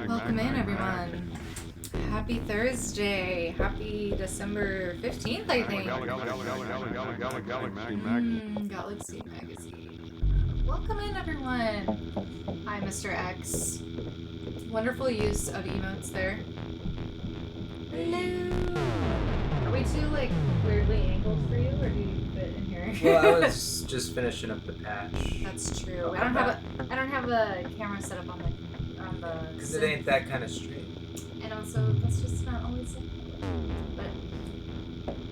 Welcome in, everyone. Happy Thursday. Happy December 15th, I think. Galaxy Magazine. Welcome in, everyone. Hi, Mr. X. Wonderful use of emotes there. Hello. Are we too, weirdly angled for you, or do you fit in here? Well, I was just finishing up the patch. That's true. I don't have a camera set up on the because it ain't that kind of straight. And also, that's just not always it. But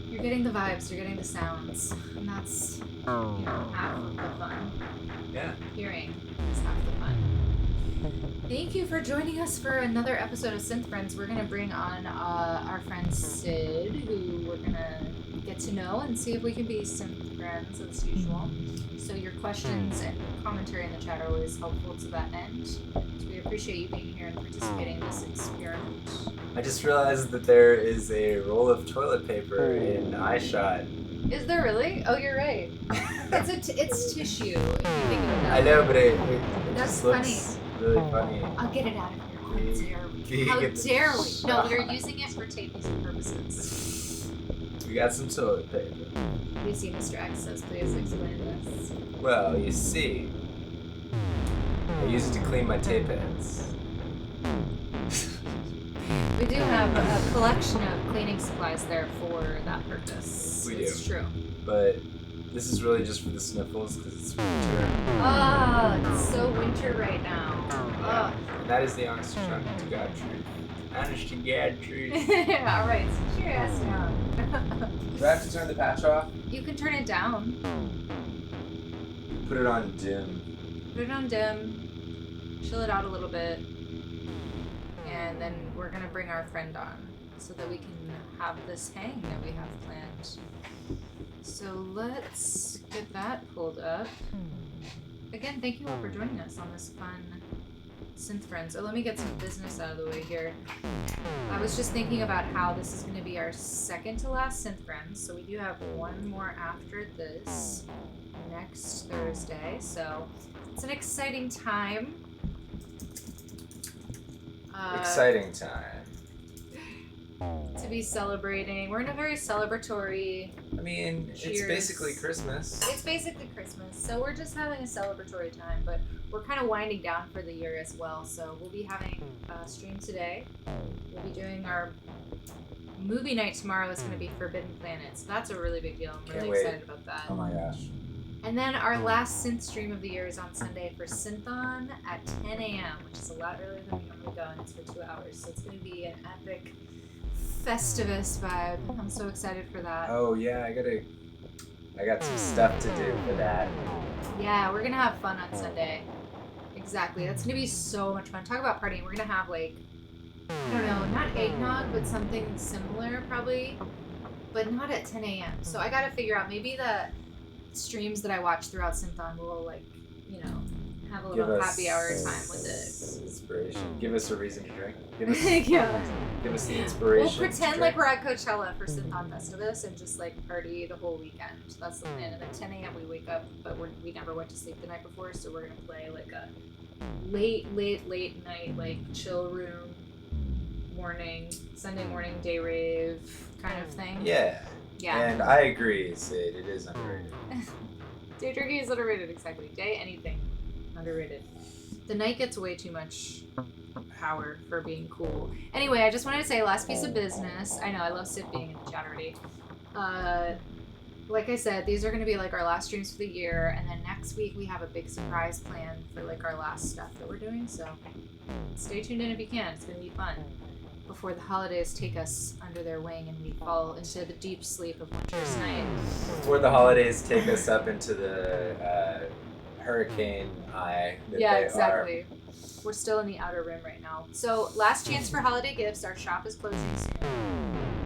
you're getting the vibes, you're getting the sounds, and that's half the fun. Yeah. Hearing is half the fun. Thank you for joining us for another episode of Synth Friends. We're gonna bring on our friend Syd, who we're gonna get to know and see if we can be Synth Friends as usual. So your questions and commentary in the chat are always helpful to that end. So we appreciate you being here and participating in this experiment. I just realized that there is a roll of toilet paper in iShot. Is there really? Oh, you're right. It's tissue. If you think of it that I know, but it that's just looks really funny. I'll get it out of here. How dare we? No, we're using it for taping purposes. We got some toilet paper. You see, Mr. X says, please explain this. Well, you see, I use it to clean my tape heads. We do have a collection of cleaning supplies there for that purpose. We It's do. true. But this is really just for the sniffles because it's winter. It's so winter right now. Yeah. And that is the honest to God truth. Honest to God truth. Alright, sit your ass down. Do I have to turn the patch off? You can turn it down. Put it on dim. Put it on dim. Chill it out a little bit. And then we're going to bring our friend on so that we can have this hang that we have planned. So let's get that pulled up. Again, thank you all for joining us on this fun Synth Friends. Oh, let me get some business out of the way here. I was just thinking about how this is going to be our second to last Synth Friends, so we do have one more after this next Thursday, so it's an exciting time. Exciting time. To be celebrating. We're in a very celebratory. I mean, it's basically Christmas. It's basically Christmas, so we're just having a celebratory time, but we're kind of winding down for the year as well. So we'll be having a stream today. We'll be doing our movie night tomorrow. Is going to be Forbidden Planet, so that's a really big deal. I'm really excited about that. Oh my gosh. And then our last synth stream of the year is on Sunday for Synthon at 10 a.m., which is a lot earlier than we normally go, and it's for 2 hours. So it's going to be an epic Festivus vibe. I'm so excited for that. Oh yeah, I got some stuff to do for that. Yeah, we're gonna have fun on Sunday. Exactly. That's gonna be so much fun. Talk about partying. We're gonna have like, I don't know, not eggnog, but something similar probably, but not at 10 a.m. So I gotta figure out, maybe the streams that I watch throughout Synthon will, like, you know, have a little happy hour time with it. Inspiration. Give us a reason to drink. Give us, give us the inspiration. We'll pretend like we're at Coachella for Synthon Festivus and just like party the whole weekend. That's the plan. And at 10 a.m. we wake up, but we never went to sleep the night before, so we're gonna play like a late night, like chill room, Sunday morning day rave kind of thing. Yeah. Yeah. And I agree, Syd. It is underrated. Day drinking is underrated, exactly. Day anything. Underrated. The night gets way too much power for being cool. Anyway, I just wanted to say, last piece of business. I know, I love Syd being in the chat already. Like I said, these are going to be like our last streams for the year, and then next week we have a big surprise planned for like our last stuff that we're doing, so stay tuned in if you can. It's going to be fun. Before the holidays take us under their wing and we fall into the deep sleep of winter's night. Before the holidays take us up into the hurricane eye that yeah, they exactly. We're still in the outer rim right now. So last chance for holiday gifts. Our shop is closing soon.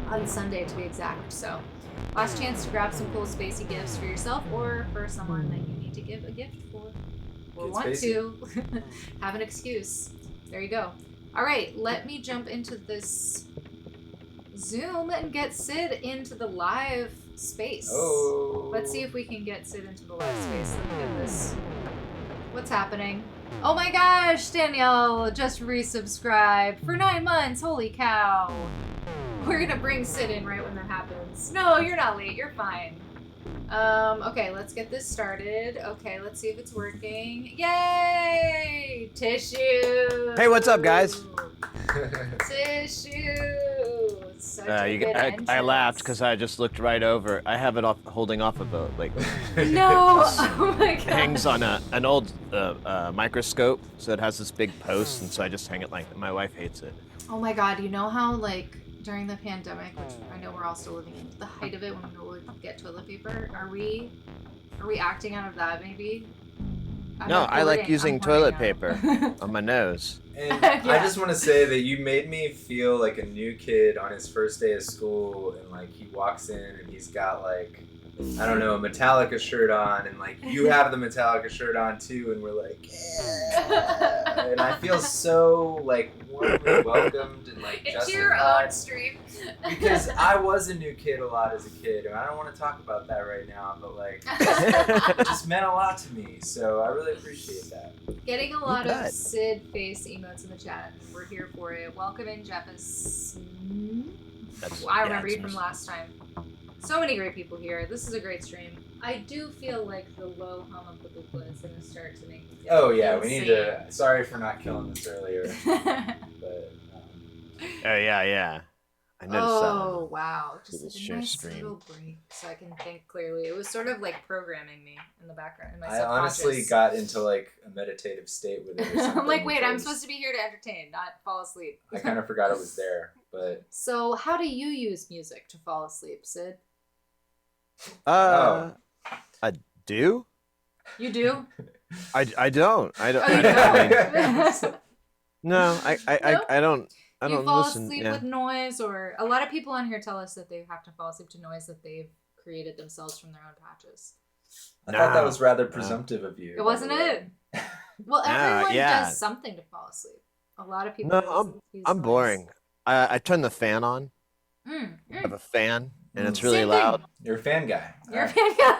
On Sunday to be exact. So last chance to grab some cool spacey gifts for yourself or for someone that you need to give a gift for. Or want to have an excuse. There you go. All right, let me jump into this Zoom and get Syd into the live space. Oh. Let's see if we can get Syd into the live space. Let me get this. What's happening? Oh my gosh, Danielle just resubscribed for 9 months. Holy cow. We're gonna bring Syd in right when that happens. No, you're not late. You're fine. Okay, let's get this started. Okay, let's see if it's working. Yay! Tissue! Hey, what's up, guys? Tissue! Such a good entrance. I laughed because I just looked right over. I have it holding off of a, like... No! Oh my god. Hangs on an old microscope, so it has this big post, and so I just hang it like that. My wife hates it. Oh my god, you know how, like, during the pandemic, which I know we're all still living in, the height of it when we would get toilet paper, are we acting out of that maybe? I like using toilet paper on my nose. And yeah. I just want to say that you made me feel like a new kid on his first day of school, and like he walks in and he's got like, I don't know, a Metallica shirt on, and like you have the Metallica shirt on too, and we're like, yeah. And I feel so like warmly welcomed and like It's justified. your own stream. Because I was a new kid a lot as a kid, and I don't want to talk about that right now, but like, it just meant a lot to me, so I really appreciate that. Getting a lot of Syd face emotes in the chat. We're here for it. Welcome in, Jefferson. I remember you from last time. So many great people here. This is a great stream. I do feel like the low hum of the Buchla is going to start to make me feel Oh yeah, insane. we need to. Sorry for not killing this earlier, but. Oh yeah. I noticed that. Oh wow! Just Let's like a share nice stream. little break so I can think clearly. It was sort of like programming me in the background. In my I subconscious. honestly got into like a meditative state with it or something. I'm like, wait, I'm because supposed to be here to entertain, not fall asleep. I kind of forgot it was there, but. So, how do you use music to fall asleep, Syd? I do? You do? I don't. I don't. Oh, you don't? No, I don't. I you don't fall listen. asleep Yeah. with noise, or a lot of people on here tell us that they have to fall asleep to noise that they've created themselves from their own patches. I thought that was rather presumptive of you. It wasn't it? Well, everyone does something to fall asleep. A lot of people. No, use I'm noise. boring. I turn the fan on. I have a fan, and it's really loud. You're a fan guy. You're a fan guy.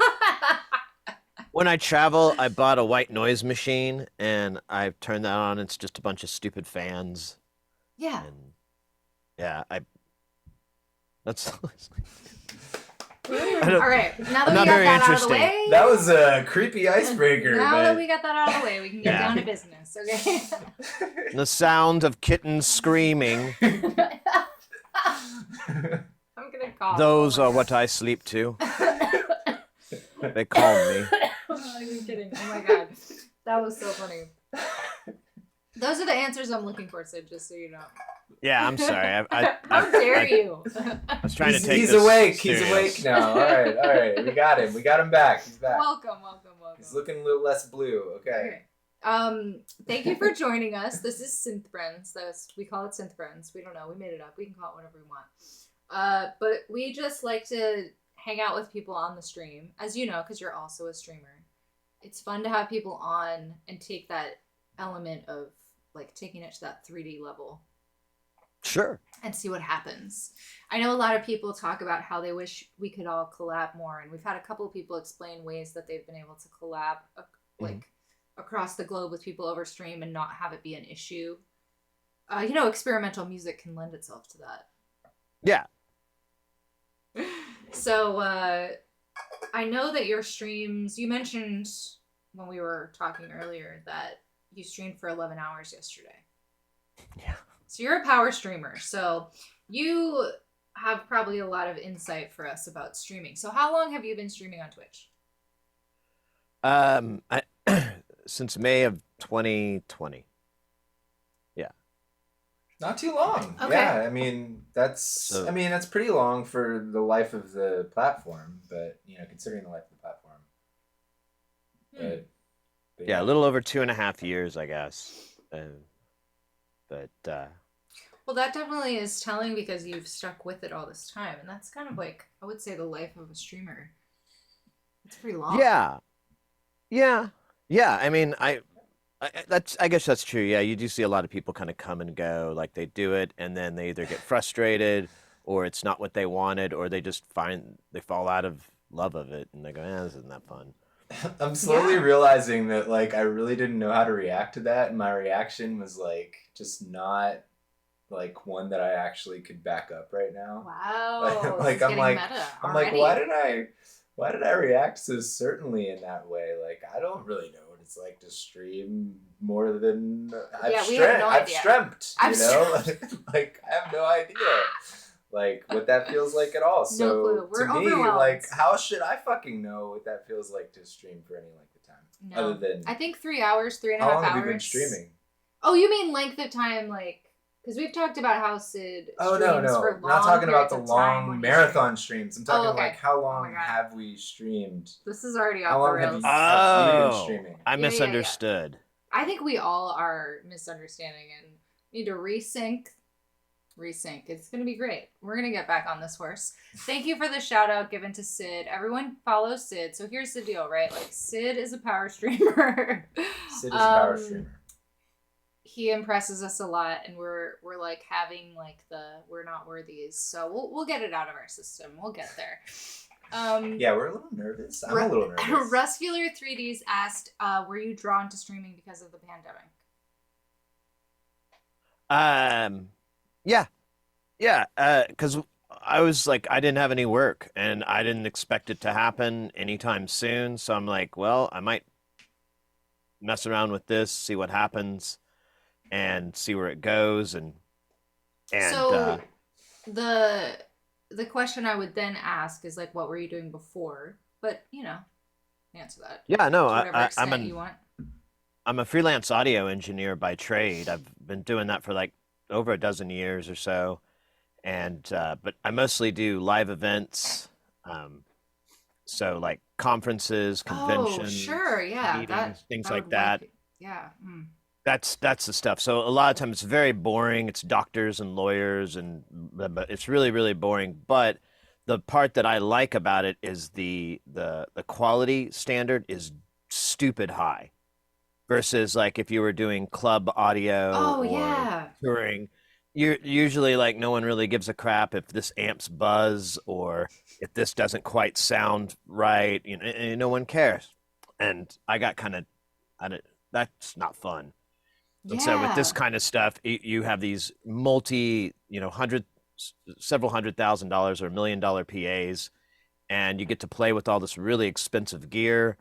When I travel, I bought a white noise machine, and I turned that on. It's just a bunch of stupid fans. Yeah. And yeah, that's All right. Now that not we got very that out of the interesting. way. That was a creepy icebreaker. Now but... that we got that out of the way, we can get Yeah. down to business. Okay. the sound of kittens screaming. I'm gonna cough. Those Oh my are what I sleep to. They calm me. Are you kidding? Oh my god. That was so funny. Those are the answers I'm looking for, Syd, just so you know. Yeah, I'm sorry. How dare you? I was trying to take He's this awake. serious. He's awake now. All right. We got him. We got him back. He's back. Welcome. He's looking a little less blue. Okay. Thank you for joining us. This is Synth Friends. We call it Synth Friends. We don't know. We made it up. We can call it whatever we want. But we just like to hang out with people on the stream, as you know, because you're also a streamer. It's fun to have people on and take that element of like taking it to that 3D level. Sure. And see what happens. I know a lot of people talk about how they wish we could all collab more, and we've had a couple of people explain ways that they've been able to collab across the globe with people over stream and not have it be an issue. Experimental music can lend itself to that. Yeah. So I know that your streams, you mentioned when we were talking earlier that you streamed for 11 hours yesterday. Yeah. So you're a power streamer. So you have probably a lot of insight for us about streaming. So how long have you been streaming on Twitch? Since May of 2020. Yeah. Not too long. Okay. Yeah, I mean that's pretty long for the life of the platform, but considering the life of the platform. But Yeah, a little over 2.5 years, I guess. Well, that definitely is telling because you've stuck with it all this time, and that's kind of like, I would say, the life of a streamer. It's pretty long. Yeah. I mean, I guess that's true. Yeah, you do see a lot of people kind of come and go, like they do it, and then they either get frustrated, or it's not what they wanted, or they just they fall out of love of it, and they go, this isn't that fun. I'm slowly realizing that like I really didn't know how to react to that, and my reaction was like just not like one that I actually could back up right now. Wow. Like I'm like, why did I react so certainly in that way? Like I don't really know what it's like to stream more than I've streamt, like I have no idea. Like what that feels like at all. So no clue. We're to me, overwhelmed. like how should I fucking know what that feels like to stream for any length of time? No. Other than I think 3 hours, 3.5 hours. how long have you been streaming? Oh, you mean length of time, like because we've talked about how Syd streams for long I'm not talking about the periods of time long when marathon streams. I'm talking okay. like how Oh long my God. have we streamed? This is already How off the long have rails. you been streaming? I Yeah. misunderstood. I think we all are misunderstanding and need to resync. It's going to be great. We're going to get back on this horse. Thank you for the shout out given to Syd. Everyone follow Syd. So here's the deal, right? Like Syd is a power streamer. Syd is a power streamer. He impresses us a lot, and we're like having like we're not worthies. So we'll get it out of our system. We'll get there. Yeah, we're a little nervous. I'm a little nervous. Ruscular 3Ds asked, were you drawn to streaming because of the pandemic? Yeah, because I was like, I didn't have any work, and I didn't expect it to happen anytime soon. So I'm like, well, I might mess around with this, see what happens, and see where it goes. And so the question I would then ask is like, what were you doing before? But answer that. Yeah, no, to whatever extent you want. I'm a freelance audio engineer by trade. I've been doing that for like over a dozen years or so, and but I mostly do live events, so like conferences, conventions, sure, yeah, meetings, things that like would that. Yeah. That's the stuff. So a lot of times it's very boring. It's doctors and lawyers, but it's really, really boring. But the part that I like about it is the quality standard is stupid high, versus like if you were doing club audio or touring, you're usually like no one really gives a crap if this amps buzz or if this doesn't quite sound right. No one cares. And I got kind of, that's not fun. And so with this Yeah. kind of stuff, you have these several $100,000 or $1 million PAs, and you get to play with all this really expensive gear,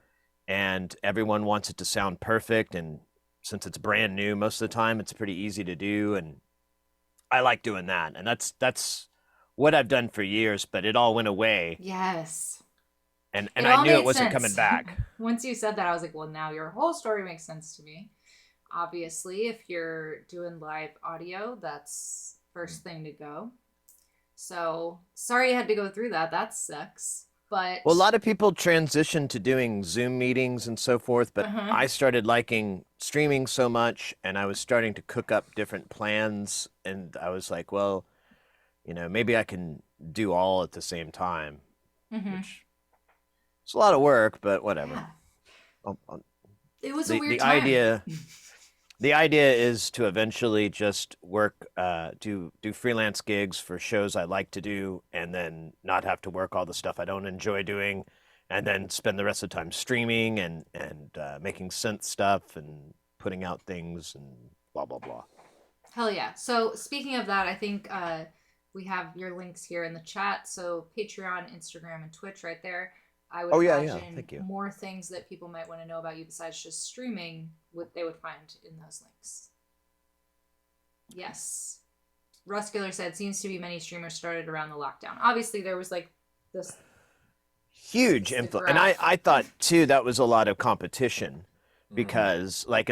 and everyone wants it to sound perfect. And since it's brand new, most of the time, it's pretty easy to do. And I like doing that. And that's what I've done for years, but it all went away. Yes. And It I all knew it made wasn't sense. coming back. Once you said that, I was like, well, now your whole story makes sense to me. Obviously, if you're doing live audio, that's first thing to go. So sorry you had to go through that. That sucks. But Well, a lot of people transition to doing Zoom meetings and so forth, but Uh-huh. I started liking streaming so much, and I was starting to cook up different plans, and I was like, well, maybe I can do all at the same time, Mhm. which it's a lot of work, but whatever. Yeah. I'll- It was a the weird the time. idea is to eventually just work, do freelance gigs for shows I like to do, and then not have to work all the stuff I don't enjoy doing, and then spend the rest of the time streaming and making synth stuff and putting out things and blah blah blah. Hell yeah. So speaking of that, I think we have your links here in the chat. So Patreon, Instagram, and Twitch right there. I would Oh, yeah, imagine thank you. more things that people might want to know about you besides just streaming, what they would find in those links. Yes. Ruscular said, seems to be many streamers started around the lockdown. Obviously, there was like this. Huge the influence, and graph. I thought too that was a lot of competition, Mhm. because like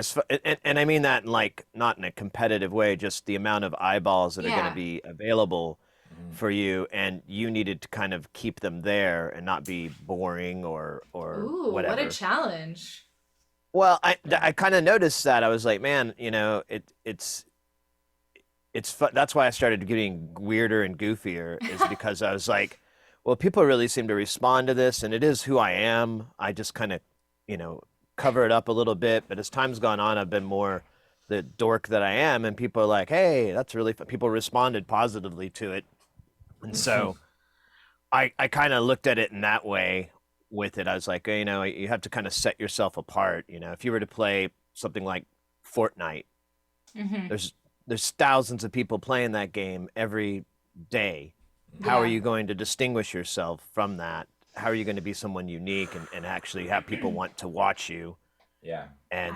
and I mean that in like not in a competitive way, just the amount of eyeballs that are going Yeah. to be available Mhm. for you, and you needed to kind of keep them there and not be boring or Ooh, whatever. what a challenge. Well, I kind of noticed that. I was like, man, it's fun. That's why I started getting weirder and goofier, is because I was like, well, people really seem to respond to this, and it is who I am. I just kind of, cover it up a little bit, but as time's gone on, I've been more the dork that I am, and people are like, hey, that's really fun. People responded positively to it. And so I kind of looked at it in that way with it. I was like, you have to kind of set yourself apart. If you were to play something like Fortnite, Mm-hmm. there's thousands of people playing that game every day. How are Yeah. you going to distinguish yourself from that? How are you going to be someone unique and actually have people want to watch you? Yeah. And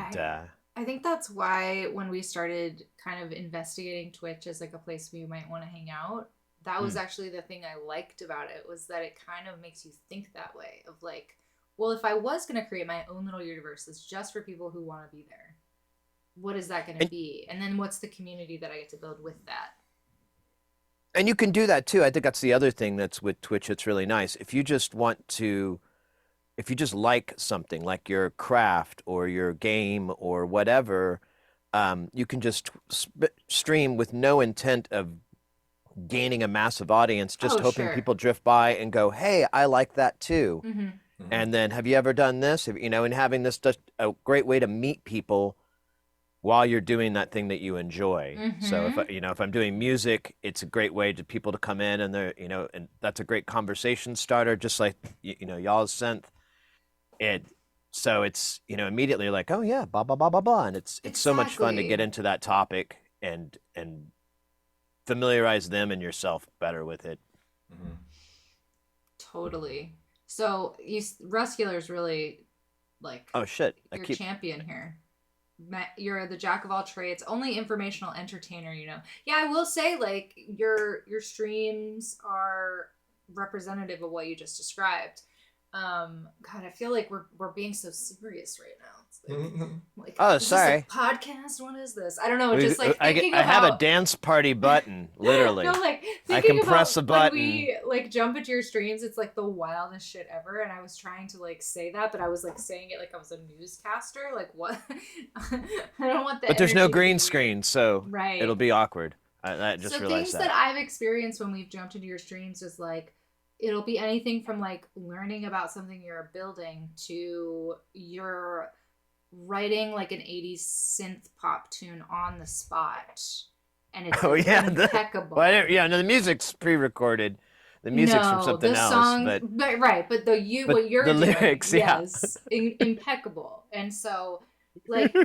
I think that's why when we started kind of investigating Twitch as like a place where you might want to hang out, that was actually the thing I liked about it, was that it kind of makes you think that way of like, well, if I was going to create my own little universe that's just for people who want to be there, what is that going to be? And then what's the community that I get to build with that? And you can do that too. I think that's the other thing that's with Twitch. It's really nice. If you just like something like your craft or your game or whatever, you can just stream with no intent of gaining a massive audience, just hoping Sure. people drift by and go, hey, I like that too. Mm-hmm. And then, have you ever done this? And having this just a great way to meet people while you're doing that thing that you enjoy. So if I'm doing music, it's a great way to people to come in, and they're, and that's a great conversation starter, just like, y'all's synth. So it's, immediately like, oh yeah, blah, blah, blah, blah, blah. And it's so much fun to Exactly. get into that topic and familiarize them and yourself better with it. Mhm. Totally. So Ruscular's really like Oh shit. your champion here. You're the jack of all trades, only informational entertainer, Yeah, I will say, like, your streams are representative of what you just described. God, I feel like we're being so serious right now. It's like, Oh, is sorry. this a podcast? What is this? I don't know. Just like thinking I have a about dance party button, literally. no, like I thinking can press about a button. when we like jump into your streams, it's like the wildest shit ever. And I was trying to like say that, but I was like saying it like I was a newscaster. Like what? I don't want that. But there's no green screen, so right. it'll be awkward. I just so realized things that I've experienced when we've jumped into your streams is like it'll be anything from like learning about something you're building to you're writing like an 80s synth pop tune on the spot, and it's impeccable. The music's pre-recorded. The music's from something the else, song, but right. But what you're the doing, lyrics, yes, impeccable. And so Like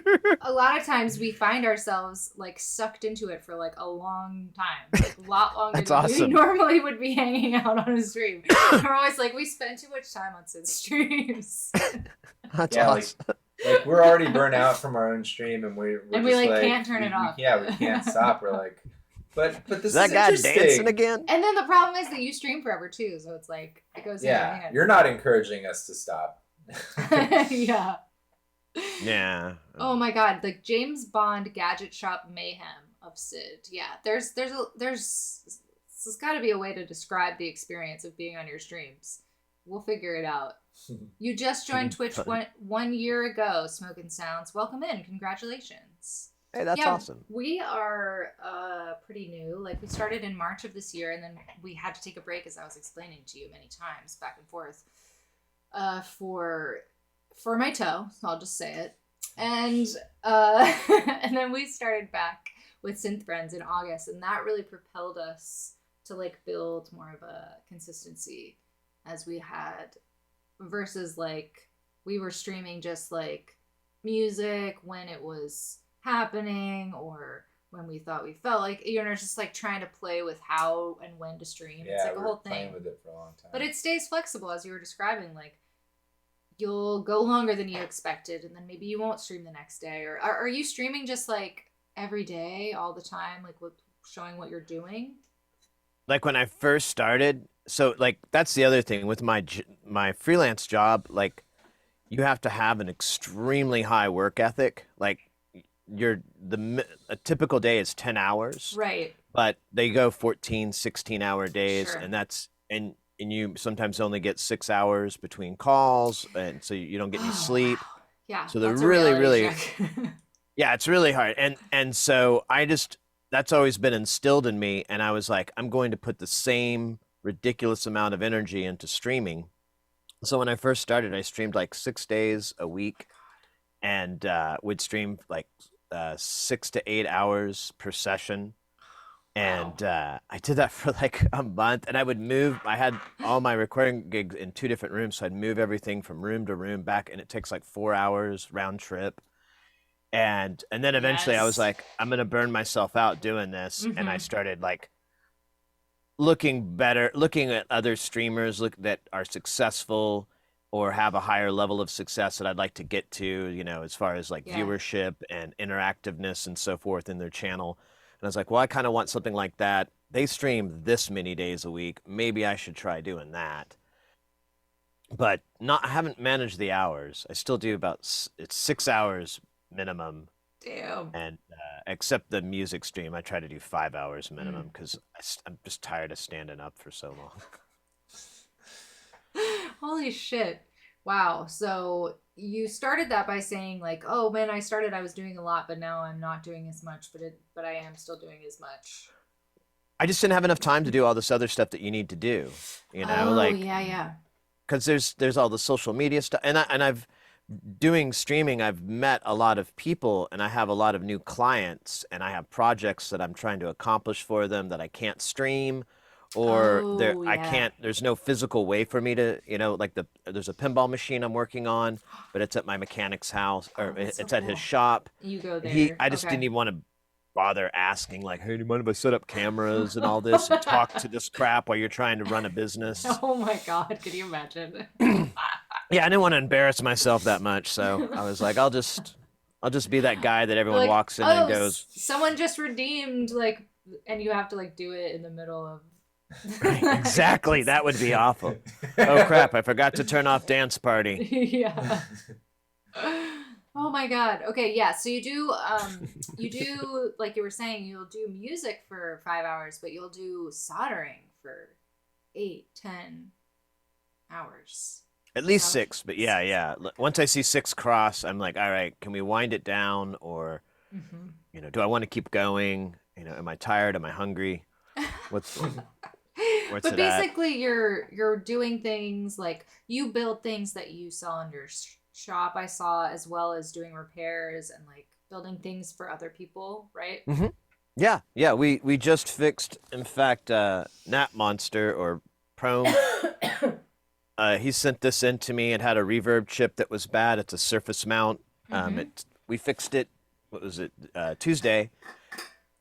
a lot of times we find ourselves like sucked into it for like a long time, like a lot longer That's than awesome. we normally would be hanging out on a stream. We're always like, we spend too much time on Syd streams. That's Yeah, awesome. like we're already burnt out from our own stream, and we're And just we like can't turn it off. we can't stop. We're like, but this Is that is guy interesting. dancing again? And then the problem is that you stream forever too, so it's like it goes hand in hand. You're not encouraging us to stop. Yeah. Yeah. Oh my god, like James Bond gadget shop mayhem of Syd. Yeah, there's got to be a way to describe the experience of being on your streams. We'll figure it out. You just joined Twitch one year ago, Smoking Sounds. Welcome in. Congratulations. Hey, that's awesome. We are pretty new. Like we started in March of this year, and then we had to take a break, as I was explaining to you many times, back and forth, for my toe. So I'll just say it. And and then we started back with Synth Friends in August, and that really propelled us to like build more of a consistency as we had, versus like we were streaming just like music when it was happening or when we thought we felt like, you know, just like trying to play with how and when to stream. Yeah, it's like a we whole were playing thing with it for a long time. but it stays flexible, as you were describing. Like you'll go longer than you expected, and then maybe you won't stream the next day. Or are you streaming just like every day, all the time, like showing what you're doing? Like when I first started, so like that's the other thing with my freelance job. Like you have to have an extremely high work ethic. Like a typical day is 10 hours, Right. but they go 14, 16-hour days, Sure. and that's and you sometimes only get 6 hours between calls, and so you don't get any sleep. Wow. Yeah. So they're that's a really, reality really, check. yeah, it's really hard. And so that's always been instilled in me, and I was like, I'm going to put the same ridiculous amount of energy into streaming. So when I first started, I streamed like 6 days a week, and would stream like 6 to 8 hours per session. And I did that for like a month, and I had all my recording gigs in 2 different rooms, so I'd move everything from room to room back, and it takes like 4 hours round trip. And then eventually I was like, I'm gonna burn myself out doing this. And I started like looking at other streamers that are successful or have a higher level of success that I'd like to get to, you know, as far as like viewership and interactiveness and so forth in their channel. And I was like, well, I kind of want something like that. They stream this many days a week. Maybe I should try doing that. But I haven't managed the hours. I still do it's 6 hours minimum. Damn. And except the music stream, I try to do 5 hours minimum because I'm just tired of standing up for so long. Holy shit. Wow. So you started that by saying like, oh, when I started, I was doing a lot, but now I'm not doing as much, but I am still doing as much. I just didn't have enough time to do all this other stuff that you need to do, you know, yeah. Because there's all the social media stuff, and I've doing streaming, I've met a lot of people, and I have a lot of new clients, and I have projects that I'm trying to accomplish for them that I can't stream, or I can't. There's no physical way for me to, you know, like there's a pinball machine I'm working on, but it's at my mechanic's house, or it's at his shop. You go there. I just didn't even want to bother asking, like, hey, do you mind if I set up cameras and all this and talk to this crap while you're trying to run a business? Oh my God, could you imagine? Yeah, I didn't want to embarrass myself that much, so I was like, I'll just be that guy that everyone walks in and goes, someone just redeemed, like, and you have to like do it in the middle of. Right, exactly, that would be awful. Oh crap, I forgot to turn off dance party. Yeah. Oh my God. Okay, yeah. So you do like you were saying, you'll do music for 5 hours, but you'll do soldering for 8, 10 hours. At least 6, but yeah. Once I see 6 cross, I'm like, all right, can we wind it down, or you know, do I want to keep going? You know, am I tired? Am I hungry? What's but basically, you're doing things like you build things that you sell in your shop, I saw, as well as doing repairs and like building things for other people, right? Yeah. We just fixed, in fact, Nat Monster or Prome. He sent this in to me. It had a reverb chip that was bad. It's a surface mount. It we fixed it. What was it? Tuesday.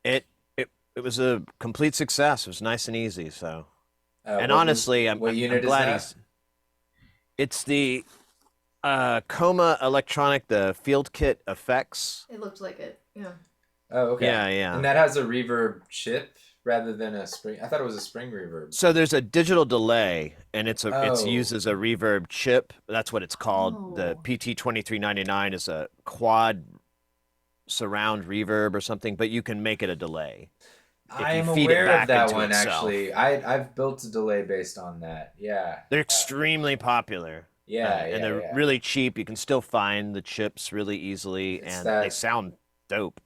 It it was a complete success. It was nice and easy. So, and honestly, I'm glad he's. It's the Coma Electronic, the Field Kit Effects. It looked like it. Yeah. Oh, okay. Yeah. And that has a reverb chip rather than a spring. I thought it was a spring reverb. So there's a digital delay, and it's used as a reverb chip. That's what it's called. Oh. The PT2399 is a quad surround reverb or something, but you can make it a delay. I am aware of that one, actually. I've built a delay based on that. Yeah. They're extremely popular. And they're really cheap. You can still find the chips really easily, they sound dope.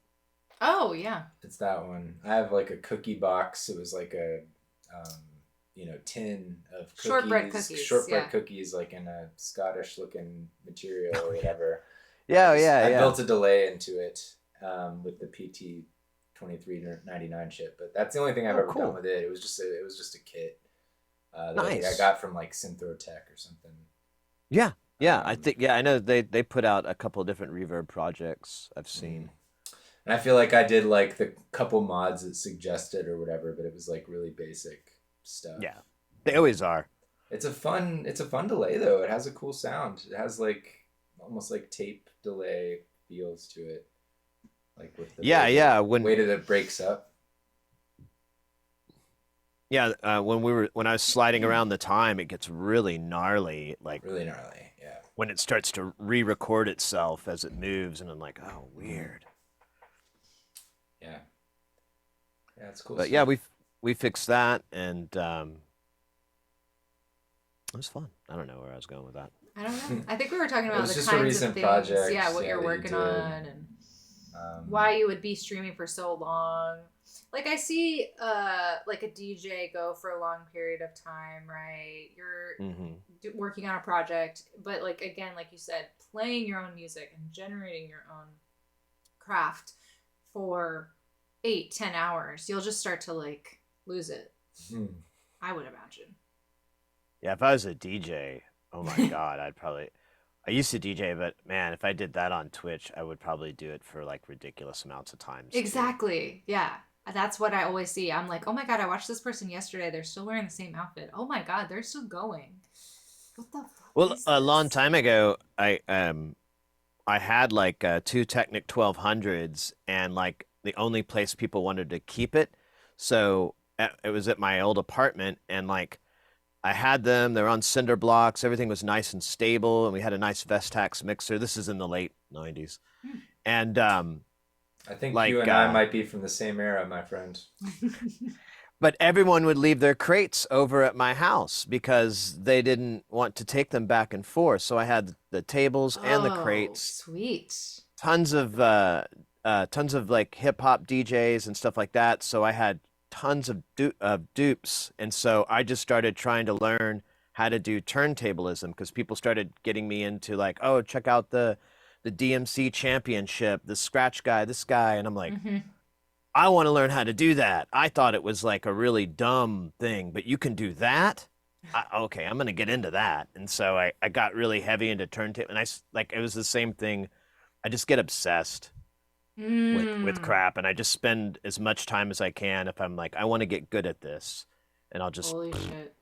Oh, yeah. It's that one. I have like a cookie box. It was like a, tin of cookies. Shortbread cookies. Shortbread cookies, like in a Scottish looking material or whatever. I built a delay into it with the PT2399 chip, but that's the only thing I've ever done with it. It was just a kit that I got from like Synth or something. Yeah. I know they put out a couple of different reverb projects I've seen. And I feel like I did like the couple mods it suggested or whatever, but it was like really basic stuff. Yeah, they always are. It's a fun delay though. It has a cool sound. It has like almost like tape delay feels to it, like with the way that it breaks up. Yeah, when I was sliding around the time, it gets really gnarly, really gnarly. Yeah. When it starts to re-record itself as it moves, and I'm like, oh, weird. Yeah, it's cool. But yeah, we fixed that, and it was fun. I don't know where I was going with that. I don't know. I think we were talking about the just kinds a recent of things. project. Yeah, what you're working on, and why you would be streaming for so long. Like I see, like a DJ go for a long period of time, right? You're working on a project, but like again, like you said, playing your own music and generating your own craft for 8-10 hours, you'll just start to like lose it. I would imagine. Yeah, if I was a DJ, oh my God, I used to DJ, but man, if I did that on Twitch, I would probably do it for like ridiculous amounts of time. Exactly. Yeah. That's what I always see. I'm like, oh my God, I watched this person yesterday. They're still wearing the same outfit. Oh my God, they're still going. What the fuck? Well, a long time ago, I had like two Technic 1200s, and like the only place people wanted to keep it. So it was at my old apartment, and like I had them. They're on cinder blocks. Everything was nice and stable, and we had a nice Vestax mixer. This is in the late 90s. And I think you and I might be from the same era, my friend. But everyone would leave their crates over at my house because they didn't want to take them back and forth. So I had the tables and the crates. Sweet. Tons of like hip hop DJs and stuff like that. So I had tons of dupes, and so I just started trying to learn how to do turntablism because people started getting me into like, oh, check out the DMC championship, the scratch guy, this guy, and I'm like, I want to learn how to do that. I thought it was like a really dumb thing, but you can do that? Okay, I'm going to get into that. And so I got really heavy into turntable, and it was the same thing. I just get obsessed with crap, and I just spend as much time as I can if I'm like, I want to get good at this, and I'll just... Holy shit.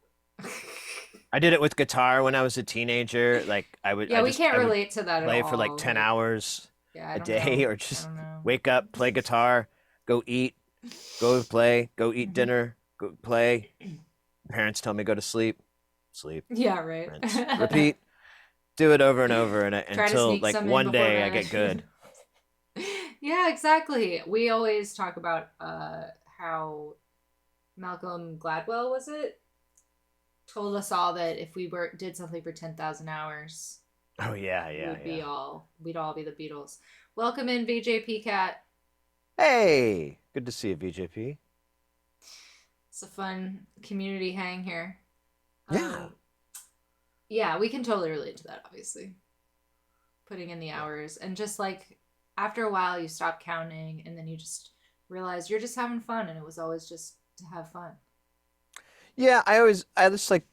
I did it with guitar when I was a teenager. Like we can't relate to that at all. Play for like 10 hours a day, or just wake up, play guitar, go eat, go play, go eat dinner, go play. Parents tell me go to sleep. Yeah, right. Rinse, repeat. Do it over and over until like one day I get good. Yeah, exactly. We always talk about how Malcolm Gladwell, was it? Told us all that if we did something for 10,000 hours, we'd all be the Beatles. Welcome in, VJP Cat. Hey, good to see you, VJP. It's a fun community hang here. Yeah. Yeah, we can totally relate to that, obviously. Putting in the hours, and just like after a while you stop counting, and then you just realize you're just having fun, and it was always just to have fun. Yeah, I just like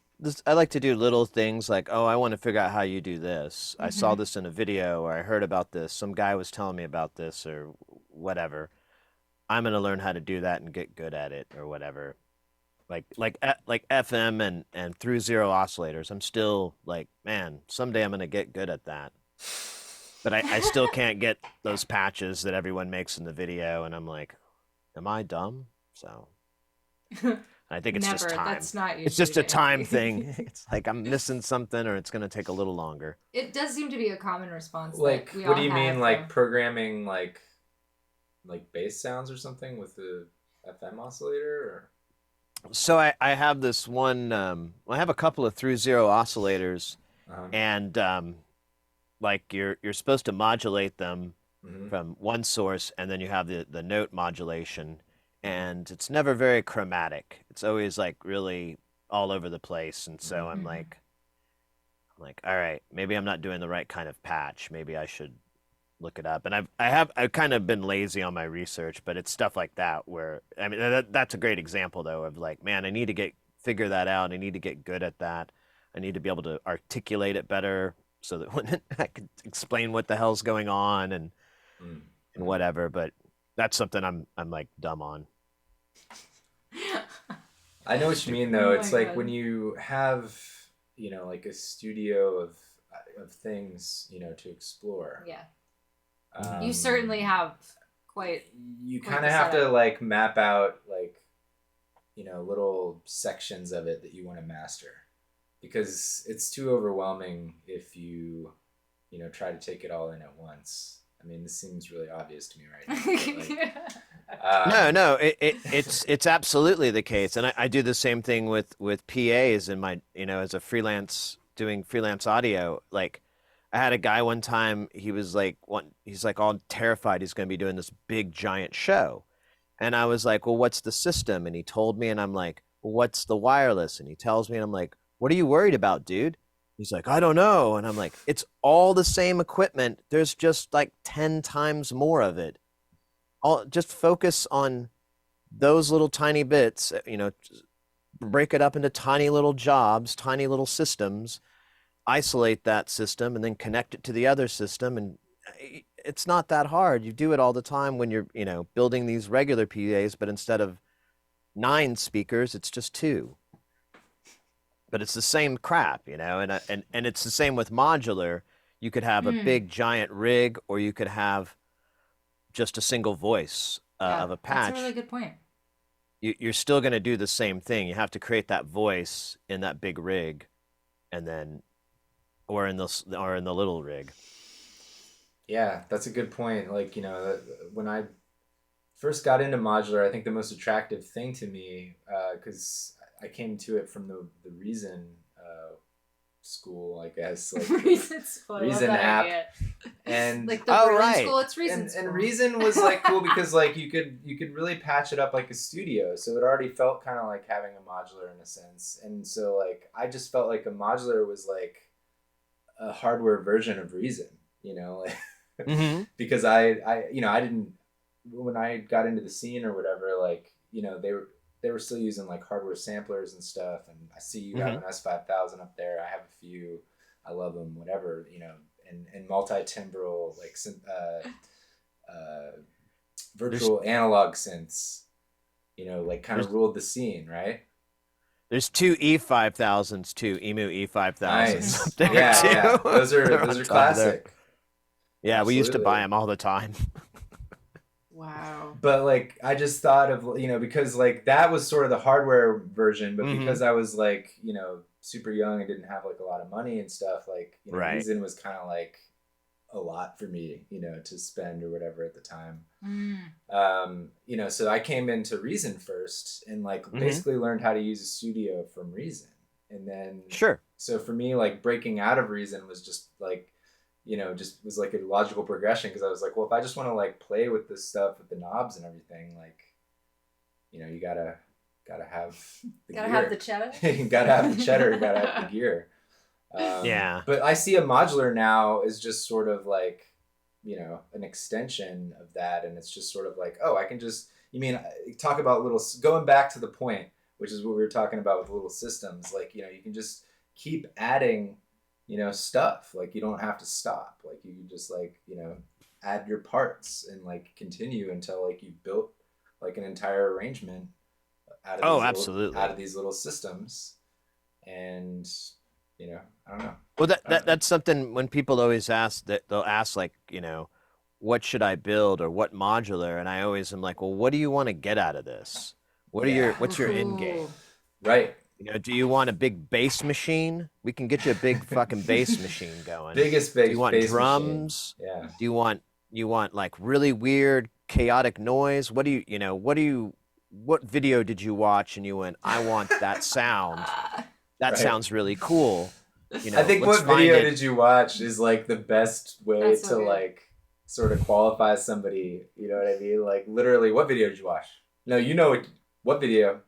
I like to do little things like, oh, I want to figure out how you do this. I saw Mm-hmm. this in a video, or I heard about this. Some guy was telling me about this, or whatever. I'm gonna learn how to do that and get good at it, or whatever. Like FM and through zero oscillators. I'm still like, man, someday I'm gonna get good at that. But I still can't get those patches that everyone makes in the video, and I'm like, am I dumb? So I think it's just Never. time. That's not It's usually just a the time answer. thing. It's like I'm missing something, or it's gonna take a little longer. It does seem to be a common response Like, that we what all do you mean, have. like programming like bass sounds or something with the FM oscillator? So I have this one. I have a couple of through zero oscillators, Or and like you're supposed to modulate them hmm from one source, and then you have the note modulation, and it's never very chromatic. It's always like really all over the place, and so Mhm. I'm like, all right, maybe I'm not doing the right kind of patch. Maybe I should look it up. And I've kind of been lazy on my research, but it's stuff like that where I mean that's a great example though of like, man, I need to get figure that out. I need to get good at that. I need to be able to articulate it better so that when I can explain what the hell's going on and mm whatever. But that's something I'm like dumb on. I know what you mean Oh though. my It's like when god. you have, like a studio of things, to explore. Yeah. You Um, certainly have quite you quite kind the of have to setup. like map out like, little sections of it that you want to master, because it's too overwhelming if try to take it all in at once. I mean, this seems really obvious to me right now, but like, No, no, it's absolutely the case, and I do the same thing with PAs in my as a freelance doing freelance audio. Like, I had a guy one time. He's like all terrified he's going to be doing this big giant show, and I was like, well, what's the system? And he told me, and I'm like, well, what's the wireless? And he tells me, and I'm like, what are you worried about, dude? He's like, I don't know, and I'm like, it's all the same equipment. There's just like 10 times more of it. All just focus on those little tiny bits, break it up into tiny little jobs, tiny little systems, isolate that system, and then connect it to the other system. And it's not that hard. You do it all the time when you're, building these regular PAs, but instead of 9 speakers, it's just 2. But it's the same crap, and it's the same with modular. You could have a Mm, big giant rig, or you could have just a single voice yeah, of a that's a really patch. good point. You're still going to do the same thing. You have to create that voice in that big rig, and then or in the little rig. yeah, that's a good point. Like, when I first got into modular, I think the most attractive thing to me, because I came to it from the Reason school, I guess, like the Reason School. I love Reason that app, idea. and Like the Oh, Berlin right. School, it's Reason and School. Reason was like cool because like you could really patch it up like a studio, so it already felt kind of like having a modular in a sense, and so like I just felt like a modular was like a hardware version of Reason, like Mm-hmm. because I didn't, when I got into the scene or whatever, like they were still using like hardware samplers and stuff, and I see you have Mm-hmm. an S5000 up there. I have a few, I love them, whatever, and multi-timbral like There's virtual analog synths, like kind of there's ruled the scene, right? there's 2 E5000s too, Emu E5000s up Nice. Oh there my Yeah, god. yeah. too. Those are They're those on are top of there. classic. Yeah, we used to buy Absolutely. them all the time. Wow. But like I just thought of, because like that was sort of the hardware version, but Mm-hmm. because I was like, super young and didn't have like a lot of money and stuff, like, Right. Reason was kind of like a lot for me, to spend or whatever at the time. Mm, So I came into Reason first and like Mm-hmm. basically learned how to use a studio from Reason. And then Sure. so for me, like breaking out of Reason was just like, just was like a logical progression, because I was like, well, if I just want to like play with this stuff with the knobs and everything, like, you gotta have the gotta gear. have the cheddar. You gotta have the cheddar, you gotta have the gear. Yeah. But I see a modular now as just sort of like, an extension of that, and it's just sort of like, oh, I can just, talk about going back to the point which is what we were talking about with little systems. Like, you know, you can just keep adding, you know, stuff. Like, you don't have to stop. Like, you can just, like, you know, add your parts and like continue until like you've built like an entire arrangement out of absolutely. out of these little systems. And, you know, I don't know. Well, that's something when people always ask, that they'll ask, like, you know, what should I build or what modular? And I always am like, well, what do you want to get out of this? What's your end game? Right. You know, do you want a big bass machine? We can get you a big fucking bass machine going. Biggest bass. Do you want bass drums? Machine. Yeah. Do you want like really weird chaotic noise? What video did you watch and you went, I want that sound. That sounds really cool. You know, I think what video did you watch is like the best way to like sort of qualify somebody. You know what I mean? Like literally, what video did you watch? No, you know what video?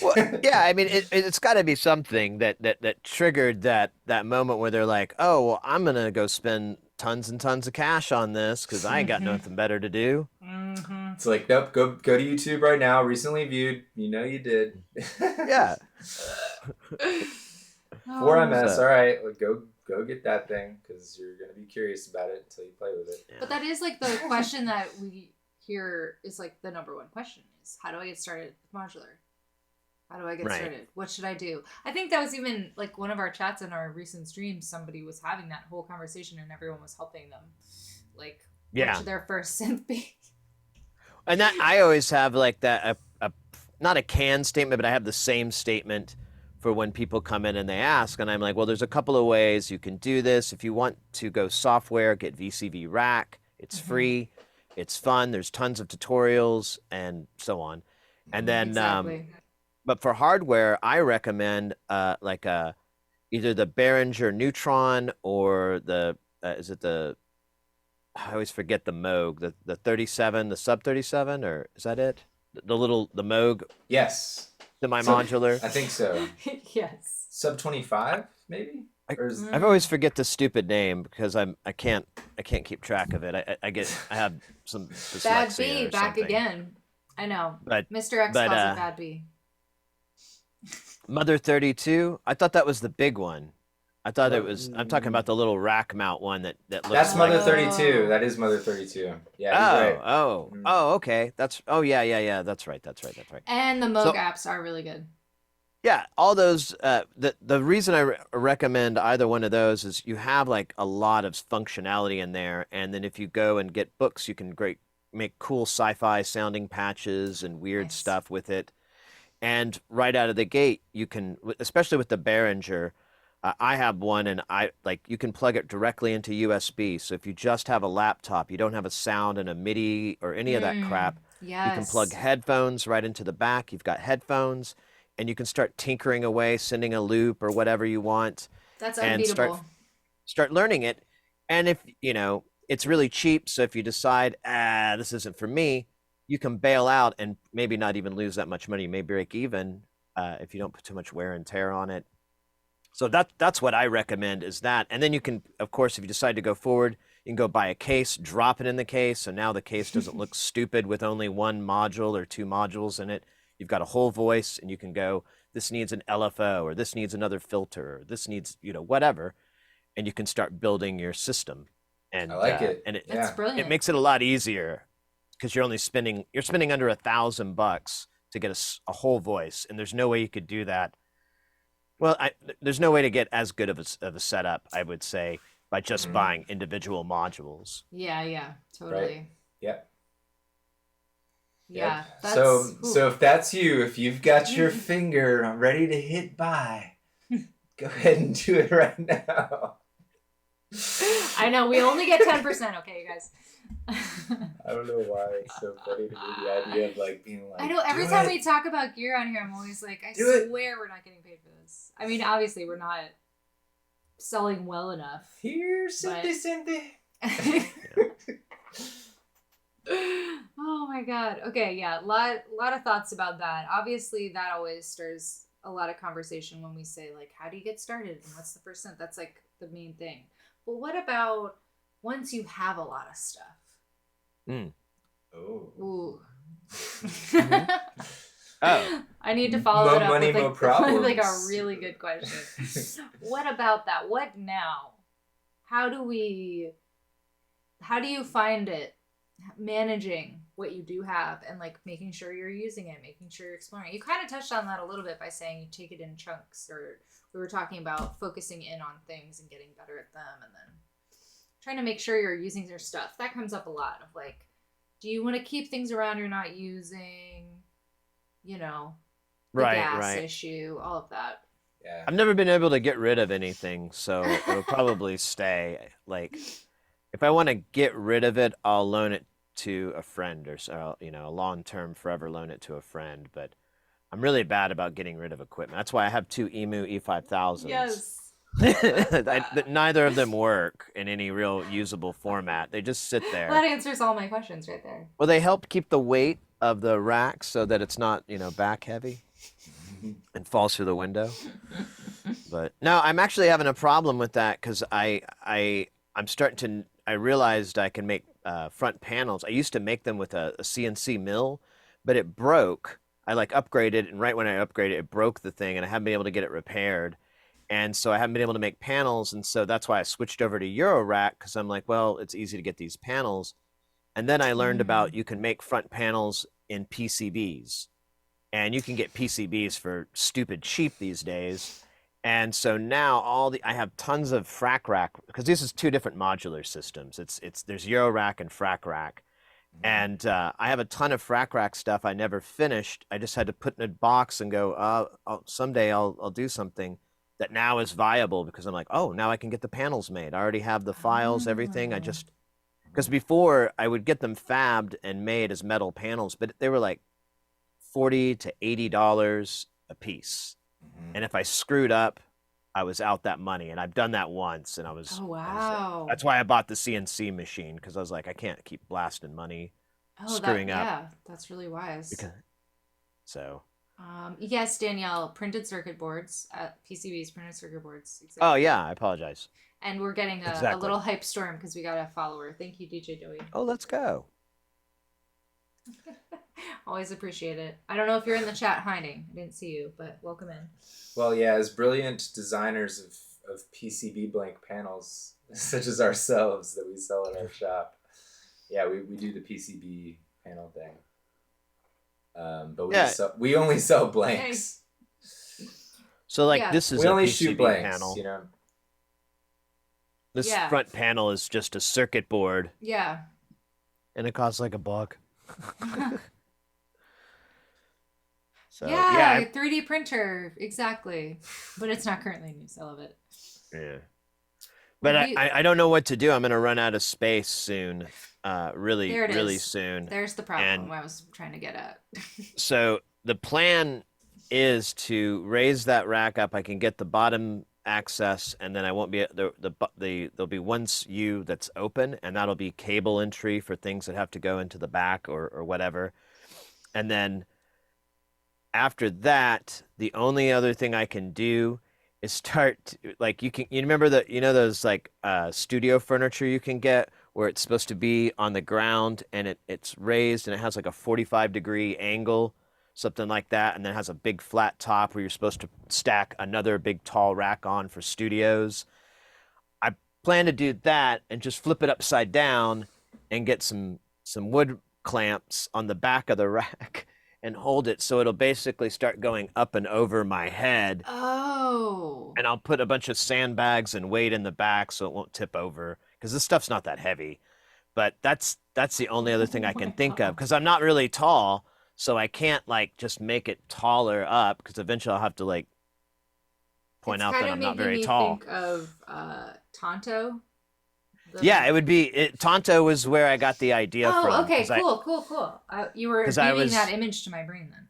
Well, yeah, I mean, it's got to be something that triggered that moment where they're like, oh, well, I'm gonna go spend tons and tons of cash on this because I ain't got nothing better to do. Mm-hmm. It's like, nope, go to YouTube right now. Recently viewed. You know you did. Yeah. 4MS. All right, go get that thing because you're gonna be curious about it until you play with it. Yeah. But that is like the question that we hear is like the number one question is, how do I get started with modular? How do I get started? What should I do? I think that was even like one of our chats in our recent streams. Somebody was having that whole conversation and everyone was helping them. Like, what should their first synth be? And that I always have like that, not a canned statement, but I have the same statement for when people come in and they ask. And I'm like, well, there's a couple of ways you can do this. If you want to go software, get VCV Rack. It's free. It's fun. There's tons of tutorials and so on. And then, but for hardware, I recommend like either the Behringer Neutron or the is it the, I always forget the Moog, the 37, the sub 37, or is that it? The Moog. Yes. Semi-modular. I think so. Yes. Sub 25 maybe. I always forget the stupid name because I can't keep track of it. I have some dyslexia Bad B or back something. Again. I know. But Mr. X calls it Bad B. Mother 32. I thought that was the big one. I thought it was. I'm talking about the little rack mount one that looks. That's like Mother 32. That is Mother 32. Yeah. Okay. That's. Oh yeah. That's right. And the Moog apps are really good. Yeah, all those. The reason I recommend either one of those is you have like a lot of functionality in there, and then if you go and get books, you can make cool sci-fi sounding patches and weird stuff with it. And right out of the gate, you can, especially with the Behringer, I have one, and you can plug it directly into USB. So if you just have a laptop, you don't have a sound and a MIDI or any of that crap. Yes. You can plug headphones right into the back. You've got headphones. And you can start tinkering away, sending a loop or whatever you want. That's unbeatable. And start learning it. And if, it's really cheap. So if you decide, this isn't for me, you can bail out and maybe not even lose that much money. You may break even if you don't put too much wear and tear on it. So that's what I recommend is that. And then you can, of course, if you decide to go forward, you can go buy a case, drop it in the case. So now the case doesn't look stupid with only one module or two modules in it. You've got a whole voice, and you can go, this needs an LFO, or this needs another filter, or this needs, whatever, and you can start building your system. And I like it. And That's brilliant. It makes it a lot easier because you're spending under $1,000 to get a whole voice, and there's no way you could do that. Well, there's no way to get as good of a setup, I would say, by just buying individual modules. Yeah, totally. Right. Yep. Yeah. Yep. So if that's you, if you've got your finger ready to hit buy, go ahead and do it right now. I know we only get 10%. Okay, you guys. I don't know why it's so funny to me, the idea of like being like. I know every time we talk about gear on here, I'm always like, I swear we're not getting paid for this. I mean, obviously we're not selling well enough. Here's Synth. Oh my god. Okay, yeah. Lot of thoughts about that. Obviously that always stirs a lot of conversation when we say like, how do you get started and what's the %? That's like the main thing. But what about once you have a lot of stuff? Oh. Ooh. Oh. I I need to follow it up money, with like, mo problems. like a really good question. What about that? What now? How do you find it managing what you do have and like making sure you're using it, making sure you're exploring? You kind of touched on that a little bit by saying you take it in chunks, or we were talking about focusing in on things and getting better at them, and then trying to make sure you're using your stuff. That comes up a lot of like, do you want to keep things around you're not using? You know, the gas issue, all of that. Yeah. I've never been able to get rid of anything, so it'll probably stay. Like, if I want to get rid of it, I'll loan it to a friend, or so, you know, a long-term forever loan it to a friend. But I'm really bad about getting rid of equipment. That's why I have 2 Emu E5000s. Yes. Neither of them work in any real usable format. They just sit there. That answers all my questions right there. Well, they help keep the weight of the rack so that it's not, you know, back heavy and falls through the window. But no, I'm actually having a problem with that because I realized I can make front panels. I used to make them with a CNC mill, but it broke. I like upgraded, and right when I upgraded, it broke the thing, and I haven't been able to get it repaired. And so I haven't been able to make panels, and so that's why I switched over to Eurorack, because I'm like, well, it's easy to get these panels. And then I learned about you can make front panels in PCBs, and you can get PCBs for stupid cheap these days. And so now I have tons of Frac Rack, because this is 2 different modular systems. There's Eurorack and Frac Rack. And I have a ton of Frac Rack stuff I never finished. I just had to put in a box and go, someday I'll do something that now is viable, because I'm like, oh, now I can get the panels made. I already have the files, everything. Because before I would get them fabbed and made as metal panels, but they were like $40 to $80 a piece. And if I screwed up, I was out that money. And I've done that once, and I was. Oh, wow. That's why I bought the CNC machine, because I was like, I can't keep blasting money, screwing up. Yeah, that's really wise. So. Yes, Danielle, printed circuit boards, PCBs, printed circuit boards. Exactly. Oh, yeah, I apologize. And we're getting a little hype storm because we got a follower. Thank you, DJ Doey. Oh, let's go. Always appreciate it. I don't know if you're in the chat hiding. I didn't see you, but welcome in. Well, yeah, as brilliant designers of PCB blank panels, such as ourselves that we sell in our shop, yeah, we do the PCB panel thing. But we only sell blanks. So this is we only PCB shoot blanks, panel. You know. This front panel is just a circuit board. Yeah. And it costs like $1. So, yeah, 3D printer, exactly. But it's not currently in use. I love it. Yeah. But I don't know what to do. I'm going to run out of space soon. Really soon. There's the problem I was trying to get at. So the plan is to raise that rack up. I can get the bottom access, and then I won't be there'll be one U that's open, and that'll be cable entry for things that have to go into the back or whatever. And then after that, the only other thing I can do is start you remember those studio furniture you can get where it's supposed to be on the ground and it's raised and it has like a 45-degree angle, something like that, and then it has a big flat top where you're supposed to stack another big tall rack on for studios. I plan to do that and just flip it upside down and get some wood clamps on the back of the rack and hold it so it'll basically start going up and over my head. Oh. And I'll put a bunch of sandbags and weight in the back so it won't tip over, because this stuff's not that heavy. But that's the only other thing I can think of, because I'm not really tall, so I can't just make it taller up, because eventually I'll have to point out that I'm not very tall. Think of Tonto. Yeah, it would be Tonto was where I got the idea from. Oh, okay, cool. You were giving that image to my brain then.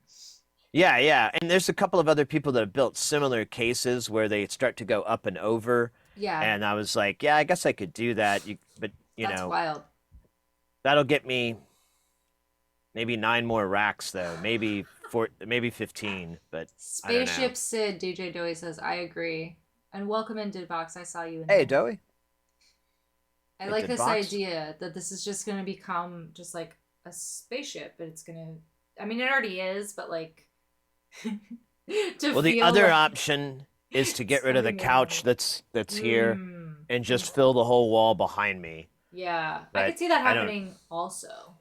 Yeah, and there's a couple of other people that have built similar cases where they start to go up and over. Yeah. And I was like, yeah, I guess I could do that. But That's wild. That'll get me maybe 9 more racks though, maybe 15. But Spaceship Syd, DJ Doey says, I agree. And welcome in, Didbox. I saw you in Hey, there. Doey. I like this idea that this is just going to become just like a spaceship, but it's going to, I mean, it already is, but Well, the feel other like option is to get rid of the something couch normal. that's here Mm. and just fill the whole wall behind me. Yeah, I But could see that I don't. happening also.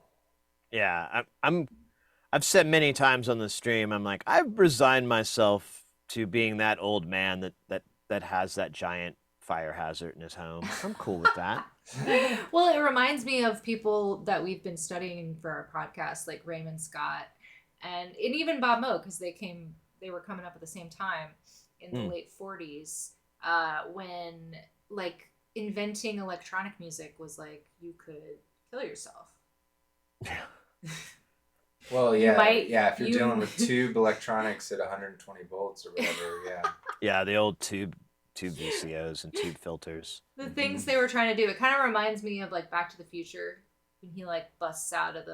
Yeah, I've said many times on the stream, I'm like, I've resigned myself to being that old man that has that giant fire hazard in his home. I'm cool with that. Well, it reminds me of people that we've been studying for our podcast, like Raymond Scott and even Bob Moe, because they were coming up at the same time in the late 40s, when like inventing electronic music was like you could kill yourself. Well, yeah, might- if you're dealing with tube electronics at 120 volts or whatever, yeah. Yeah, the old tube VCOs and tube filters. The things they were trying to do, it kind of reminds me of like Back to the Future when he like busts out of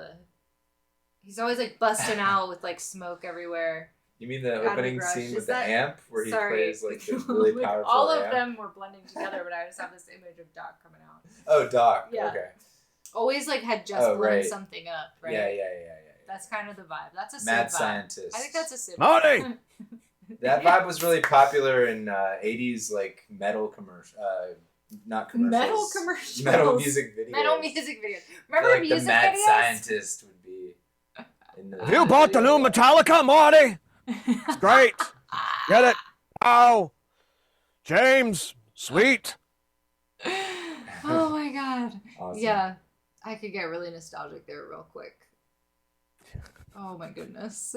he's always like busting out with like smoke everywhere. You mean the Out of the opening garage. scene Is with that- the amp where he Sorry. plays like the really Like, powerful all of amp? them were blending together, but I just have this image of Doc coming out. Oh, Doc. Yeah. Okay. Always like had just Oh, blown right. something up, right? Yeah. That's kind of the vibe. That's a Syd Mad vibe. scientist. I think that's a Syd Marty! vibe. That vibe was really popular in 80s like metal commercial, not commercials. Metal commercials. Metal music videos. Metal music videos. I feel Remember like music the mad videos? scientist would be in the Have you bought the new Metallica, Marty? It's great. Get it? Oh, James, sweet. Oh my god. Awesome. Yeah, I could get really nostalgic there real quick. Oh my goodness.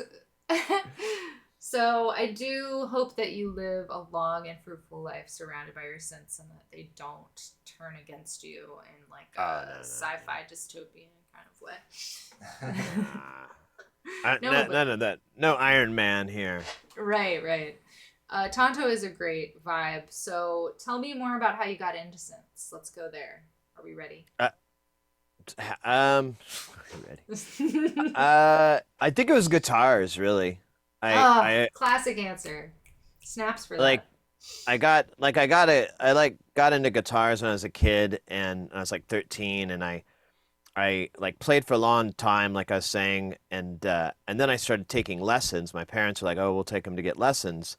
So I do hope that you live a long and fruitful life surrounded by your synths and that they don't turn against you in like a sci-fi dystopian kind of way. None of that. No Iron Man here. Right. Tonto is a great vibe. So tell me more about how you got into synths. Let's go there. Are we ready? Ready. I think it was guitars, really. I classic answer. Snaps for like that. I got into guitars when I was a kid, and I was like 13, and I like played for a long time, like I was saying, and then I started taking lessons. My parents were like, "Oh, we'll take him to get lessons,"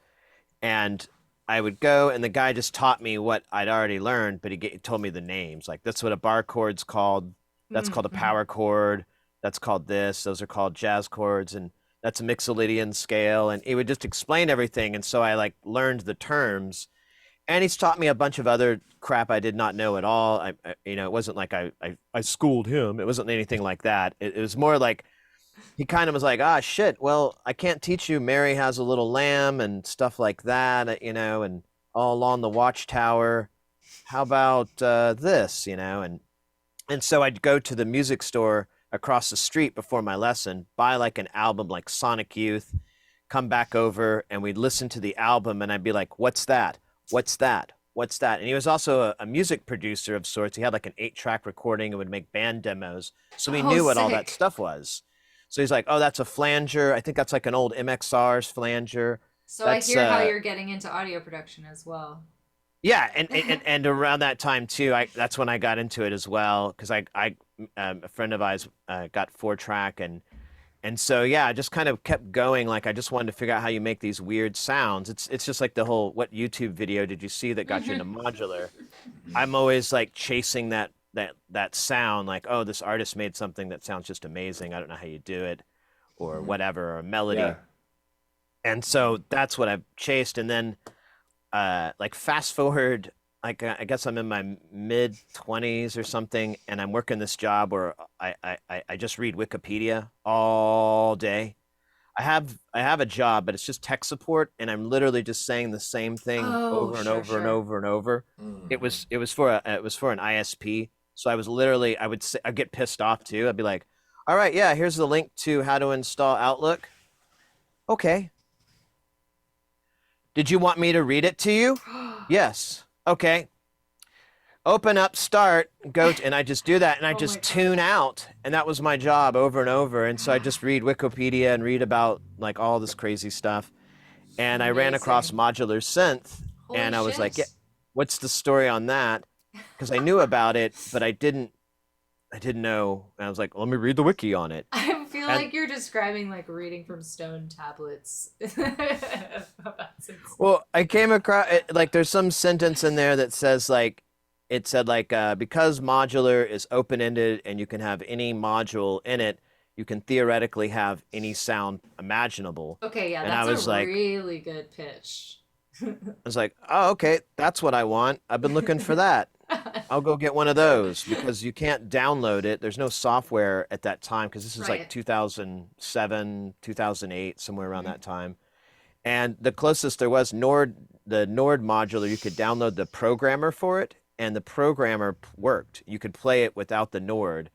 and I would go, and the guy just taught me what I'd already learned, but he told me the names. Like, that's what a bar chord's called. That's called a power chord. That's called this. Those are called jazz chords, and that's a Mixolydian scale. And he would just explain everything, and so I like learned the terms. And he's taught me a bunch of other crap I did not know at all. It wasn't like I schooled him. It wasn't anything like that. It was more like he kind of was like, ah, shit, well, I can't teach you Mary Has a Little Lamb and stuff like that, and all along the Watchtower. How about this, And so I'd go to the music store across the street before my lesson, buy like an album like Sonic Youth, come back over, and we'd listen to the album, and I'd be like, what's that? What's that? What's that? And he was also a music producer of sorts. He had like an 8-track recording and would make band demos. So he knew what all that stuff was. So he's like, oh, that's a flanger. I think that's like an old MXR's flanger. So I hear how you're getting into audio production as well. Yeah, and around that time too, that's when I got into it as well, because a friend of ours got 4-track, and so yeah, I just kind of kept going. Like, I just wanted to figure out how you make these weird sounds. It's just like the whole, what YouTube video did you see that got you into modular? I'm always like chasing that sound, like, oh, this artist made something that sounds just amazing. I don't know how you do it, or whatever, or a melody. Yeah. And so that's what I've chased, and then. Like fast forward, like I guess I'm in my mid-20s or something, and I'm working this job where I just read Wikipedia all day. I have a job, but it's just tech support, and I'm literally just saying the same thing over and over and over and over. It was for an ISP, so I'd get pissed off too. I'd be like, all right, yeah, here's the link to how to install Outlook. Okay. Did you want me to read it to you? Yes. Okay. Open up, start, go to, and I just do that, and I just tune out, and that was my job over and over. And so I just read Wikipedia and read about like all this crazy stuff. And I ran across Modular Synth, and I was like, yeah, what's the story on that? Because I knew about it, but I didn't know. And I was like, let me read the wiki on it. I feel And- like you're describing like reading from stone tablets. About synths. Well, I came across like there's some sentence in there that says like it said like because modular is open-ended and you can have any module in it, you can theoretically have any sound imaginable. Okay, yeah, And I that's was a like, really good pitch. I was like, oh, okay, that's what I want. I've been looking for that. I'll go get one of those because you can't download it. There's no software at that time because this is Right. like 2007, 2008, somewhere around Mhm. that time. And the closest there was the Nord modular, you could download the programmer for it, and the programmer worked. You could play it without the Nord.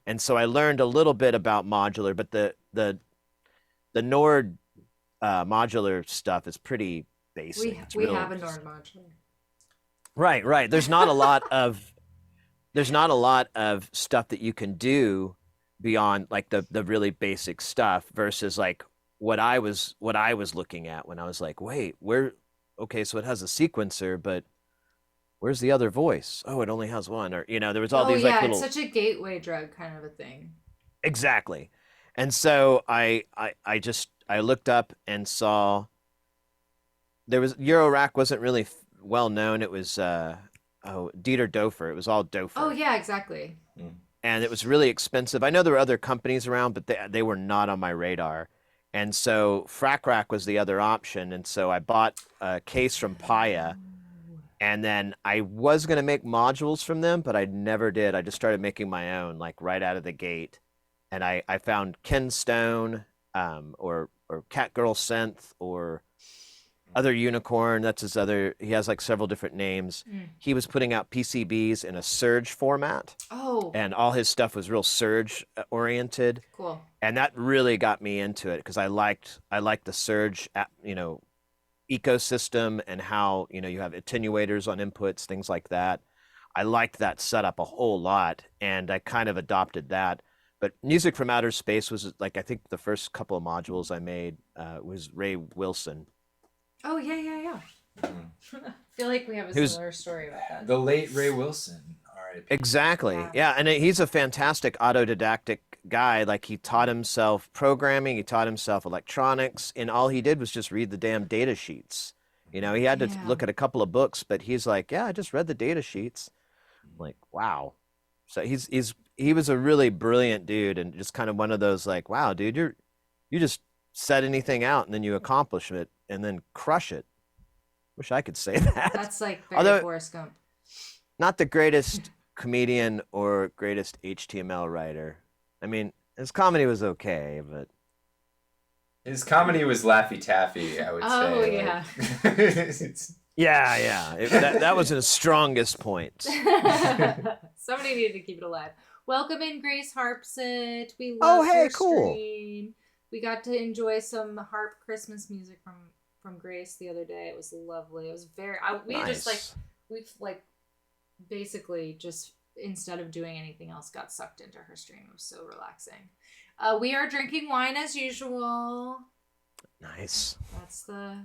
And so I learned a little bit about modular, but the Nord modular stuff is pretty basic. It's we real- have a Nord modular. Right. There's not a lot of stuff that you can do beyond like the really basic stuff versus like what I was looking at when I was like, wait, okay, so it has a sequencer, but where's the other voice? Oh, it only has one, or there was all Oh these yeah, like little it's such a gateway drug kind of a thing. exactly. And so I looked up and saw there was Eurorack wasn't really well known. It was Dieter Dofer. It was all Dofer. Oh yeah, exactly. And it was really expensive. I know there were other companies around, but they were not on my radar. And so Frac Rack was the other option. And so I bought a case from Paya, and then I was going to make modules from them, but I never did. I just started making my own, like right out of the gate. And I found Ken Stone, or Catgirl Synth, or Other Unicorn. That's his other. He has like several different names. He was putting out PCBs in a Serge format. Oh, And all his stuff was real Serge oriented. cool. And that really got me into it because I liked the Serge, ecosystem and how, you have attenuators on inputs, things like that. I liked that setup a whole lot, and I kind of adopted that. But Music from Outer Space was like, I think the first couple of modules I made was Ray Wilson. Oh yeah. I feel like we have a Who's- similar story about that. The late Ray Wilson. R.I.P. Exactly. Yeah. Yeah, and he's a fantastic autodidactic guy. Like he taught himself programming, he taught himself electronics, and all he did was just read the damn data sheets. He had to Yeah. look at a couple of books, but he's like, yeah, I just read the data sheets. I'm like, wow. So he was a really brilliant dude, and just kind of one of those like, wow, dude, you just set anything out and then you accomplish it and then crush it. Wish I could say that. That's like very Although- Forrest Gump. Not the greatest comedian or greatest HTML writer. I mean, his comedy was okay, but His comedy was Laffy Taffy, I would Oh, say. yeah. It's- yeah. That was his strongest point. Somebody needed to keep it alive. Welcome in, Grace Harpsit. We Oh, love hey, your cool. stream. We got to enjoy some harp Christmas music from Grace the other day. It was lovely. It was we've like basically just instead of doing anything else got sucked into her stream. It was so relaxing. We are drinking wine as usual. Nice. That's the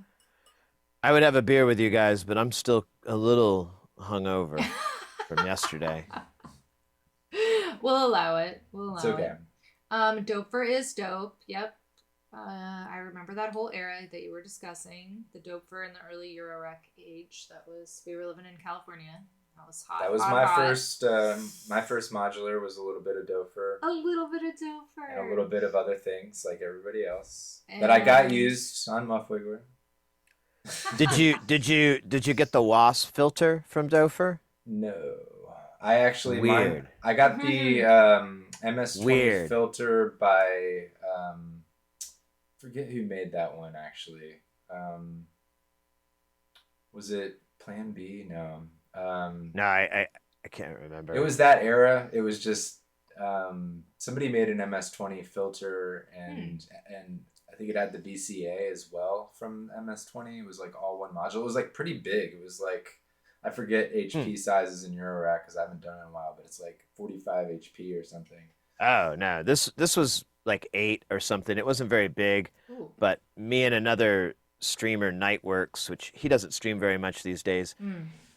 I would have a beer with you guys, but I'm still a little hungover from yesterday. We'll allow it. It's okay. Doper is dope. Yep. I remember that whole era that you were discussing. The Doper in the early Eurorack age. We were living in California. That was hot. That was hot, my hot. first modular was a little bit of Dofer. A little bit of Doper. And a little bit of other things like everybody else. But I got And- used on Muffwigler. Did you get the wasp filter from Dofer? No. I actually Weird. I got the MS-20 Weird. filter by forget who made that one actually. Was it Plan B? No. No, I can't remember. It was that era. It was just somebody made an MS-20 filter and I think it had the VCA as well from MS-20. It was like all one module. It was like pretty big. It was like I forget HP sizes in Eurorack because I haven't done it in a while, but it's like 45 HP or something. Oh no, this was like 8 or something. It wasn't very big, Ooh. but me and another streamer, Nightworks, which he doesn't stream very much these days,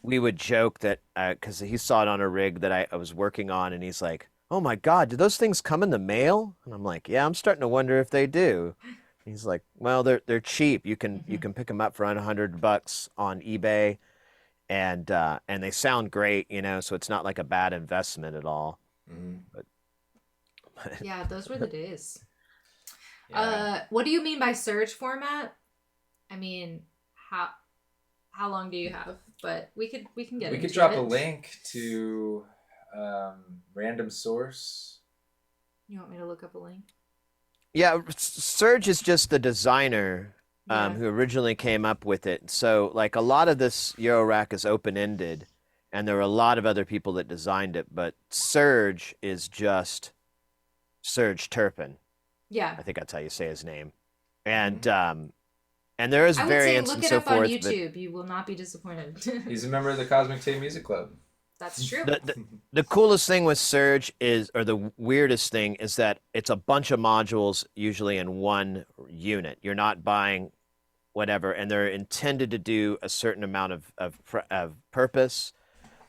we would joke that because he saw it on a rig that I was working on, and he's like, "Oh my God, do those things come in the mail?" And I'm like, "Yeah, I'm starting to wonder if they do." He's like, "Well, they're cheap. You can pick them up for under $100 on eBay, and they sound great, you know, so it's not like a bad investment at all." Mhm. But Yeah, those were the days. Yeah. What do you mean by Serge format? I mean, how long do you have? But we can get We into could drop it. a link to random source. You want me to look up a link? yeah, Serge is just the designer Yeah. who originally came up with it. So like a lot of this Eurorack is open-ended, and there are a lot of other people that designed it, but Serge is just Serge Turpin. Yeah. I think that's how you say his name. And there is I would say variants look and it so up on forth, YouTube. You will not be disappointed. He's a member of the Cosmic Tape Music Club. That's true. the coolest thing with Serge is, or the weirdest thing is that it's a bunch of modules usually in one unit. You're not buying whatever, and they're intended to do a certain amount of purpose.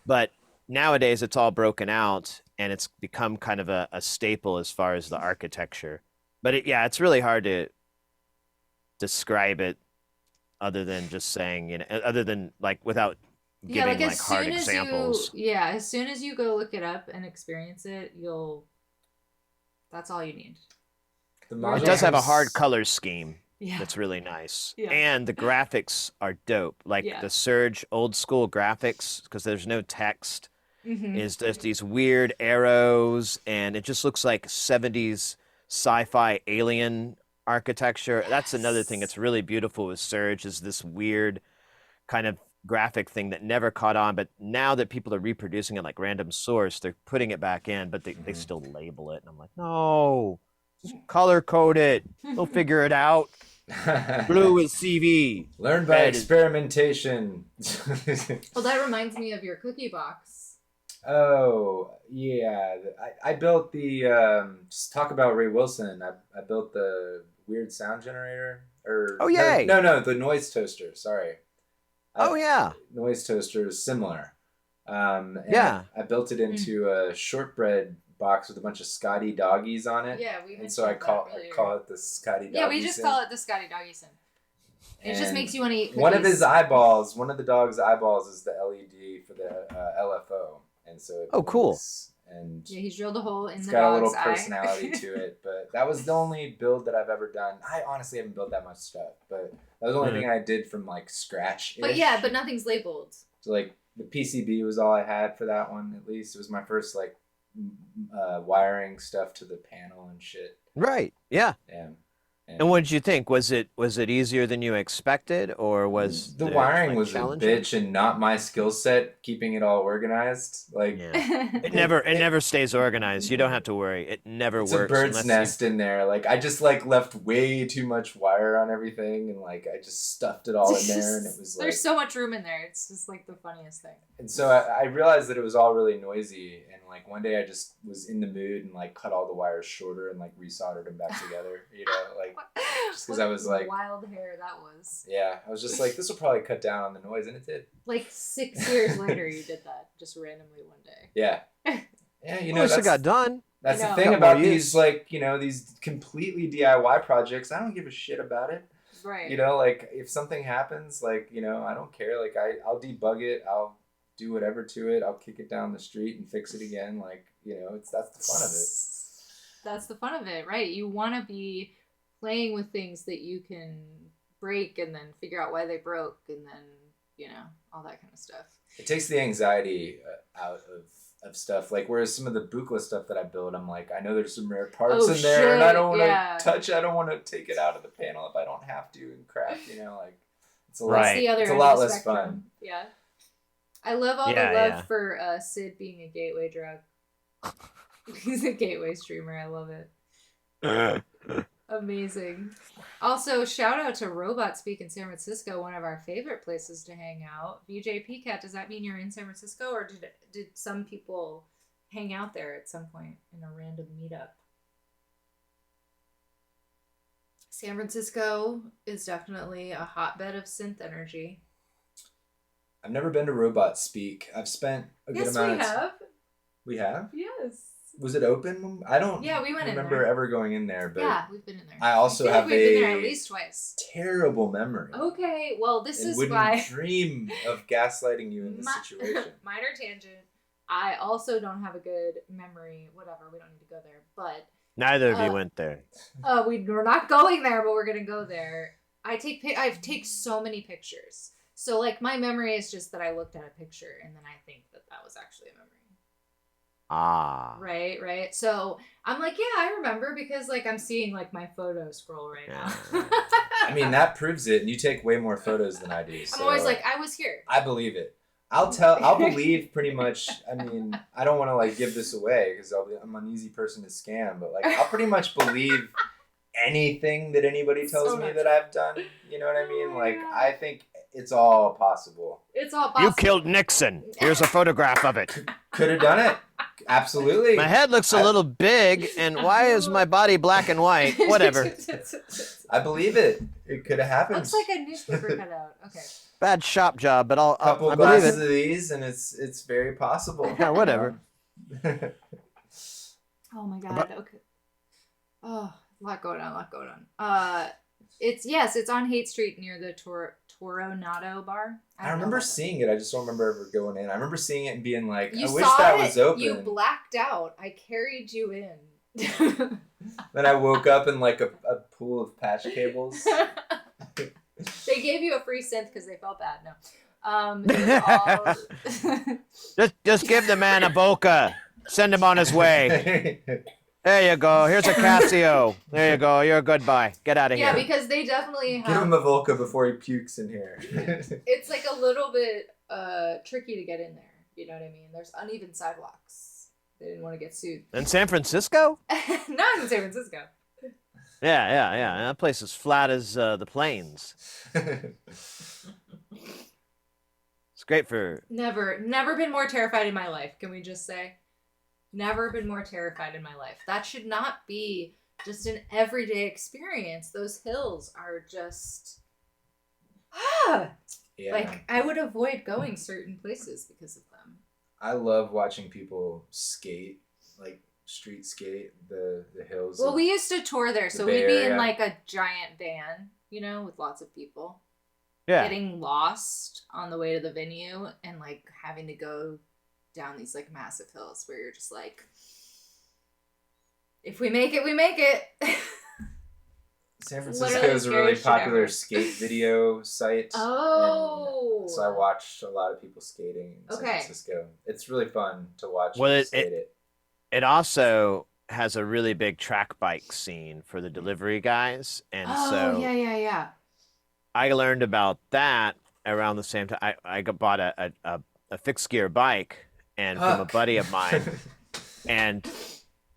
But nowadays it's all broken out, and it's become kind of a staple as far as the architecture. But it's really hard to describe it other than just saying, you know, other than like without giving like hard examples. As soon as you go look it up and experience it, that's all you need. It does have a hard color scheme. Yeah. That's really nice. Yeah. And the graphics are dope. Like the Serge old school graphics, because there's no text, is just these weird arrows, and it just looks like 70s sci-fi alien architecture. Yes. That's another thing that's really beautiful with Serge, is this weird kind of graphic thing that never caught on, but now that people are reproducing it like random source, they're putting it back in, but they still label it, and I'm like, no, just color code it. They'll figure it out. Blue is CV. Learn by experimentation. Well, that reminds me of your cookie box. Oh, yeah. I built the, just talk about Ray Wilson. I built the weird sound generator. Oh, yay. No, the noise toaster. Sorry. Noise toaster is similar. I built it into a shortbread box with a bunch of Scotty doggies on it. Yeah, and so I call it the Scotty doggy. Yeah, we just call it the Scotty doggy synth. It just makes you want to eat cookies. One of his eyeballs, one of the dog's eyeballs, is the LED for the LFO, and so cool. And he's drilled a hole in the dog's eye. It's got a little personality to it, but that was the only build that I've ever done. I honestly haven't built that much stuff, but that was the only thing I did from like scratch. But nothing's labeled. So like the PCB was all I had for that one. At least it was my first like wiring stuff to the panel and shit. Right. Yeah. And what did you think? Was it easier than you expected, or was the wiring was a bitch and not my skill set keeping it all organized? Like it never stays organized. You don't have to worry. It never works. It's a bird's nest in there. Like I just like left way too much wire on everything, and like I just stuffed it all in there, and it was like there's so much room in there. It's just like the funniest thing. And so I realized that it was all really noisy, and like one day I just was in the mood and like cut all the wires shorter and like resoldered them back together. You know, like just because I was like wild hair that was. Yeah, I was just like, this will probably cut down on the noise, and it did. Like 6 years later, you did that just randomly one day. Yeah, yeah, you know, it got done. That's the thing about these, like, you know, these completely DIY projects. I don't give a shit about it. Right. You know, like if something happens, like, you know, I don't care. Like I'll debug it. I'll do whatever to it. I'll kick it down the street and fix it again. Like, you know, that's the fun of it. That's the fun of it, right? You want to be playing with things that you can break and then figure out why they broke, and then, you know, all that kind of stuff. It takes the anxiety out of stuff. Like, whereas some of the Buchla stuff that I build, I'm like, I know there's some rare parts in there, and I don't want to touch. I don't want to take it out of the panel if I don't have to and crap. You know, like it's a lot. It's a lot less fun. Yeah, I love all the love for Syd being a gateway drug. He's a gateway streamer. I love it. Amazing. Also, shout out to Robot Speak in San Francisco, one of our favorite places to hang out. VJ PCAT, does that mean you're in San Francisco, or did some people hang out there at some point in a random meetup? San Francisco is definitely a hotbed of synth energy. I've never been to Robot Speak. I've spent a good amount of Yes, we have. We have? Yes. Was it open? I don't Yeah, we went in remember there. ever going in there, but Yeah, we've been in there. I also feel have like we've been there a at least twice. terrible memory. Okay, well, this and is wouldn't why. dream of gaslighting you in this situation. Minor tangent. I also don't have a good memory. Whatever, we don't need to go there. But Neither of you went there. we're not going there, but we're gonna go there. I take so many pictures. So like my memory is just that I looked at a picture and then I think that was actually a memory. Ah. Right. So I'm like, yeah, I remember because like I'm seeing like my photo scroll right now. I mean, that proves it. And you take way more photos than I do. So I'm always like, I was here. I believe it. I'll believe pretty much. I mean, I don't want to like give this away because I'm an easy person to scam, but like I'll pretty much believe anything that anybody tells me that I've done. You know what I mean? Like, I think it's all possible. It's all possible. You killed Nixon. Here's a photograph of it. Could have done it. Absolutely. My head looks a little big, and why is my body black and white? Whatever. I believe it. It could have happened. Looks like a newspaper cutout. Okay. Bad shop job, but I'll couple I believe glasses it. of these, and it's very possible. Yeah, whatever. Oh my god. Okay. Oh, a lot going on. It's on Haight Street near the Toronado bar. I remember seeing it. I just don't remember ever going in. I remember seeing it and being like, you I wish that was open. You blacked out. I carried you in. Then I woke up in like a pool of patch cables. They gave you a free synth because they felt bad. No. Just give the man a Buchla. Send him on his way. There you go. Here's a Casio. There you go. You're a good bye. Get out of here. Yeah, because they definitely have... Give him a Volca before he pukes in here. It's like a little bit tricky to get in there. You know what I mean? There's uneven sidewalks. They didn't want to get sued. In San Francisco? Not in San Francisco. Yeah. That place is flat as the plains. It's great for... Never been more terrified in my life, can we just say? Never been more terrified in my life. That should not be just an everyday experience. Those hills are just... Yeah. Like, I would avoid going certain places because of them. I love watching people skate, like street skate the hills. Well, we used to tour there, so we'd be Area. in like a giant van, you know, with lots of people. Yeah. Getting lost on the way to the venue and like having to go down these like massive hills where you're just like, if we make it, we make it. San Francisco is a really popular skate video site. Oh. So I watched a lot of people skating in San Francisco. It's really fun to watch skate it. It also has a really big track bike scene for the delivery guys. And so yeah. I learned about that around the same time. I bought a fixed gear bike and from a buddy of mine. And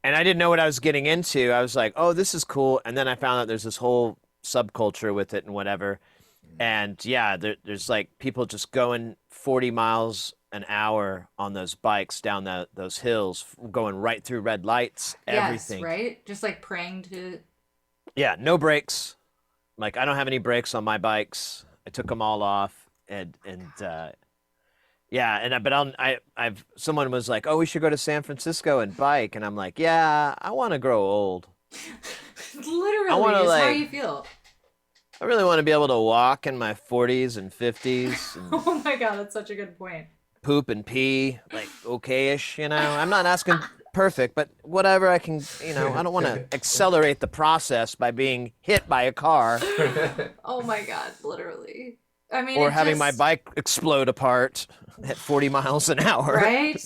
I didn't know what I was getting into. I was like, oh, this is cool. And then I found out there's this whole subculture with it and whatever. And yeah, there's like people just going 40 miles an hour on those bikes down those hills, going right through red lights, everything. Yes, right? Just like praying to... Yeah, no brakes. Like, I don't have any brakes on my bikes. I took them all off. Someone was like, oh, we should go to San Francisco and bike. And I'm like, yeah, I want to grow old. Literally, is how you feel. I really want to be able to walk in my 40s and 50s. And oh my God, that's such a good point. Poop and pee, like, okay-ish, you know? I'm not asking perfect, but whatever I can, you know, I don't want to accelerate the process by being hit by a car. Oh my God, literally. I mean, or having my bike explode apart at 40 miles an hour. Right?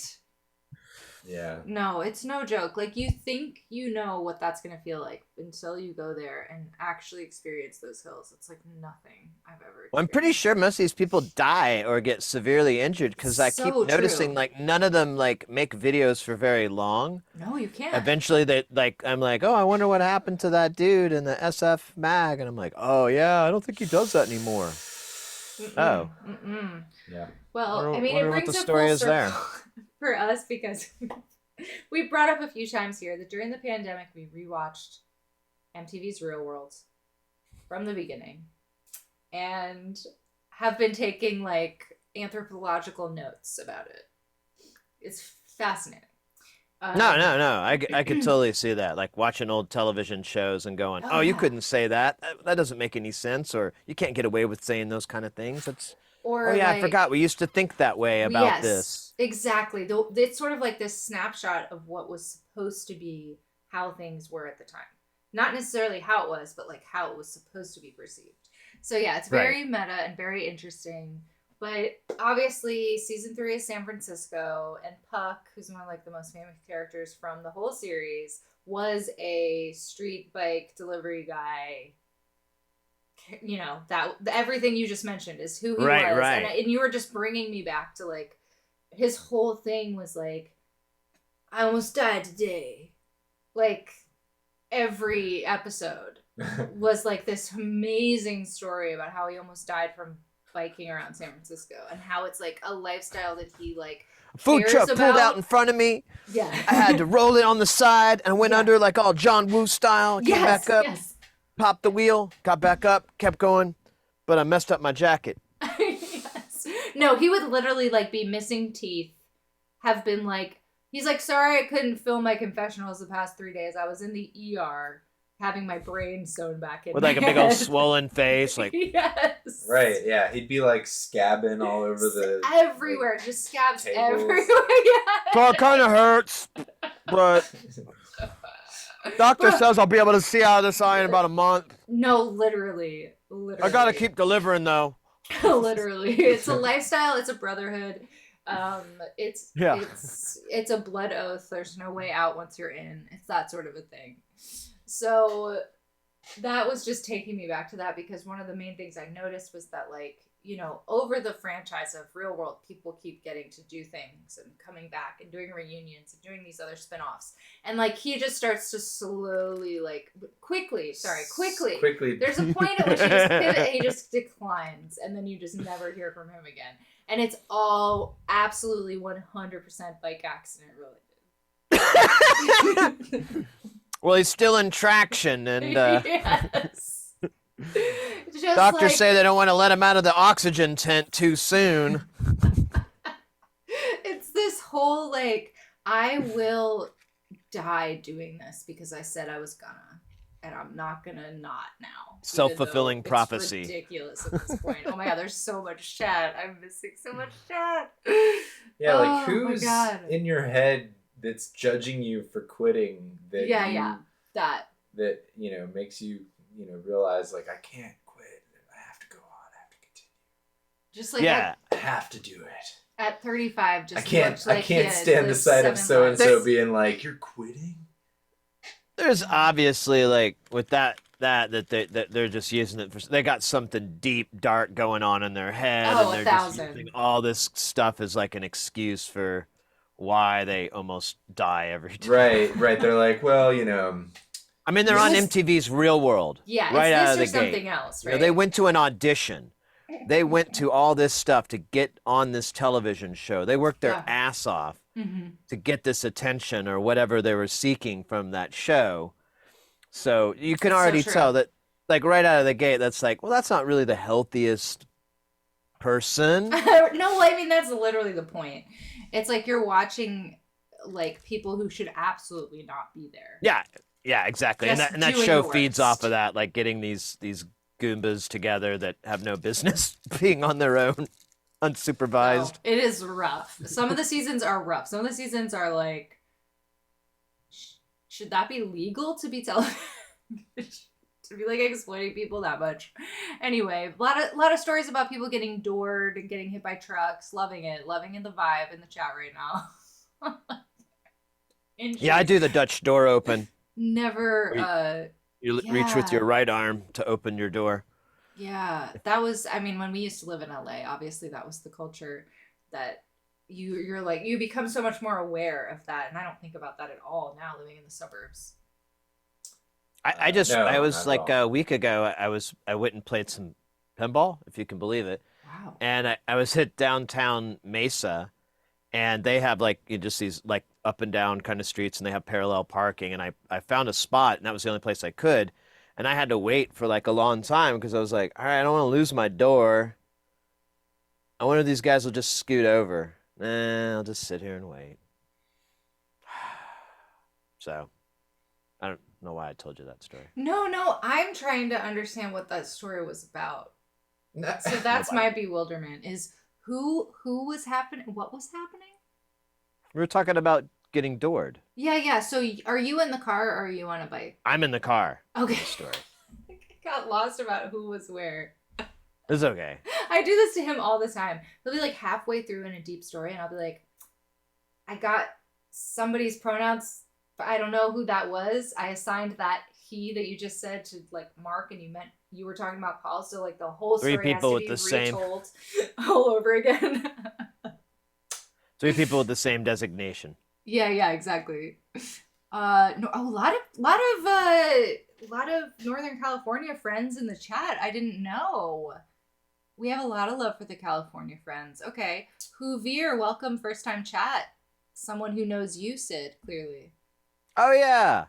Yeah. No, it's no joke. Like, you think you know what that's going to feel like until you go there and actually experience those hills. It's like nothing I've ever experienced. Well, I'm pretty sure most of these people die or get severely injured because I keep noticing, like, none of them, like, make videos for very long. No, you can't. Eventually, I'm like, oh, I wonder what happened to that dude in the SF mag. And I'm like, oh, yeah, I don't think he does that anymore. Oh. Yeah. Well, I mean, it brings up full circle for us because we brought up a few times here that during the pandemic we rewatched MTV's Real World from the beginning and have been taking like anthropological notes about it. It's fascinating. No, no, no. I could totally see that. Like watching old television shows and going, Oh "Oh, you yeah. couldn't say that. That doesn't make any sense," or "You can't get away with saying those kind of things." Oh Or yeah, I like, forgot. We used to think that way about yes, this. exactly. It's sort of like this snapshot of what was supposed to be how things were at the time. Not necessarily how it was, but like how it was supposed to be perceived. So yeah, it's Right. very meta and very interesting. But obviously, season 3 is San Francisco, and Puck, who's one of like the most famous characters from the whole series, was a street bike delivery guy. You know, that everything you just mentioned is who he Right, was, right. and you were just bringing me back to like his whole thing was like, I almost died today. Like every episode was like this amazing story about how he almost died from biking around San Francisco, and how it's like a lifestyle that he like Food cares truck about. pulled out in front of me. Yeah. I had to roll it on the side and went Yeah. under like all John Woo style. Came Yes, back up, yes. popped the wheel, got back up, kept going, but I messed up my jacket. Yes. No, he would literally like be missing teeth, have been like, he's like, sorry I couldn't film my confessionals the past 3 days. I was in the ER having my brain sewn back in. With like a big old swollen face, like Yes. Right, yeah. He'd be like scabbing all over the everywhere, just scabs tables. everywhere. Yes. so it kind of hurts, but doctor says I'll be able to see out of this eye in about a month. No, literally. I gotta keep delivering though. Literally, it's a lifestyle. It's a brotherhood. It's Yeah. it's a blood oath. There's no way out once you're in. It's that sort of a thing. So that was just taking me back to that, because one of the main things I noticed was that, like, you know, over the franchise of Real World, people keep getting to do things and coming back and doing reunions and doing these other spin-offs. And like he just starts to slowly, like quickly. There's a point at which he just pivots and he just declines, and then you just never hear from him again. And it's all absolutely 100% bike accident related. Well, he's still in traction, and Yes. Just doctors like, say they don't want to let him out of the oxygen tent too soon. it's this whole like, I will die doing this because I said I was gonna, and I'm not gonna not now. Self-fulfilling Even though prophecy. It's ridiculous at this point. Oh my god, there's so much chat. I'm missing so much chat. Yeah, Oh like my who's God. in your head that's judging you for quitting that That. that, you know, makes you, you know, realize like I can't quit. I have to go on. I have to continue. Just like Yeah. I have to do it. at 35, just I can't looks like I can't he had stand the lived sight of 7 so and so lives. being like, you're quitting? There's obviously like with that they're just using it for, they got something deep dark going on in their head, Oh, and they're just 1,000. using all this stuff as like an excuse for why they almost die every time. Right. They're like, well, you know, I mean, they're on This- MTV's Real World. Yeah, right out it's of this the or gate. something else, You right? know, they went to an audition. They went to all this stuff to get on this television show. They worked their Yeah. ass off Mhm. to get this attention or whatever they were seeking from that show. So you can So already true. tell that, like right out of the gate, that's like, well, that's not really the healthiest person. No, I mean that's literally the point. It's like you're watching like people who should absolutely not be there. Yeah, exactly. And Just that doing show the feeds worst. off of that, like getting these Goombas together that have no business being on their own, unsupervised. No, it is rough. Some of the seasons are rough. Some of the seasons are like, should that be legal to be television? To be like exploiting people that much. Anyway, a lot of stories about people getting doored and getting hit by trucks. Loving it. Loving in the vibe in the chat right now. Yeah, I do the Dutch door open. Never. You reach with your right arm to open your door. Yeah, that was. I mean, when we used to live in LA, obviously that was the culture that you're like you become so much more aware of that, and I don't think about that at all now living in the suburbs. I No, was not like at all. a week ago. I went and played some pinball, if you can believe it. Wow. And I was at downtown Mesa, and they have like just these like up and down kind of streets, and they have parallel parking. And I found a spot, and that was the only place I could. And I had to wait for like a long time because I was like, all right, I don't want to lose my door. I wonder if these guys will just scoot over. Nah, I'll just sit here and wait. So I don't know why I told you that story. No, I'm trying to understand what that story was about. So that's my bewilderment is who was happening, what was happening? We were talking about getting doored. Yeah. So are you in the car or are you on a bike? I'm in the car. Okay. In the story. I got lost about who was where. It's okay. I do this to him all the time. He'll be like halfway through in a deep story and I'll be like, I got somebody's pronouns, but I don't know who that was. I assigned that he that you just said to like Mark and you were talking about Paul, so like the whole story 3 people has to with be the retold all over again. 3 people with the same designation. Yeah, exactly. No, a lot of Northern California friends in the chat. I didn't know. We have a lot of love for the California friends. Okay, Hoovier, welcome, first time chat. Someone who knows you, Syd, clearly. Oh yeah.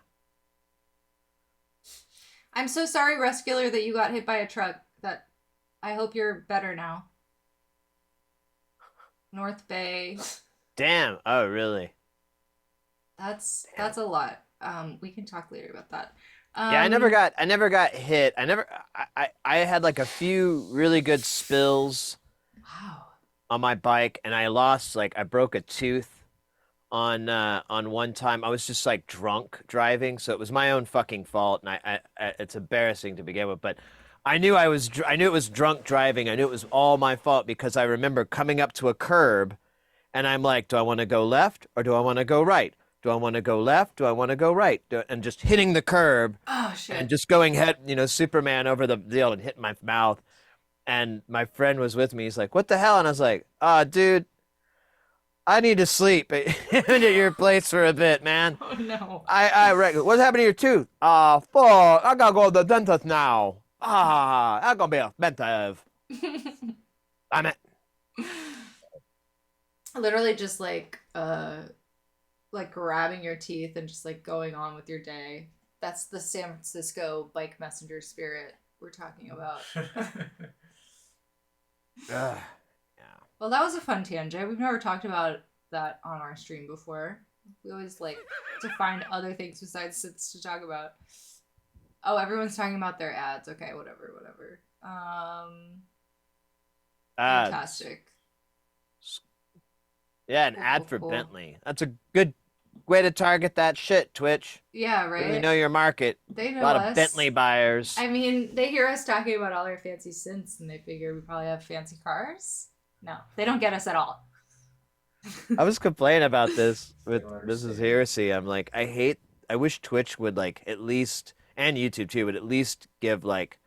I'm so sorry, Rescular, that you got hit by a truck. That I hope you're better now. North Bay. Damn. Oh really? That's a lot. We can talk later about that. Yeah, I never got hit. I had like a few really good spills. Wow. On my bike, and I broke a tooth on one time. I was just like drunk driving, so it was my own fucking fault, and I it's embarrassing to begin with, but I knew it was drunk driving. I knew it was all my fault because I remember coming up to a curb, and I'm like, do I want to go left or do I want to go right? Do I want to go left? Do I want to go right? And just hitting the curb. Oh shit! And just going head, Superman over the deal and hitting my mouth. And my friend was with me. He's like, "What the hell?" And I was like, dude, I need to sleep at your place for a bit, man." Oh no! What's happening to your tooth? Fuck, I gotta go to the dentist now. I'm gonna be expensive. Damn it. Literally just like grabbing your teeth and just like going on with your day. That's the San Francisco bike messenger spirit we're talking about. Yeah. Well, that was a fun tangent. We've never talked about that on our stream before. We always like to find other things besides synths to talk about. Oh, everyone's talking about their ads. Okay, whatever. Fantastic. Yeah, an ad for Bentley. That's a good way to target that shit, Twitch. Yeah, right? We know your market. They know a lot us. Of Bentley buyers. I mean, they hear us talking about all our fancy synths and they figure we probably have fancy cars. No, they don't get us at all. I was complaining about this with Mrs. Heresy. I'm like, I wish Twitch would like at least, and YouTube too, would at least give like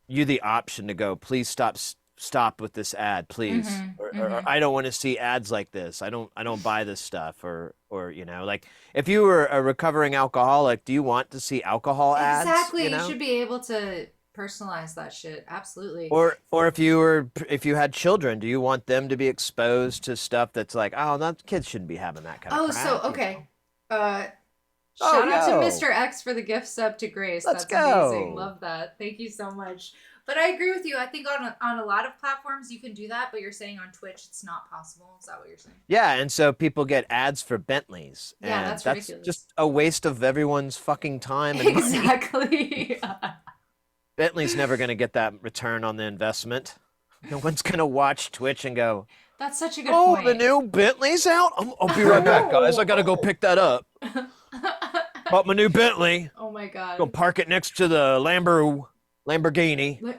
you the option to go, please stop with this ad, please. Or I don't want to see ads like this. I don't buy this stuff. Or like if you were a recovering alcoholic, do you want to see alcohol ads? Exactly. You should be able to personalize that shit. Absolutely. Or if you had children, do you want them to be exposed to stuff that's like, oh, that kids shouldn't be having that kind of crap. So okay. Shout out to Mr. X for the gift sub to Grace. Let's That's go. Amazing. Love that. Thank you so much. But I agree with you. I think on a lot of platforms you can do that, but you're saying on Twitch it's not possible. Is that what you're saying? Yeah, and so people get ads for Bentleys. Yeah, and that's ridiculous. Just a waste of everyone's fucking time and money. Exactly. Bentley's never going to get that return on the investment. No one's going to watch Twitch and go, that's such a good point. Oh, the new Bentley's out? I'll be right back, guys. I got to go pick that up. Bought my new Bentley. Oh my god. Go park it next to the Lamborghini.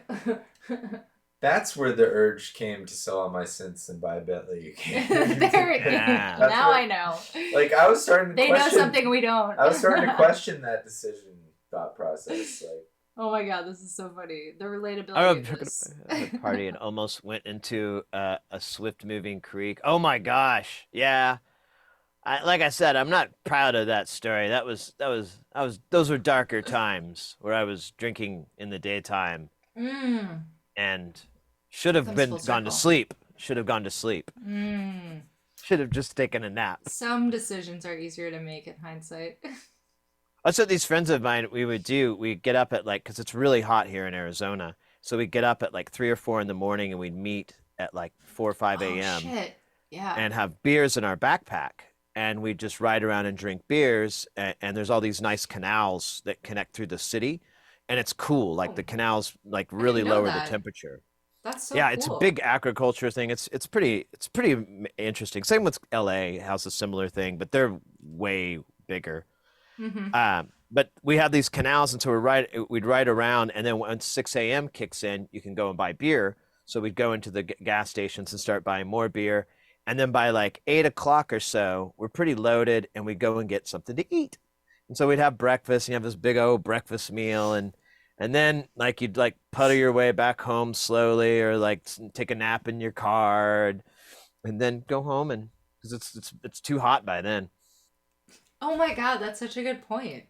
That's where the urge came to sell all my synths and buy a Bentley. Yeah. Now I know. Like I was starting to They know something we don't. I was starting to question that decision thought process. Like, oh my god, this is so funny. The relatability I of was this. at a party and almost went into a swift moving creek. Oh my gosh. Yeah. Like I said, I'm not proud of that story. Those were darker times where I was drinking in the daytime and should have gone to sleep. Should have gone to sleep. Should have just taken a nap. Some decisions are easier to make in hindsight. That's what these friends of mine we'd get up at because it's really hot here in Arizona. So we'd get up at 3 or 4 in the morning and we'd meet at 4 or 5 a.m. Oh shit. Yeah. And have beers in our backpack. and we just ride around and drink beers. And there's all these nice canals that connect through the city, and it's cool. Like the canals, like really didn't know lower the that. temperature. That's so Yeah, cool. it's a big agriculture thing. It's pretty interesting. Same with LA has a similar thing, but they're way bigger. But we have these canals, and so we'd ride around, and then when 6 a.m. kicks in, you can go and buy beer. So we'd go into the gas stations and start buying more beer. And then by like 8 o'clock or so, we're pretty loaded, and we go and get something to eat. And so we'd have breakfast, and you have this big old breakfast meal, and then like you'd like putter your way back home slowly, or like take a nap in your car, and then go home, and because it's too hot by then. Oh my God, that's such a good point.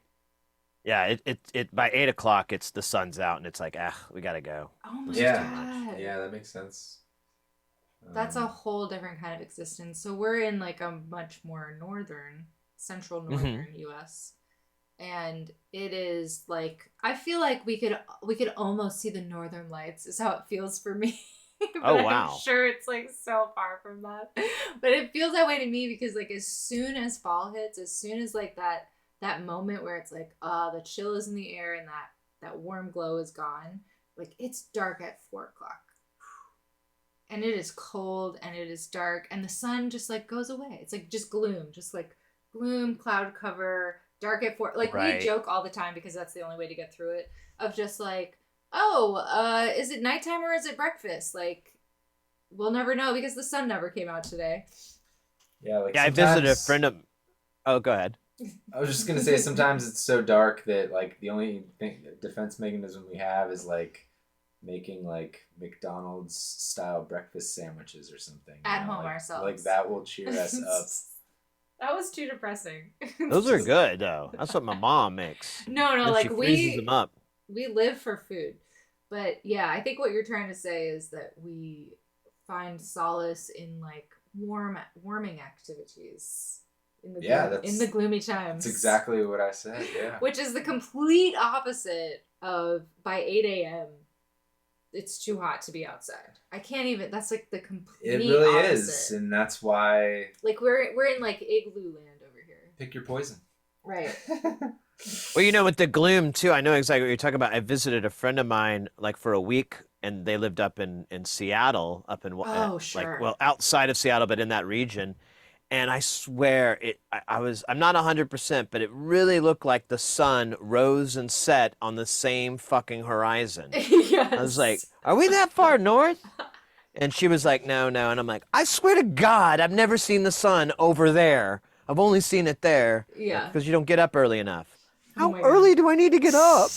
Yeah, it by 8 o'clock, it's the sun's out, and it's like, we gotta go. Oh my God. God. Yeah, that makes sense. That's a whole different kind of existence. So we're in like a much more central northern U.S. And it is like, I feel like we could almost see the northern lights is how it feels for me. But Oh, wow. I'm sure it's like so far from that. But it feels that way to me because like as soon as fall hits, as soon as like that moment where it's like, the chill is in the air and that warm glow is gone, like it's dark at 4 o'clock. And it is cold and it is dark and the sun just like goes away. It's like just gloom, cloud cover, dark at 4. Like Right. we joke all the time because that's the only way to get through it, of just like, is it nighttime or is it breakfast? Like, we'll never know because the sun never came out today. Yeah, like I visited a friend of. Oh, go ahead. I was just gonna say sometimes it's so dark that like the only defense mechanism we have is like making like McDonald's style breakfast sandwiches or something At home ourselves. Like that will cheer us up. That was too depressing. Those are good though. That's what my mom makes. No, And like she freezes them up. we live for food. But yeah, I think what you're trying to say is that we find solace in like warming activities in the gloomy times. That's exactly what I said, yeah. Which is the complete opposite of by 8 a.m. it's too hot to be outside. I can't even. That's like the complete. It really opposite. is, and that's why. Like we're in like igloo land over here. Pick your poison. Right. Well, with the gloom too, I know exactly what you're talking about. I visited a friend of mine like for a week, and they lived up in Seattle, up in sure. like outside of Seattle, but in that region. And I swear I'm not 100%, but it really looked like the sun rose and set on the same fucking horizon. Yes. I was like, are we that far north? And she was like, no. And I'm like, I swear to God, I've never seen the sun over there. I've only seen it there. Yeah. Because you don't get up early enough. Oh How early do I need to get up?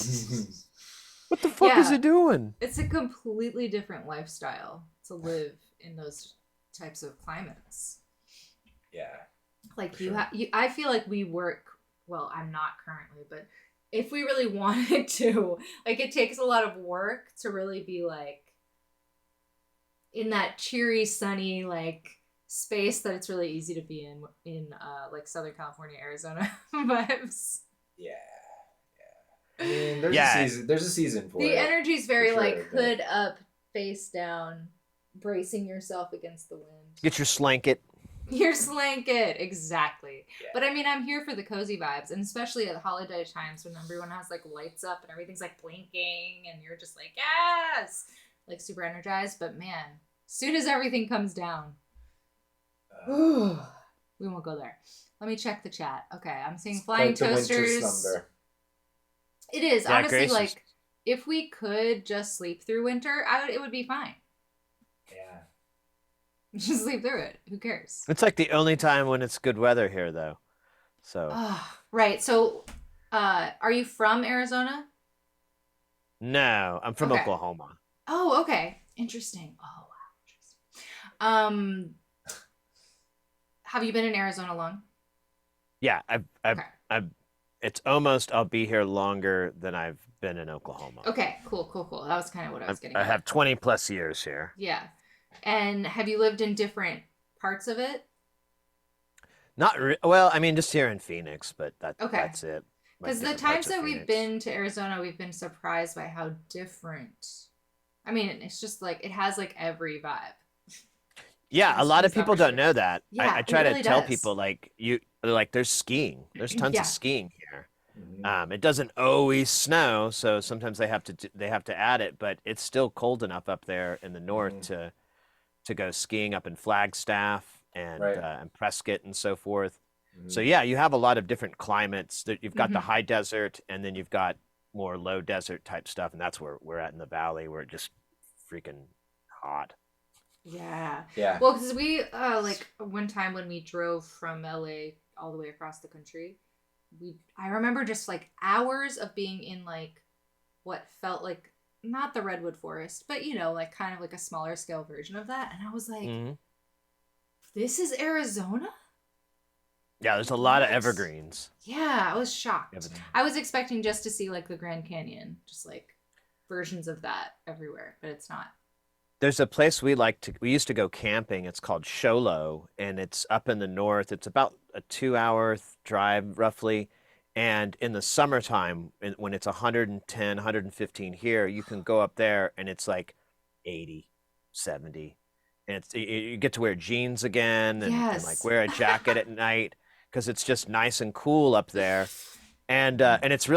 What the fuck is it doing? It's a completely different lifestyle to live in those types of climates. Yeah. Like I feel like we work, well, I'm not currently, but if we really wanted to, like it takes a lot of work to really be like in that cheery, sunny, like space that it's really easy to be in like Southern California, Arizona vibes. Yeah. I mean, there's a season for it. The energy's very sure, like hood up, face down, bracing yourself against the wind. Get your slanket. Your slanket, exactly. Yeah. But I mean, I'm here for the cozy vibes, and especially at the holiday times when everyone has like lights up and everything's like blinking, and you're just like, yes, like super energized. But man, as soon as everything comes down, we won't go there. Let me check the chat. Okay, I'm seeing flying toasters. It is honestly Grace like if we could just sleep through winter, it would be fine. Yeah. Just sleep through it. Who cares? It's like the only time when it's good weather here, though. So. Right. So, are you from Arizona? No, I'm from Oklahoma. Oh, okay. Interesting. Oh, wow. Interesting. Have you been in Arizona long? Yeah, I've. It's almost. I'll be here longer than I've been in Oklahoma. Okay. Cool. That was kind of what I was getting at. I have 20 plus years here. Yeah. And have you lived in different parts of it? Well, I mean, just here in Phoenix, but that's it. Because the times that we've been to Arizona, we've been surprised by how different. I mean, it's just like it has like every vibe. Yeah, a lot of people don't know that. Yeah, I it try to really tell does. people like there's skiing. There's tons Yeah. of skiing here. Mhm. It doesn't always snow, so sometimes they have to add it, but it's still cold enough up there in the north Mhm. to go skiing up in Flagstaff Right. and Prescott and so forth. So Mhm. yeah, you have a lot of different climates. That you've got the Mhm. high desert, and then you've got more low desert type stuff, and that's where we're at in the valley, where it just freaking hot. Yeah. Yeah. Well, because we like one time when we drove from LA all the way across the country, I remember just like hours of being in like what felt like not the redwood forest, but you know, like kind of like a smaller scale version of that, and I was like, Hmm. "This is Arizona." Yeah, there's a lot of What? evergreens. Yeah, I was shocked. Everything. I was expecting just to see like the Grand Canyon, just like versions of that everywhere, but it's not. There's a place we used to go camping. It's called Sholo, and it's up in the north. It's about a 2 hour drive roughly. And in the summertime, when it's 110, 115 here, you can go up there and it's like 80, 70. And you get to wear jeans again and like Yes. wear a jacket at night because it's just nice and cool up there. And it's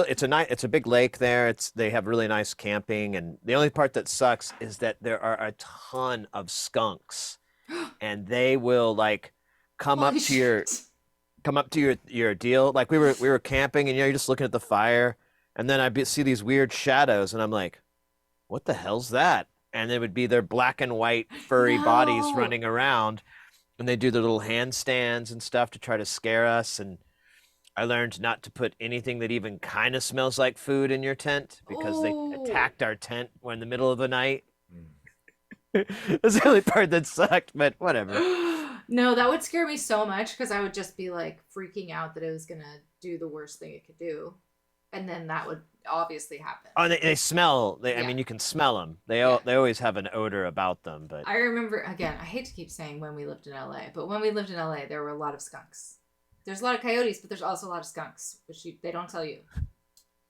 a big lake there. They have really nice camping, and the only part that sucks is that there are a ton of skunks, and they will like come up Holy to your shit. your deal. Like we were camping, and you're just looking at the fire, and then see these weird shadows, and I'm like, what the hell's that? And it would be their black and white furry bodies No. running around, and they do their little handstands and stuff to try to scare us. And I learned not to put anything that even kind of smells like food in your tent because they Oh. attacked our tent when in the middle of the night. Mm. That's the only part that sucked, but whatever. No, that would scare me so much because I would just be like freaking out that it was gonna do the worst thing it could do, and then that would obviously happen. Oh, they smell. I Yeah. mean, you can smell them. They Yeah. they always have an odor about them. But I remember again. I hate to keep saying when we lived in LA, but when we lived in LA, there were a lot of skunks. There's a lot of coyotes, but there's also a lot of skunks, which they don't tell you.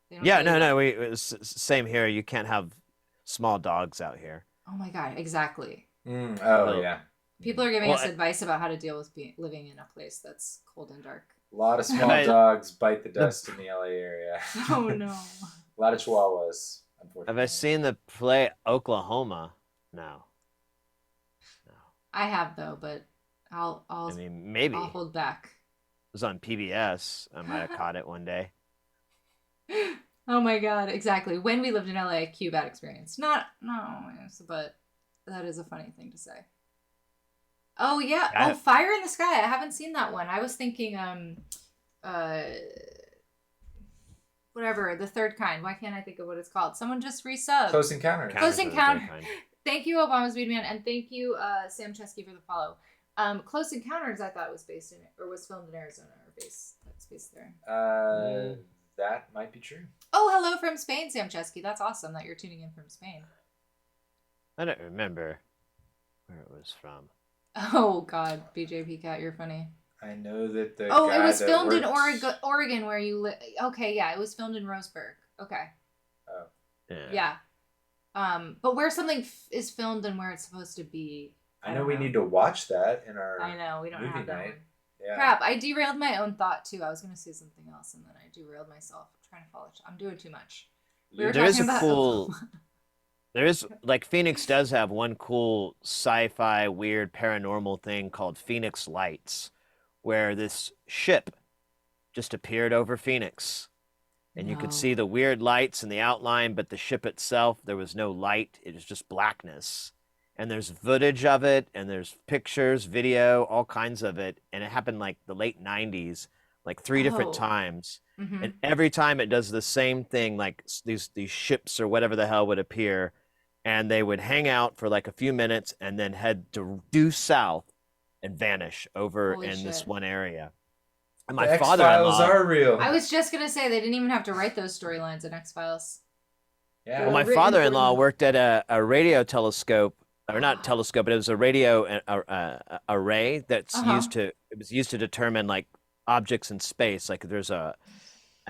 They don't yeah, tell you that. no, same here. You can't have small dogs out here. Oh my god, exactly. Oh Well, yeah. People are giving Well, us advice about how to deal with living in a place that's cold and dark. A lot of small I- dogs bite the dust in the LA area. Oh no. A lot of chihuahuas, unfortunately. Have I seen the play Oklahoma? No. I have though, but I'll I mean, maybe I'll it hold back. was on PBS. I might have caught it one day. Oh my god, exactly. When we lived in LA, cue bad experience. Not no, yes, but that is a funny thing to say. Oh yeah. Oh, Fire in the Sky. I haven't seen that one. I was thinking whatever, the third kind. Why can't I think of what it's called? Someone just resubbed. Close Encounters. Close Encounters of the Encounter. Third Kind. Thank you, Obama's Weed Man, and thank you, Sam Chesky, for the follow. Close Encounters, I thought was based in or was filmed in Arizona or based there. That might be true. Oh, hello from Spain, Sam Chesky. That's awesome that you're tuning in from Spain. I don't remember where it was from. Oh God, BJP Cat, you're funny. I know that the Oh, guy it was that filmed in works- Oregon, where you live. Okay, yeah, it was filmed in Roseburg. Okay, Oh. yeah. But where something is filmed and where it's supposed to be. I know we need to watch that in our I know we don't movie have that night. one. Yeah. Crap! I derailed my own thought too. I was gonna say something else, and then I derailed myself trying to follow. I'm doing too much. We were There is talking a about cool. There is like Phoenix does have one cool sci-fi weird paranormal thing called Phoenix Lights, where this ship just appeared over Phoenix, and you could No. see the weird lights in the outline, but the ship itself there was no light; it was just blackness. And there's footage of it, and there's pictures, video, all kinds of it, and it happened like the late '90s, like 3 different Oh. times. Mhm. And every time it does the same thing, like these ships or whatever the hell would appear, and they would hang out for like a few minutes and then head due south and vanish over Holy in this shit. one area. And The my X-Files father-in-law, are real. I was just gonna say they didn't even have to write those storylines in X Files. Yeah. well, my written father-in-law for- worked at a radio telescope, or not telescope, but it was a radio array that's it was used to determine like objects in space. Like if there's an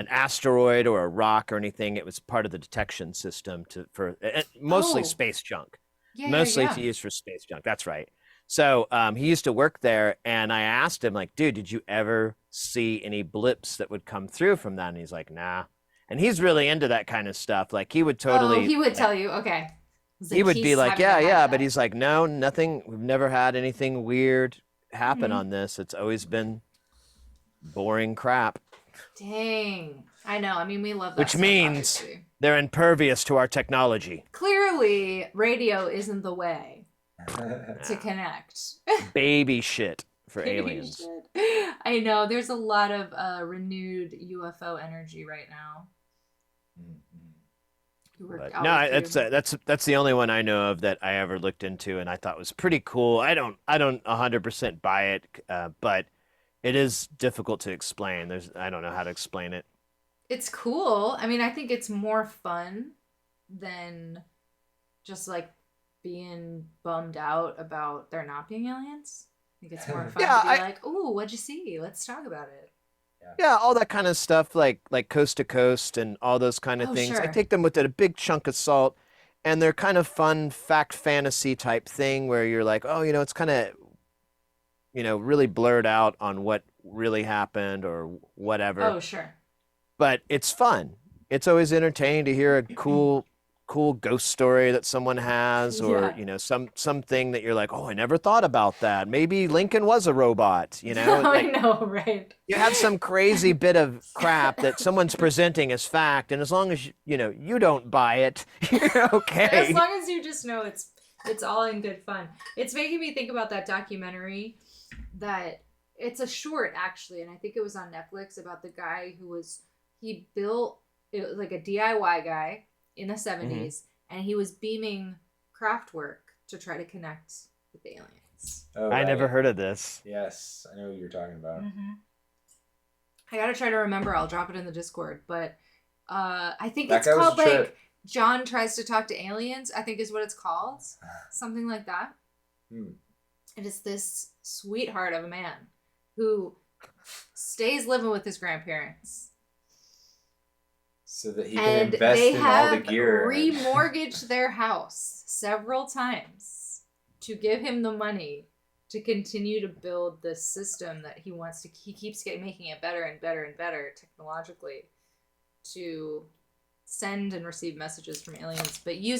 asteroid or a rock or anything, it was part of the detection system for mostly Oh. space junk. Yeah, Mostly yeah. to use for space junk. That's right. So he used to work there, and I asked him, like, dude, did you ever see any blips that would come through from that? And he's like, nah. And he's really into that kind of stuff. Like, he would totally. Oh, he would tell you. Okay. He would be like, yeah, but he's like, no, nothing. We've never had anything weird happen on this. It's always been boring crap. Dang. I know. I mean, we love that. Which stuff, means obviously. they're impervious to our technology. Clearly, radio isn't the way to connect. Baby shit for aliens. I know. There's a lot of renewed UFO energy right now. But no, that's the only one I know of that I ever looked into, and I thought was pretty cool. I don't 100% buy it, but it is difficult to explain. I don't know how to explain it. It's cool. I mean, I think it's more fun than just like being bummed out about there not being aliens. I think it's more fun to be like, "Ooh, what'd you see? Let's talk about it." Yeah, all that kind of stuff, like Coast to Coast and all those kind of things. Sure. I take them with a big chunk of salt, and they're kind of fun fact fantasy type thing where you're like, oh, it's kind of, really blurred out on what really happened or whatever. Oh, sure. But it's fun. It's always entertaining to hear a cool ghost story that someone has, or something that you're like, oh, I never thought about that. Maybe Lincoln was a robot. I know, right? You have some crazy bit of crap that someone's presenting as fact, and as long as you don't buy it, you're okay. As long as you just know it's all in good fun. It's making me think about that documentary that it's a short actually, and I think it was on Netflix, about the guy he built, it was like a DIY guy in the 70s, and he was beaming craft work to try to connect with the aliens. Oh, I never heard of this. Yes, I know what you're talking about. I gotta try to remember. I'll drop it in the Discord, but I think it's called like John Tries to Talk to Aliens, I think is what it's called. Something like that. It is this sweetheart of a man who stays living with his grandparents. So that he can invest in all the gear. They have remortgaged their house several times to give him the money to continue to build this system that he wants to. He keeps making it better and better and better technologically to send and receive messages from aliens. But he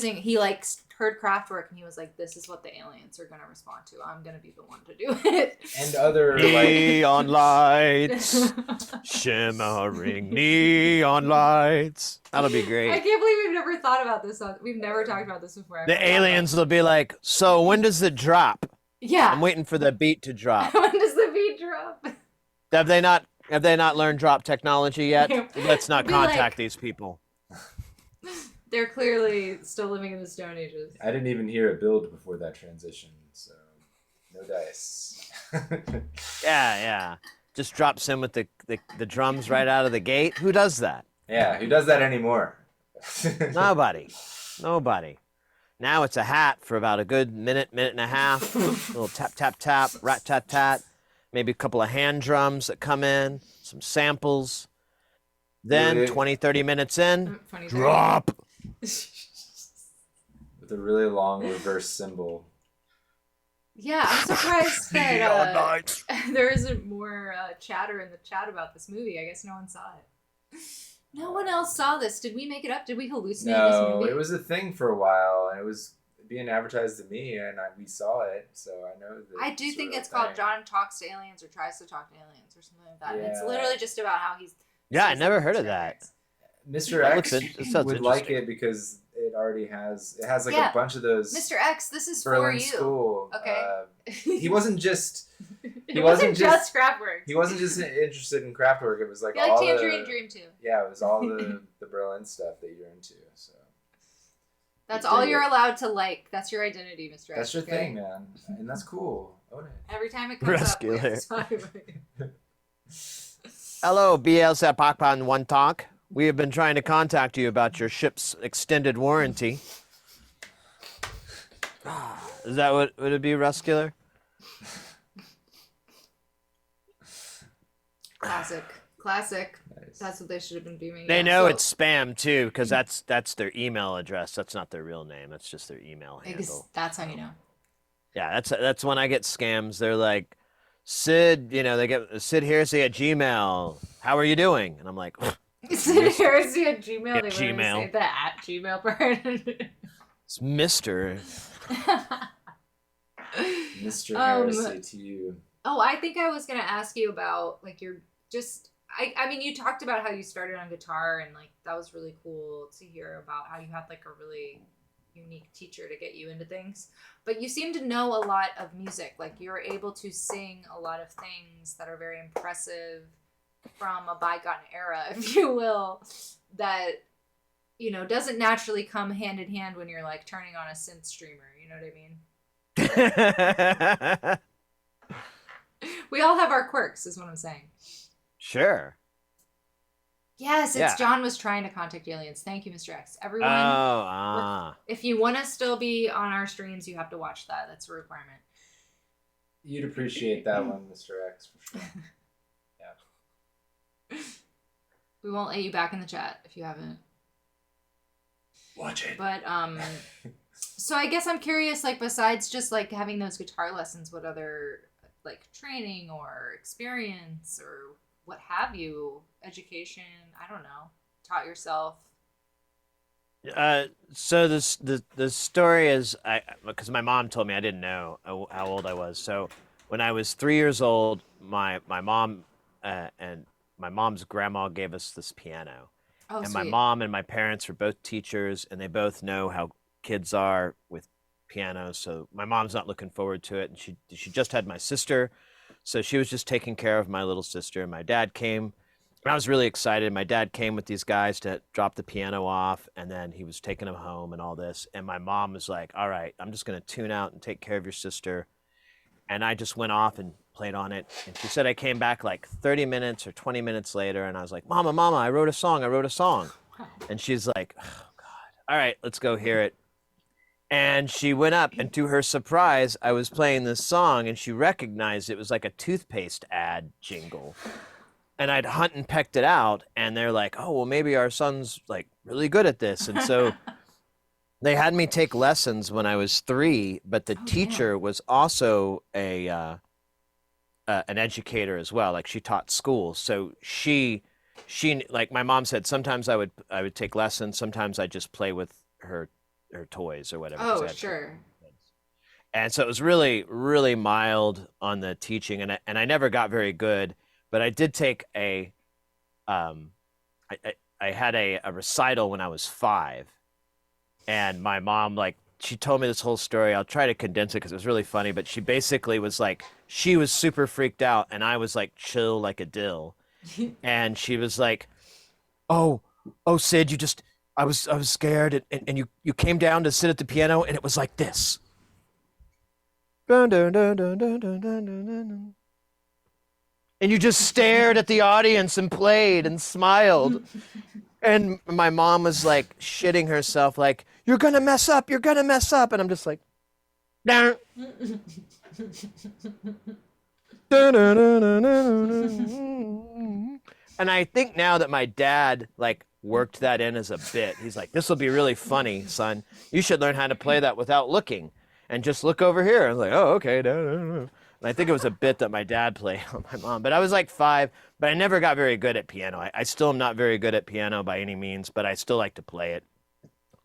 heard Kraftwerk and he was like, this is what the aliens are going to respond to. I'm going to be the one to do it. And other neon lights, shimmering neon lights. That'll be great. I can't believe we've never thought about this. We've never talked about this before. The aliens will be like, so when does it drop? Yeah. I'm waiting for the beat to drop. When does the beat drop? Have they not learned drop technology yet? Let's not contact these people. They're clearly still living in the Stone Ages. I didn't even hear it build before that transition, so no dice. Yeah. Just drops in with the drums right out of the gate. Who does that? Yeah, who does that anymore? Nobody. Now it's a hat for about a good minute and a half. A little tap, tap, tap, rat, tat, tat. Maybe a couple of hand drums that come in, some samples. Then 20, 30 minutes in, 20, drop. With a really long reverse cymbal. Yeah, I'm surprised that there isn't more chatter in the chat about this movie. I guess no one saw it. No one else saw this. Did we make it up? Did we hallucinate this movie? No, it was a thing for a while, and it was being advertised to me, and we saw it, so I know that. I do think it's called John Talks to Aliens or Tries to Talk to Aliens or something like that. Yeah. It's literally just about how he's... Yeah, I never heard of that. Mr. X would like it because it already has a bunch of those. Mr. X, this is for Berlin you. School. Okay. He wasn't just. It wasn't just Kraftwerk. He wasn't just interested in Kraftwerk. It was like all Tangerine Dream too. Yeah, it was all the Berlin stuff that you're into. So. That's all you're allowed to like. That's your identity, Mr. X. That's your thing, man, and that's cool. Own it. Every time it comes up, we have to talk about it. Hello, BLZ Pakpan One Talk. We have been trying to contact you about your ship's extended warranty. Is that what would it be, Ruskiller? Classic. Nice. That's what they should have been beaming. They know it's spam too, because that's their email address. That's not their real name. That's just their email handle. That's how you know. Yeah, that's when I get scams. They're like, Syd, they get Syd Heresy at Gmail. How are you doing? And I'm like, Syd Heresy at Gmail. yeah, They really say Gmail. the at Gmail part. It's Mister. Mr. Heresy to you. Oh, I think I was gonna ask you about like your just. I mean, you talked about how you started on guitar, and like that was really cool to hear about how you had like a really unique teacher to get you into things. But you seem to know a lot of music. Like you're able to sing a lot of things that are very impressive from a bygone era, if you will, that doesn't naturally come hand in hand when you're like turning on a synth streamer. You know what I mean? We all have our quirks, is what I'm saying. Sure. Yes, Yeah. John was trying to contact aliens. Thank you, Mr. X. Everyone, if you want to still be on our streams, you have to watch that. That's a requirement. You'd appreciate that one, Mr. X, for sure. Yeah. We won't let you back in the chat if you haven't. Watch it. But so I guess I'm curious, like besides just like having those guitar lessons, what other like training or experience or what have you, education, I don't know, taught yourself? So the story is, because my mom told me, I didn't know how old I was. So when I was 3 years old, my mom and my mom's grandma gave us this piano. Oh, and sweet. my mom and my parents were both teachers, and they both know how kids are with piano. So my mom's not looking forward to it, and she just had my sister, so she was just taking care of my little sister. And my dad came, and I was really excited. My dad came with these guys to drop the piano off, and then he was taking them home and all this. And my mom was like, "All right, I'm just going to tune out and take care of your sister." And I just went off and played on it. And she said I came back like 30 minutes or 20 minutes later, and I was like, Mama, I wrote a song. And she's like, oh, God. All right, let's go hear it. And she went up, and to her surprise, I was playing this song, and she recognized it was like a toothpaste ad jingle. And I'd hunt and pecked it out, and they're like, oh, well, maybe our son's like really good at this. And so they had me take lessons when I was 3, but the teacher was also an educator as well. Like she taught school. So she like my mom said, sometimes I would take lessons. Sometimes I just play with her toys or whatever. Oh, sure. And so it was really, really mild on the teaching, and I never got very good, but I did take I had a recital when I was 5, and my mom, like, she told me this whole story. I'll try to condense it because it was really funny, but she basically was like, she was super freaked out, and I was like chill like a dill. And she was like, oh, Syd, I was scared, and you came down to sit at the piano, and it was like this. Dun, dun, dun, dun, dun, dun, dun, dun, dun. And you just stared at the audience and played and smiled. And my mom was like shitting herself, like, you're gonna mess up. And I'm just like, dun. And I think now that my dad like worked that in as a bit, he's like, this will be really funny, son. You should learn how to play that without looking, and just look over here. I was like, oh, okay. And I think it was a bit that my dad played on my mom. But I was like 5, but I never got very good at piano. I still am not very good at piano by any means, but I still like to play it.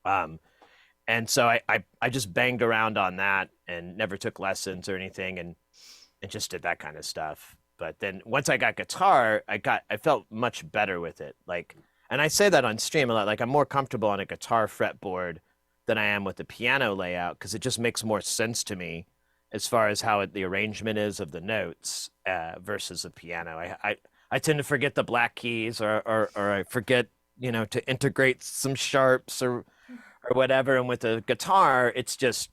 And so I just banged around on that and never took lessons or anything, and just did that kind of stuff. But then once I got guitar, I felt much better with it. Like, and I say that on stream a lot, like I'm more comfortable on a guitar fretboard than I am with the piano layout, because it just makes more sense to me as far as how the arrangement is of the notes versus a piano. I tend to forget the black keys, or I forget, to integrate some sharps or whatever. And with a guitar, it's just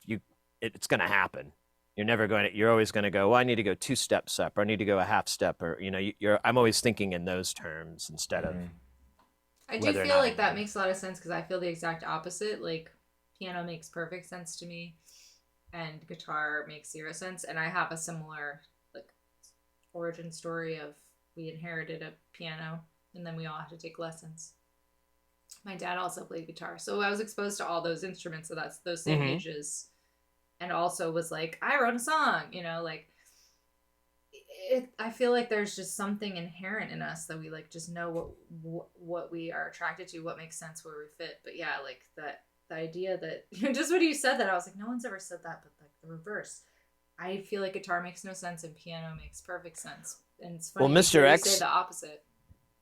it's going to happen. You're always going to go, well, I need to go 2 steps up, or I need to go a half step, or I'm always thinking in those terms instead of. I do feel like that makes a lot of sense, because I feel the exact opposite. Like, piano makes perfect sense to me, and guitar makes 0 sense. And I have a similar like origin story of, we inherited a piano and then we all had to take lessons. My dad also played guitar, so I was exposed to all those instruments, so that's those same ages. and also was like, I wrote a song, you know, like I feel like there's just something inherent in us that we like just know what we are attracted to, what makes sense, where we fit. But yeah, like that the idea that just when you said that, I was like, no one's ever said that, but like the reverse. I feel like guitar makes no sense and piano makes perfect sense. And it's funny Mr. X say the opposite.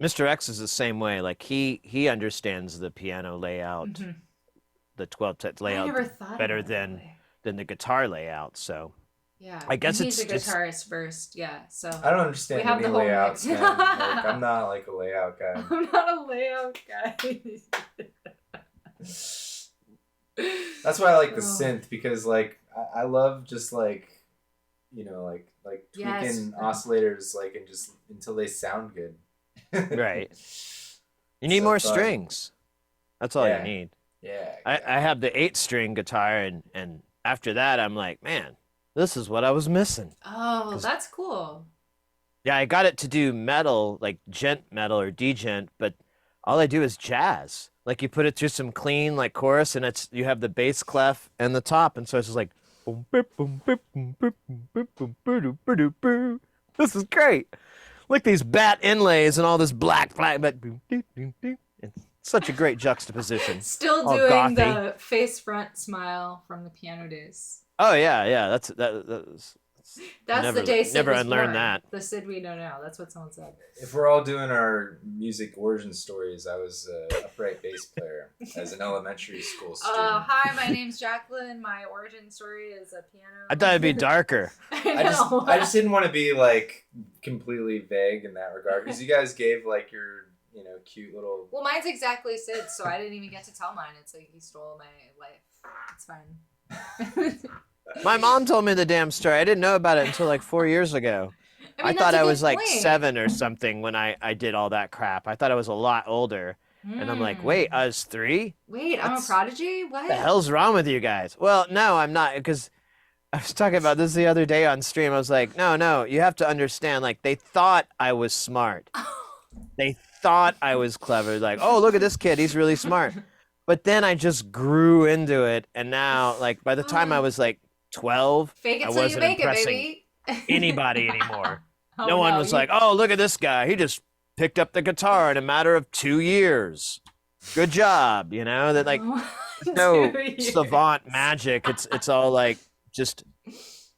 Mr. X is the same way. Like he understands the piano layout, the 12-tet layout better than the guitar layout. So yeah, I guess he's a guitarist first. Yeah, so I don't understand any layouts, man. Like, I'm not like a layout guy. I'm not a layout guy. That's why I like the synth, because like I love just like, you know, like tweaking oscillators like and just until they sound good. Right. You need more strings. That's all you need. Yeah. I have the 8-string guitar, and after that I'm like, man, this is what I was missing. Oh, that's cool. Yeah, I got it to do metal, like gent metal or degent, but all I do is jazz. Like you put it through some clean like chorus, and you have the bass clef and the top, and so it's just like boom, boom, boom, boom, boom, boom, boom, boom, boom, boom, boom. This is great. Like these bat inlays and all this black, but it's such a great juxtaposition. Still doing the face front smile from the piano days. Oh yeah, that's the day Syd never was unlearn born. that. The Syd we know now. That's what someone said. If we're all doing our music origin stories, I was an upright bass player as an elementary school student. Hi, my name's Jacqueline. My origin story is a piano. I thought it'd be darker. I just didn't want to be like completely vague in that regard, because you guys gave like your, you know, cute little. Well, mine's exactly Syd, so I didn't even get to tell mine. It's like he stole my life. It's fine. My mom told me the damn story. I didn't know about it until like 4 years ago. I thought I was like 7 or something when I did all that crap. I thought I was a lot older. And I'm like, wait, I was 3? Wait, I'm a prodigy? What? The hell's wrong with you guys? Well, no, I'm not, because I was talking about this the other day on stream. I was like, no, you have to understand, like, they thought I was smart. They thought I was clever. Like, oh, look at this kid. He's really smart. But then I just grew into it. And now, like, by the time I was like 12, Fake it I till wasn't you make impressing it, baby. anybody anymore. No one was like, oh, look at this guy. He just picked up the guitar in a matter of 2 years. Good job. You know, that like no savant magic. It's all like just,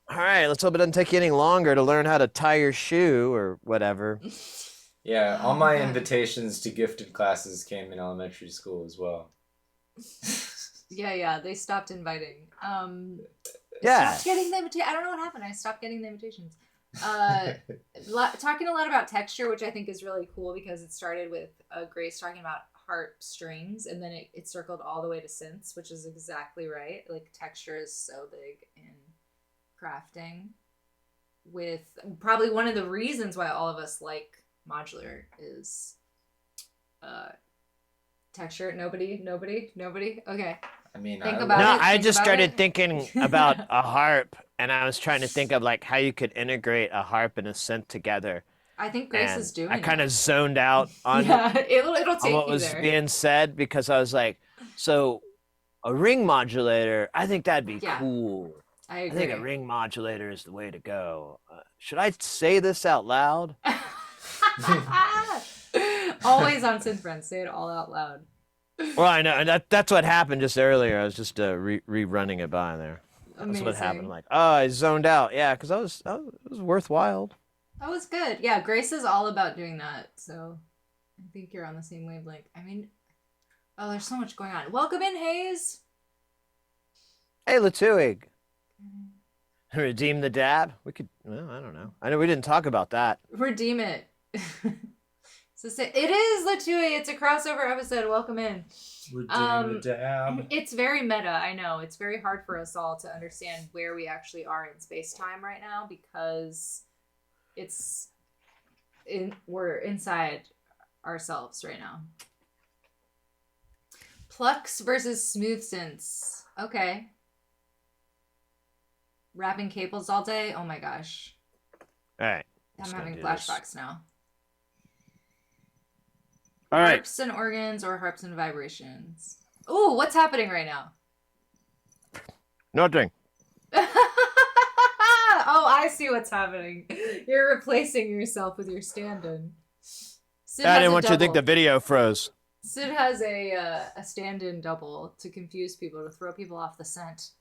all right, let's hope it doesn't take you any longer to learn how to tie your shoe or whatever. Yeah, all my invitations to gifted classes came in elementary school as well. Yeah, they stopped inviting. Yeah. Stopped getting the I don't know what happened. I stopped getting the invitations. Talking a lot about texture, which I think is really cool, because it started with Grace talking about harp strings, and then it circled all the way to synths, which is exactly right. Like, texture is so big in crafting, with probably one of the reasons why all of us like modular is texture. Nobody. Okay. I mean, I just started thinking about a harp, and I was trying to think of like how you could integrate a harp and a synth together. I think Grace is doing. I kind of zoned out on, it'll take on what was being said, because I was like, so a ring modulator, I think that'd be cool. I agree. I think a ring modulator is the way to go. Should I say this out loud? Always on Synth Friends, say it all out loud. Well, I know, and that's what happened just earlier. I was just rerunning it by there. That's what happened. Like, oh, I zoned out. Yeah, because it was worthwhile. That was good. Yeah, Grace is all about doing that. So I think you're on the same wavelength. I mean, oh, there's so much going on. Welcome in, Hayes. Hey, Latuig. Redeem the dab. We could. Well, I don't know. I know we didn't talk about that. Redeem it. So it is Latui. It's a crossover episode. Welcome in. Redeem the dab. It's very meta. I know. It's very hard for us all to understand where we actually are in space time right now, because we're inside ourselves right now. Plucks versus smooth synths. Okay. Wrapping cables all day. Oh my gosh. All right. I'm having flashbacks now. All right. Harps and organs or harps and vibrations. Ooh, what's happening right now? Nothing. Oh, I see what's happening. You're replacing yourself with your stand-in. I didn't want you to think the video froze. Syd has a stand-in double to confuse people, to throw people off the scent.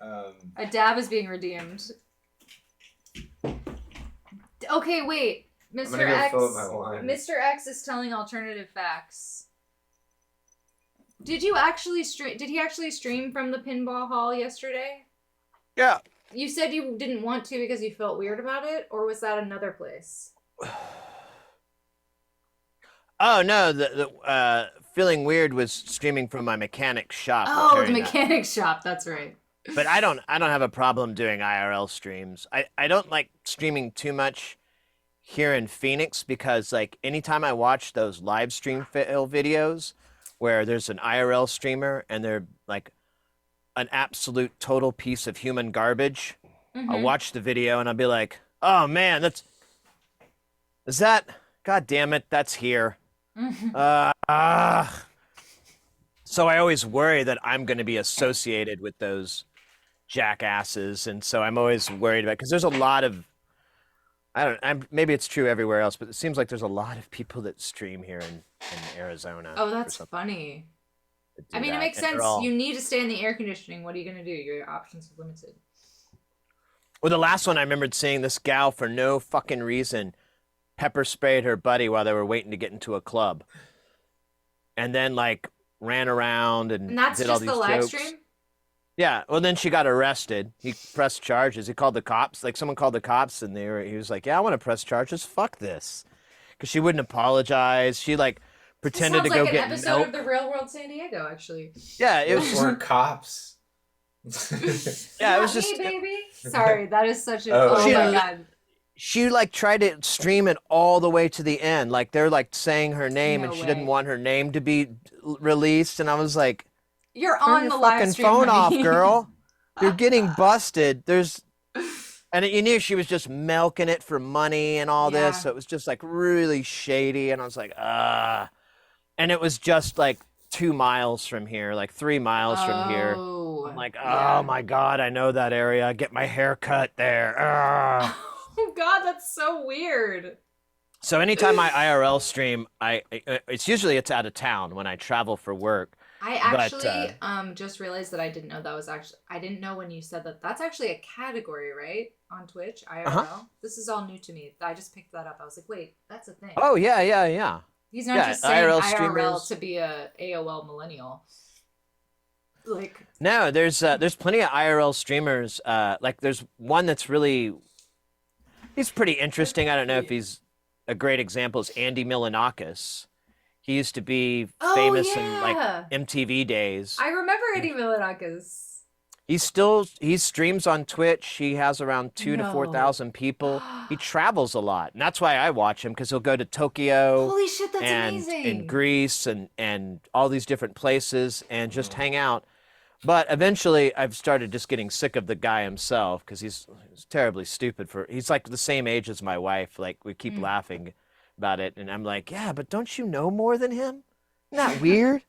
A dab is being redeemed. Okay, wait. Mr. X. Mr. X is telling alternative facts. Did he actually stream from the pinball hall yesterday? Yeah. You said you didn't want to because you felt weird about it, or was that another place? Oh no, the feeling weird was streaming from my mechanic's shop. Oh, the mechanic's shop. That's right. But I don't have a problem doing IRL streams. I don't like streaming too much here in Phoenix because like anytime I watch those live stream fail videos where there's an IRL streamer and they're like an absolute total piece of human garbage, I'll watch the video and I'll be like, oh man, God damn it, that's here. So I always worry that I'm going to be associated with those jackasses, and so I'm always worried about, because there's a lot of, maybe it's true everywhere else, but it seems like there's a lot of people that stream here in Arizona. Oh, that's funny. I mean, it makes sense. You need to stay in the air conditioning. What are you going to do? Your options are limited. Well, the last one I remembered seeing this gal for no fucking reason pepper sprayed her buddy while they were waiting to get into a club, and then like ran around and that's did just all these the live jokes. stream? Yeah. Well, then she got arrested. He pressed charges. He called the cops. Like someone called the cops, and he was like, "Yeah, I want to press charges. Fuck this," because she wouldn't apologize. She like pretended to go get milk. Sounds like an episode of The Real World San Diego, actually. Yeah, it was or cops. Yeah, it was just. Baby. Sorry, that is such a. Oh, my god. She like tried to stream it all the way to the end. Like they're like saying her name, and she didn't want her name to be released. And I was like, "You're on the live stream, phone off, honey. girl. You're getting busted." And you knew she was just milking it for money and all this. So it was just like really shady. And I was like, And it was just like 2 miles from here, like 3 miles from here. I'm like, oh my God, I know that area. Get my hair cut there. Oh God, that's so weird. So anytime I IRL stream, it's out of town when I travel for work. I actually just realized that I didn't know that was I didn't know when you said that. That's actually a category, right? On Twitch, IRL. This is all new to me. I just picked that up. I was like, wait, that's a thing. Oh yeah. He's not just saying IRL to be a AOL millennial. Like no, there's plenty of IRL streamers. Like there's one that's really. He's pretty interesting. I don't know if he's a great example. Is Andy Milanakis. He used to be famous in like MTV days. I remember Andy Milanakis. He streams on Twitch. He has around 2,000 to 4,000 people. He travels a lot, and that's why I watch him, because he'll go to Tokyo. Holy shit, that's amazing! And Greece and all these different places and just hang out. But eventually, I've started just getting sick of the guy himself, because he's terribly stupid. He's like the same age as my wife. Like we keep laughing about it, and I'm like, yeah, but don't you know more than him? Isn't that weird?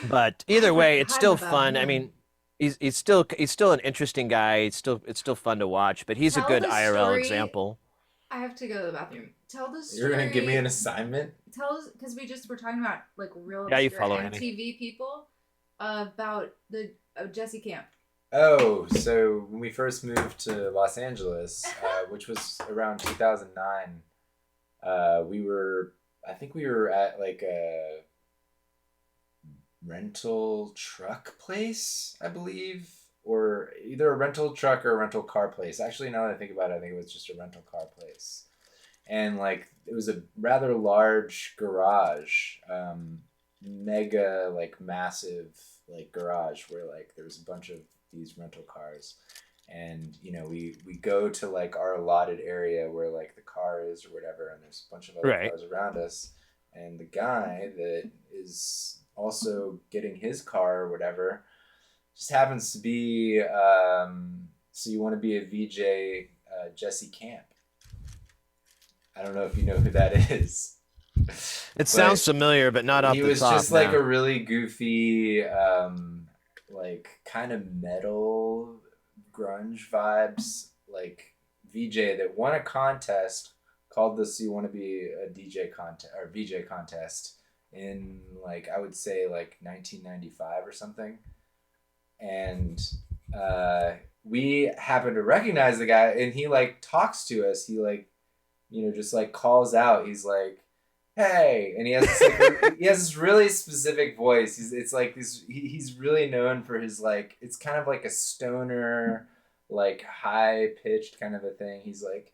But either way, it's still fun. I mean, he's still an interesting guy. It's still fun to watch. But he's a good IRL example. I have to go to the bathroom. Tell the story. You're gonna give me an assignment? Tell us, because we're talking about like real you follow MTV people about the Jesse Camp. Oh, so when we first moved to Los Angeles, which was around 2009, I think we were at like a rental truck place, I believe, or either a rental truck or a rental car place. Actually, now that I think about it, I think it was just a rental car place. And like it was a rather large garage, mega like massive like garage where like there's a bunch of these rental cars, and you know we go to like our allotted area where like the car is or whatever, and there's a bunch of other cars around us, and the guy that is also getting his car or whatever just happens to be so you want to be a VJ, Jesse Camp. I don't know if you know who that is. It sounds familiar, but not off the top. He was just like a really goofy like kind of metal grunge vibes, like VJ that won a contest called the So You Want to Be a DJ contest or VJ contest in like I would say like 1995 or something, and we happen to recognize the guy, and he like talks to us. He like just like calls out. He's like, "Hey," and he has this, like, he has this really specific voice. It's like this. He's really known for his like. It's kind of like a stoner, like high pitched kind of a thing. He's like,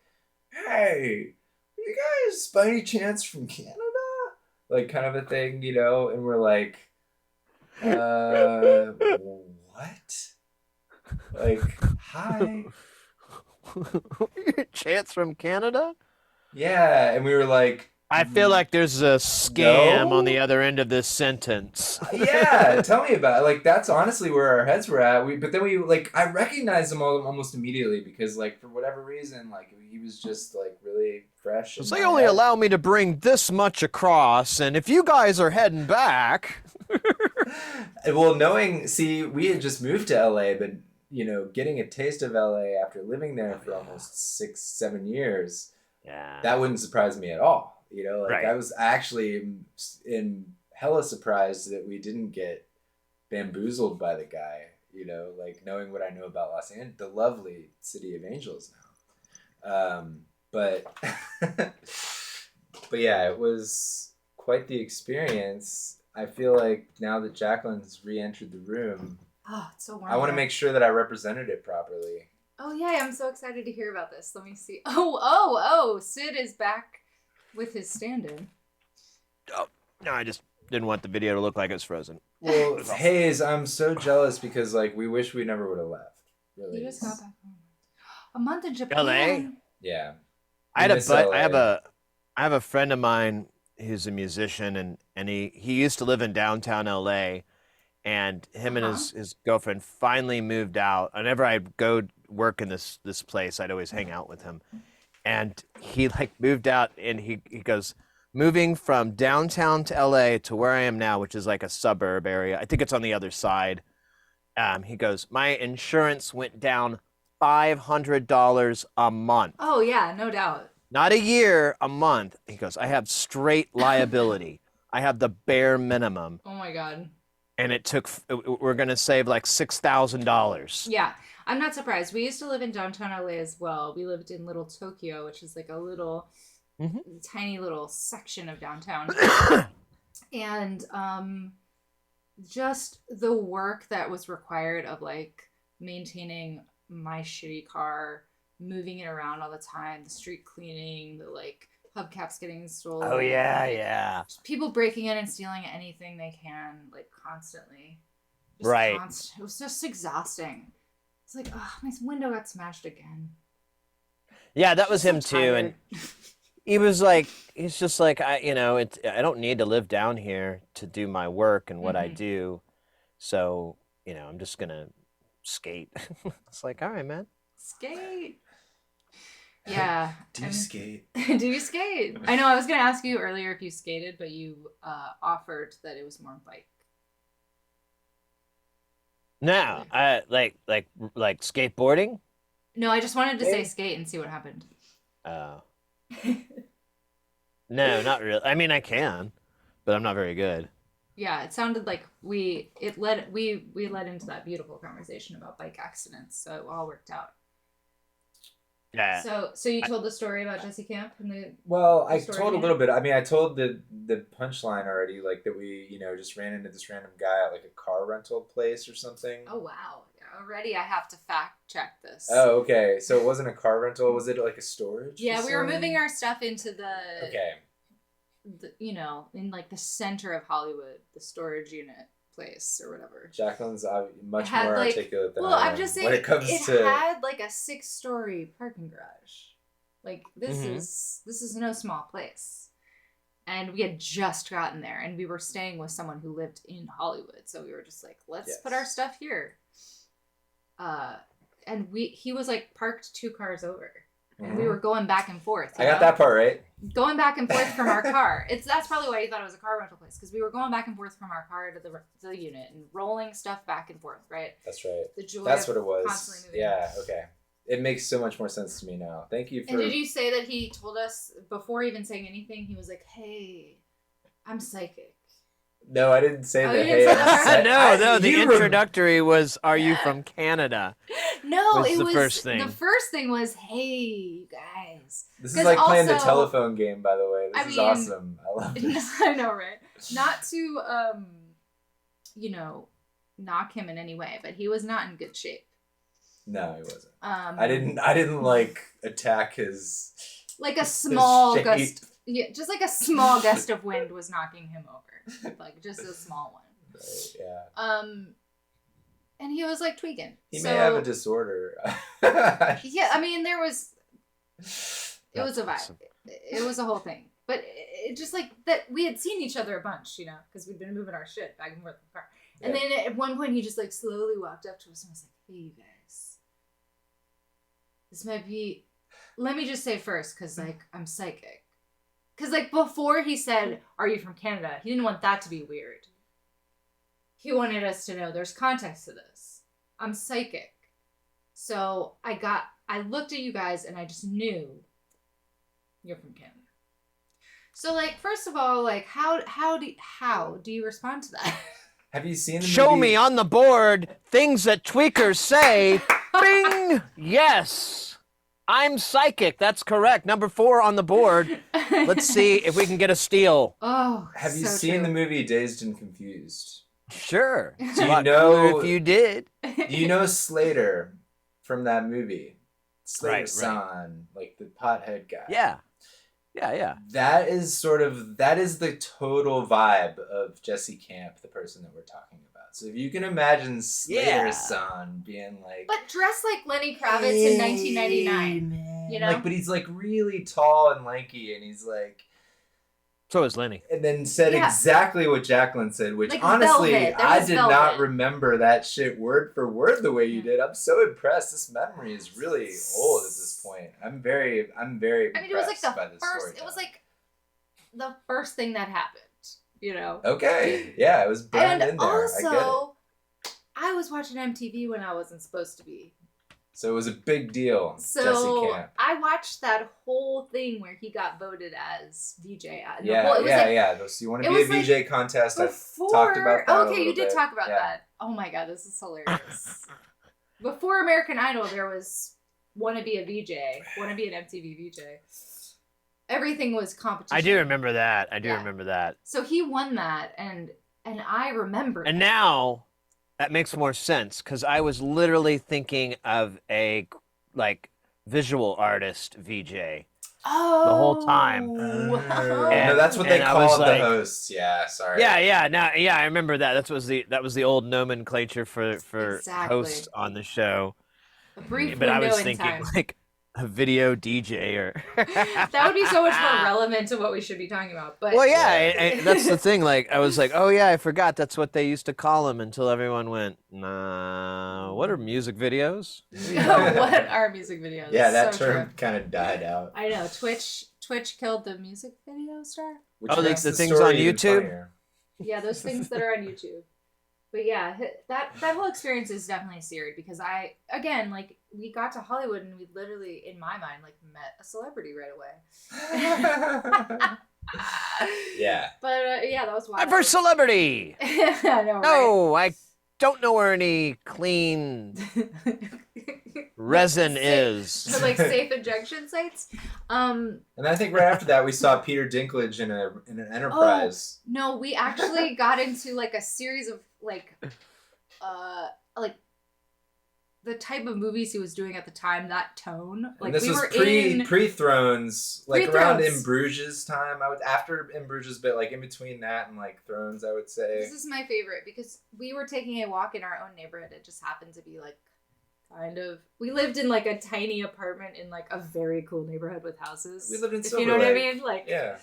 "Hey, are you guys by any chance from Canada?" Like kind of a thing, and we're like, what? Like, hi. Chance from Canada? Yeah, and we were like, I feel like there's a scam No? on the other end of this sentence. yeah, tell me about it. Like, that's honestly where our heads were at. But then we, like, I recognized him almost immediately because, like, for whatever reason, like, he was just, like, really fresh. Because they only allow me to bring this much across, and if you guys are heading back... Well, we had just moved to LA, but, getting a taste of LA after living there for almost 6-7 years, that wouldn't surprise me at all. Right. I was actually in hella surprised that we didn't get bamboozled by the guy, like knowing what I know about Los Angeles, the lovely city of angels now. But yeah, it was quite the experience. I feel like now that Jacqueline's re-entered the room, Oh, it's so warm. I want to make sure that I represented it properly. Oh, yeah, I'm so excited to hear about this. Let me see. Oh, Syd is back with his stand-in. Oh, no, I just didn't want the video to look like it was frozen. Well, Hayes, I'm so jealous because, like, we wish we never would have left. Really. You just got back home. A month in Japan. LA? Yeah. I have a friend of mine who's a musician, and he used to live in downtown LA, and him and his girlfriend finally moved out. Whenever I'd go work in this place, I'd always hang out with him. And he like moved out, and he goes, moving from downtown to LA to where I am now, which is like a suburb area. I think it's on the other side. He goes, my insurance went down $500 a month. Oh, yeah, no doubt. Not a year, a month. He goes, I have straight liability. I have the bare minimum. Oh, my God. And we're going to save like $6,000. Yeah, I'm not surprised. We used to live in downtown LA as well. We lived in Little Tokyo, which is like a little, tiny little section of downtown. And just the work that was required of like maintaining my shitty car, moving it around all the time, the street cleaning, the like hubcaps getting stolen. Oh, yeah. Just people breaking in and stealing anything they can, like, constantly. Right. It was just exhausting. It's like, oh, my window got smashed again. Yeah, that was So him too. tired. And he's just like, I don't need to live down here to do my work and what I do. So, I'm just going to skate. It's like, all right, man. Skate. Yeah. Do you skate? Do you skate? I know, I was going to ask you earlier if you skated, but you offered that it was more bike. No, I like skateboarding. No, I just wanted to say skate and see what happened. Oh. No, not really. I mean, I can, but I'm not very good. Yeah, it sounded like we led into that beautiful conversation about bike accidents, so it all worked out. Yeah. So you told the story about Jesse Camp and the I told a little bit. I mean, I told the punchline already, like that we just ran into this random guy at like a car rental place or something. Oh wow! Yeah, already I have to fact check this. Oh, okay. So it wasn't a car rental. Was it like a storage? Yeah, facility? we were moving our stuff into the. Okay. In like the center of Hollywood, the storage unit place or whatever. Jacqueline's much more articulate than I am. Well, I'm just saying, when it comes to had like a 6-story parking garage. Like this is no small place, and we had just gotten there, and we were staying with someone who lived in Hollywood, so we were just like, let's put our stuff here. And he was like parked 2 cars over. And we were going back and forth. I got that part right. Going back and forth from our car. That's probably why you thought it was a car rental place, because we were going back and forth from our car to the unit and rolling stuff back and forth, right? That's right. The joy That's of what it was. constantly moving. Yeah. Okay. It makes so much more sense to me now. Thank you for. And did you say that he told us before even saying anything? He was like, "Hey, I'm psychic." No, I didn't say Oh, that. you didn't say that? No. The introductory was, "Are you from Canada?" No, was it the was first thing. The first thing was, "Hey, you guys." This is like playing the also- telephone game, by the way. This is mean, awesome. I love this. I know, right? Not to, knock him in any way, but he was not in good shape. No, he wasn't. I didn't like attack his. Like a small shape. gust. Yeah, just like a small gust of wind was knocking him over, like just a small one. Right, yeah. And he was like tweaking. He may have a disorder. Yeah, I mean, there was. It was a vibe. Awesome. It was a whole thing, but it just like that we had seen each other a bunch, because we'd been moving our shit back and forth in the car. And then at one point he just like slowly walked up to us and was like, "Hey, you guys, this might be. Let me just say first, because like I'm psychic." Because, like, before he said, "Are you from Canada?" he didn't want that to be weird. He wanted us to know there's context to this. I'm psychic. So I looked at you guys and I just knew you're from Canada. So, like, first of all, like, how do you respond to that? Have you seen the Show movie? me on the board things that tweakers say. Bing! Yes. I'm psychic. That's correct. Number 4 on the board. Let's see if we can get a steal. Oh, Have you so seen true. the movie Dazed and Confused? Sure. Do It's a you lot know- cooler if you did. Do you know Slater from that movie? Slater Right. San, like the pothead guy. Yeah. That is the total vibe of Jesse Camp, the person that we're talking about. So if you can imagine Slater San being like, But dressed like Lenny Kravitz in 1999. man. You know? Like, but he's like really tall and lanky, and he's like, So is Lenny. and then said Yeah. exactly what Jacqueline said, which Like honestly, Velvet. There I was did Velvet. not remember that shit word for word the way you did. I'm so impressed. This memory is really old at this point. I'm very I mean, it was like impressed by this it was storytelling. like the first thing that happened, Okay, yeah, it was burned And in there. I get it. also, I was watching MTV when I wasn't supposed to be. So it was a big deal. So Jesse Camp. I watched that whole thing where he got voted as VJ. Yeah. So you want to be a VJ contest? I talked about that. Okay, you did talk about Yeah. that. Oh my god, this is hilarious. Before American Idol, there was want to be a VJ, want to be an MTV VJ. Everything was competition. I do remember that. Yeah. remember that. So he won that, and I remember. And that. now that makes more sense because I was literally thinking of a visual artist VJ. Oh, the whole time. No, And- that's what they and I was called the like- hosts. Yeah, sorry. Yeah, I remember that. That was the old nomenclature for Exactly. hosts on the show. a brief But I window was in thinking time. like a video DJ or. That would be so much more relevant to what we should be talking about. But Well, yeah, that's the thing. Like, I was like, oh yeah, I forgot that's what they used to call them until everyone went, nah, what are music videos? what are music videos? Yeah, that So term true. kind of died out. I know. Twitch killed the music video star. Which Oh, makes the the things story on even YouTube? funnier. Yeah, those things that are on YouTube. But yeah, that whole experience is definitely seared because we got to Hollywood and we literally, in my mind, met a celebrity right away. Yeah. But yeah, that was wild. My first celebrity. I know, right? No, I don't know where any clean resin is. So safe injection sites. And I think right after that we saw Peter Dinklage in an Enterprise. No, we actually got into a series of the type of movies he was doing at the time, that tone. And this we was were pre-Thrones, around Pre-Thrones. In Bruges time. I would after In Bruges, but in between that and Thrones, I would say. This is my favorite because we were taking a walk in our own neighborhood. It just happened to be we lived in a tiny apartment in a very cool neighborhood with houses. We lived in if Silver you know what I Lake. mean? Yeah.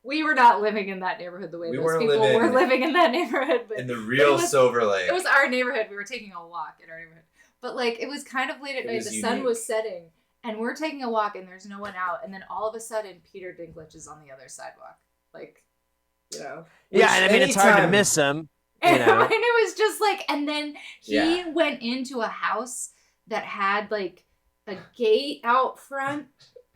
We were not living in that neighborhood the way We those weren't people living were living in that neighborhood. But In the real Silver Lake. it was our neighborhood. We were taking a walk in our neighborhood. But it was kind of late at It night. was The sun unique. was setting. And we're taking a walk and there's no one out. And then all of a sudden, Peter Dinklage is on the other sidewalk. Like, you know. Yeah, and I mean, it's hard to miss him. You know? And it was just like, and then he went into a house that had like a gate out front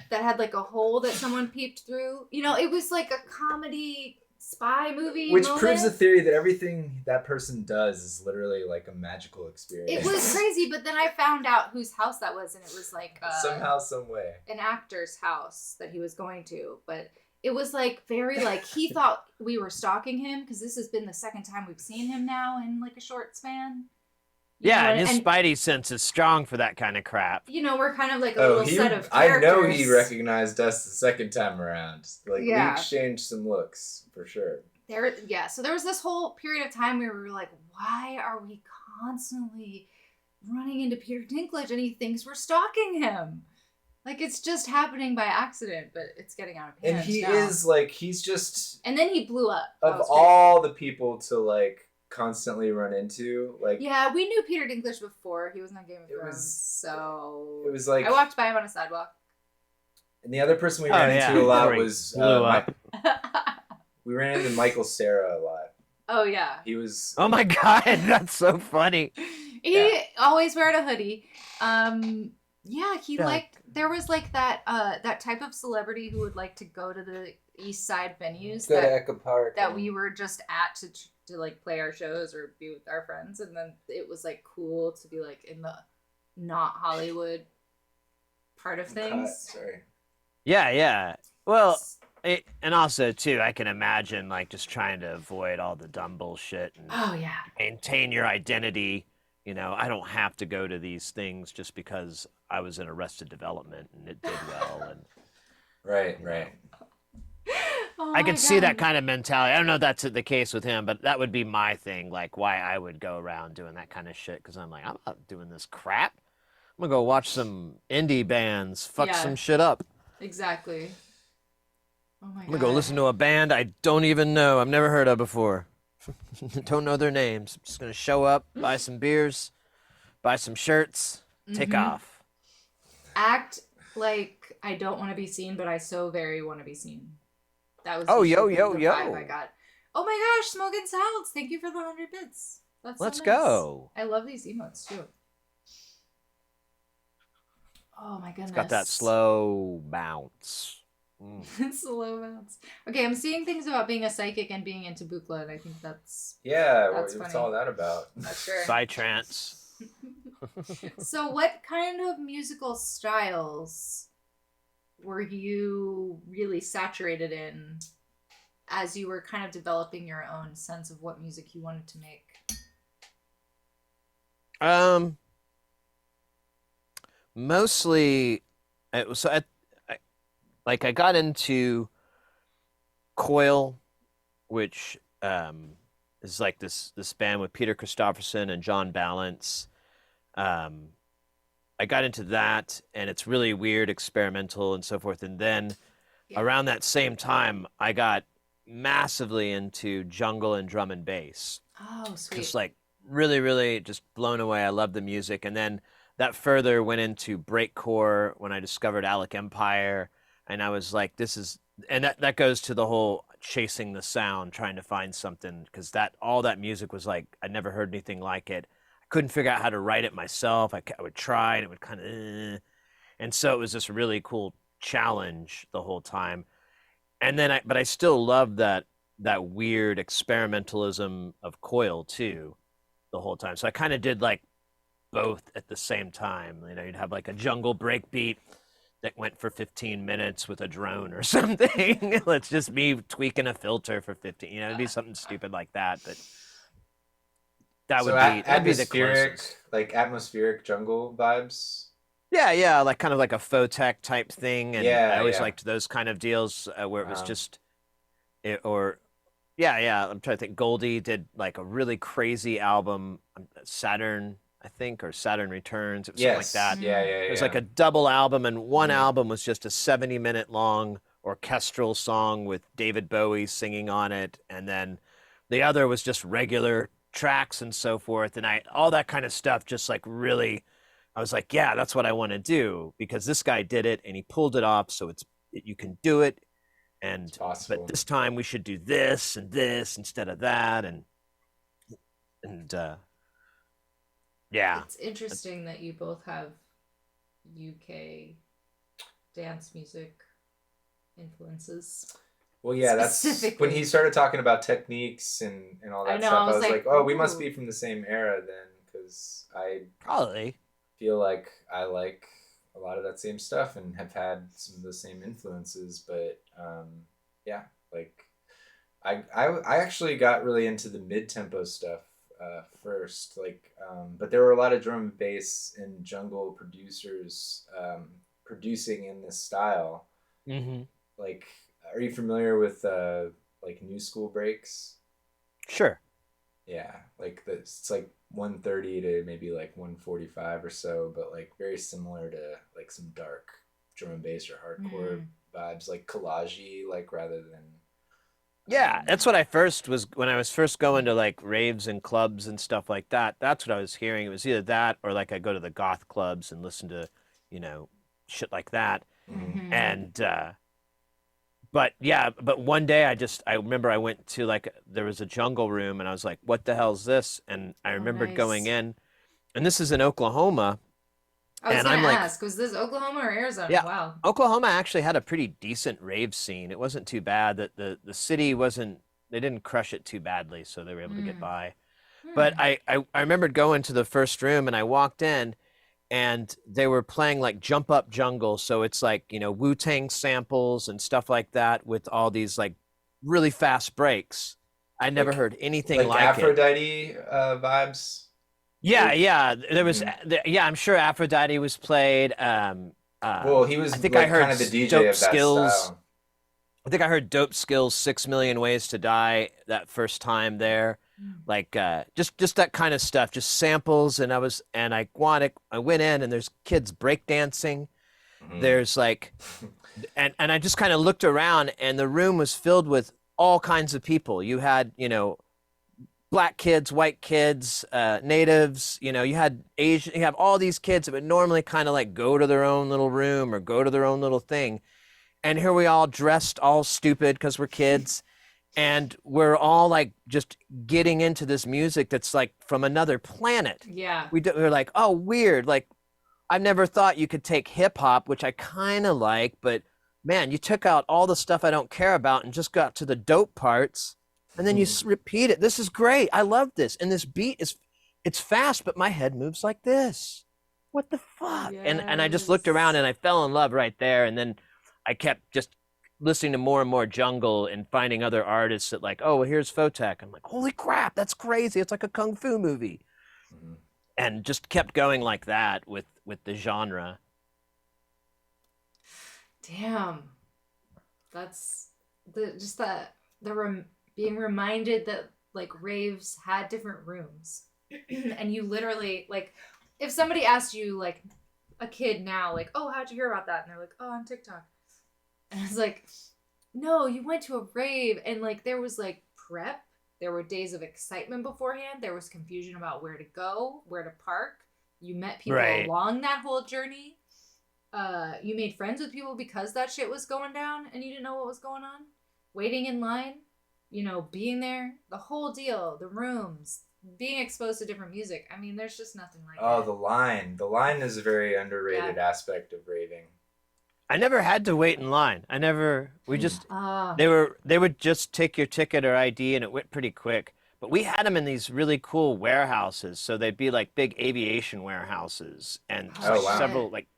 that had like a hole that someone peeped through. You know, it was like a comedy spy movie. Which proves the theory that everything that person does is literally like a magical experience. It was crazy, but then I found out whose house that was, and it was like somehow, some way, an actor's house that he was going to. But it was like very like he thought we were stalking him because this has been the second time we've seen him now in like a short span. Yeah, and his spidey sense is strong for that kind of crap. You know, we're kind of like a little set of characters. I know he recognized us the second time around. Like, we exchanged some looks, for sure. So there was this whole period of time where we were like, why are we constantly running into Peter Dinklage and he thinks we're stalking him? Like, it's just happening by accident, but it's getting out of hand. And he is, like, he's just... And then he blew up. Of all the people to, like, constantly run into, like, yeah, we knew Peter Dinklage before he was on Game of Thrones, so it was like I walked by him on a sidewalk. And the other person we ran into a lot was we ran into Michael Cera a lot. Oh yeah, he was. Oh my god, that's so funny. He always wearing a hoodie. Yeah, he liked. There was like that that type of celebrity who would like to go to the East Side venues go to Echo Park that we were just at to like play our shows or be with our friends, and then it was like cool to be like in the not Hollywood part of things. Sorry. Yeah. Well, and also too, I can imagine like just trying to avoid all the dumb bullshit and maintain your identity. You know, I don't have to go to these things just because I was in Arrested Development and it did well. And right. Oh I could see that kind of mentality. I don't know if that's the case with him, but that would be my thing, like why I would go around doing that kind of shit, because I'm like, I'm not doing this crap. I'm going to go watch some indie bands, fuck some shit up. Exactly. Oh my God. I'm going to go listen to a band I don't even know, I've never heard of before. Don't know their names. I'm just going to show up, buy some beers, buy some shirts, take off. Act like I don't want to be seen, but I so very want to be seen. That was yo. vibe I got. Oh my gosh, Smoking Salads. Thank you for the 100 bits. That's Let's so nice. go. I love these emotes too. Oh my goodness. It's got that slow bounce. Slow bounce. Okay, I'm seeing things about being a psychic and being into Buchla, and I think that's what's all that about? Not sure. Psytrance. So what kind of musical styles were you really saturated in as you were kind of developing your own sense of what music you wanted to make? Mostly, I got into Coil, which is like this band with Peter Christopherson and John Balance. I got into that, and it's really weird, experimental, and so forth. And then around that same time, I got massively into jungle and drum and bass. Oh, sweet. Just like really, really just blown away. I love the music. And then that further went into breakcore when I discovered Alec Empire. And I was like, that goes to the whole chasing the sound, trying to find something, because all that music was like, I never heard anything like it. Couldn't figure out how to write it myself. I would try, and it would kind of, and so it was this really cool challenge the whole time. And then, but I still loved that weird experimentalism of Coil too, the whole time. So I kind of did like both at the same time. You know, you'd have like a jungle breakbeat that went for 15 minutes with a drone or something. It's just me tweaking a filter for 15. You know, it'd be something stupid like that, but. That'd be the closest. Like atmospheric jungle vibes. Yeah, like kind of like a Photech type thing, and I always liked those kind of deals where it was just, I'm trying to think. Goldie did like a really crazy album, Saturn, I think, or Saturn Returns. It was something like that. Yeah. It was like a double album, and one album was just a 70-minute long orchestral song with David Bowie singing on it, and then the other was just regular tracks and so forth, and all that kind of stuff just like really I was like, yeah, that's what I want to do, because this guy did it and he pulled it off, so you can do it. And possible. but this time we should do this and this instead of that, and yeah. It's interesting that you both have UK dance music influences. Well, yeah, that's when he started talking about techniques and all that stuff. I was like, oh, we must be from the same era then, because I probably feel like I like a lot of that same stuff and have had some of the same influences. But yeah, like I actually got really into the mid-tempo stuff first, like but there were a lot of drum and bass and jungle producers producing in this style. Mm-hmm. Like, are you familiar with like new school breaks? Sure. Yeah, like it's like 130 to maybe like 145 or so, but like very similar to like some dark drum and bass or hardcore vibes, like collagey, like rather than. Yeah, that's what I first was when I was first going to like raves and clubs and stuff like that. That's what I was hearing. It was either that or like I go to the goth clubs and listen to, you know, shit like that. Mm-hmm. And but yeah, but one day I remember I went to like there was a jungle room and I was like, what the hell's this? And I remembered going in, and this is in Oklahoma. I was going to ask, was this Oklahoma or Arizona? Yeah, wow. Oklahoma actually had a pretty decent rave scene. It wasn't too bad. That the city wasn't, they didn't crush it too badly, so they were able to get by. But I remembered going to the first room and I walked in and they were playing like Jump Up Jungle. So it's like, you know, Wu-Tang samples and stuff like that with all these like really fast breaks. I never heard anything like Aphrodite vibes. Yeah, there was. Yeah, I'm sure Aphrodite was played. Well, he was. I think like I heard kind of the DJ Dope of that Skills. style. I think I heard Dope Skills 6 Million Ways to Die that first time there, like just that kind of stuff, just samples. And I went in and there's kids breakdancing. There's like, and I just kind of looked around and the room was filled with all kinds of people. You had, you know, black kids, white kids, natives, you know, you had Asian, you have all these kids that would normally kind of like go to their own little room or go to their own little thing. And here we all dressed all stupid because we're kids. And we're all like just getting into this music that's like from another planet. Yeah. We're like, oh, weird. Like, I've never thought you could take hip hop, which I kind of like, but man, you took out all the stuff I don't care about and just got to the dope parts. And then you repeat it. This is great. I love this. And this beat it's fast, but my head moves like this. What the fuck? Yes. And I just looked around and I fell in love right there. And then I kept just listening to more and more jungle and finding other artists that like, oh, well, here's Photek. I'm like, holy crap, that's crazy. It's like a kung fu movie. And just kept going like that with the genre. Damn. That's being reminded that like raves had different rooms. And you literally, like, if somebody asked you, like a kid now, like, oh, how'd you hear about that? And they're like, oh, on TikTok. And it's like, no, you went to a rave and like there was like prep. There were days of excitement beforehand. There was confusion about where to go, where to park. You met people along that whole journey. You made friends with people because that shit was going down and you didn't know what was going on. Waiting in line, you know, being there, the whole deal, the rooms, being exposed to different music. I mean, there's just nothing like that. Oh, the line. The line is a very underrated aspect of raving. I never had to wait in line. We just, they would just take your ticket or ID and it went pretty quick. But we had them in these really cool warehouses. So they'd be like big aviation warehouses and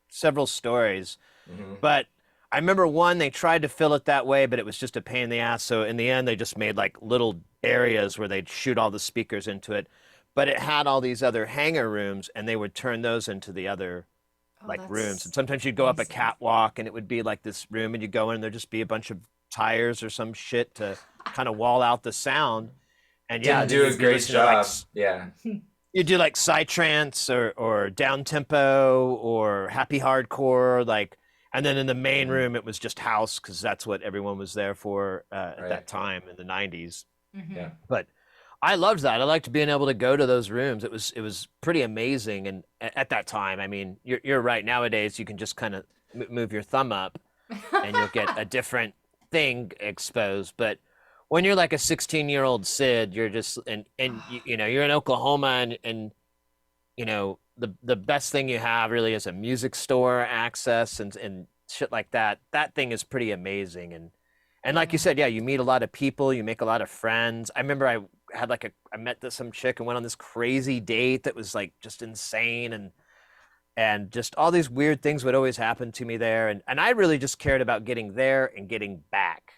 several stories. But I remember one, they tried to fill it that way, but it was just a pain in the ass. So in the end, they just made like little areas where they'd shoot all the speakers into it. But it had all these other hangar rooms and they would turn those into the other rooms. And sometimes you'd go up a catwalk and it would be like this room and you'd go in and there'd just be a bunch of tires or some shit to kind of wall out the sound. And Didn't do a great job. You do like psytrance or down tempo or happy hardcore, like, and then in the main room it was just house because that's what everyone was there for at that time in the 90s. Yeah. But I loved that. I liked being able to go to those rooms. It was pretty amazing. And at that time, I mean, you're right. Nowadays, you can just kind of move your thumb up, and you'll get a different thing exposed. But when you're like a 16-year-old Syd, you're just and you know you're in Oklahoma, and you know the best thing you have really is a music store access and shit like that. That thing is pretty amazing. And like you said, yeah, you meet a lot of people, you make a lot of friends. I remember I had like I met some chick and went on this crazy date that was like just insane, and just all these weird things would always happen to me there, and I really just cared about getting there and getting back.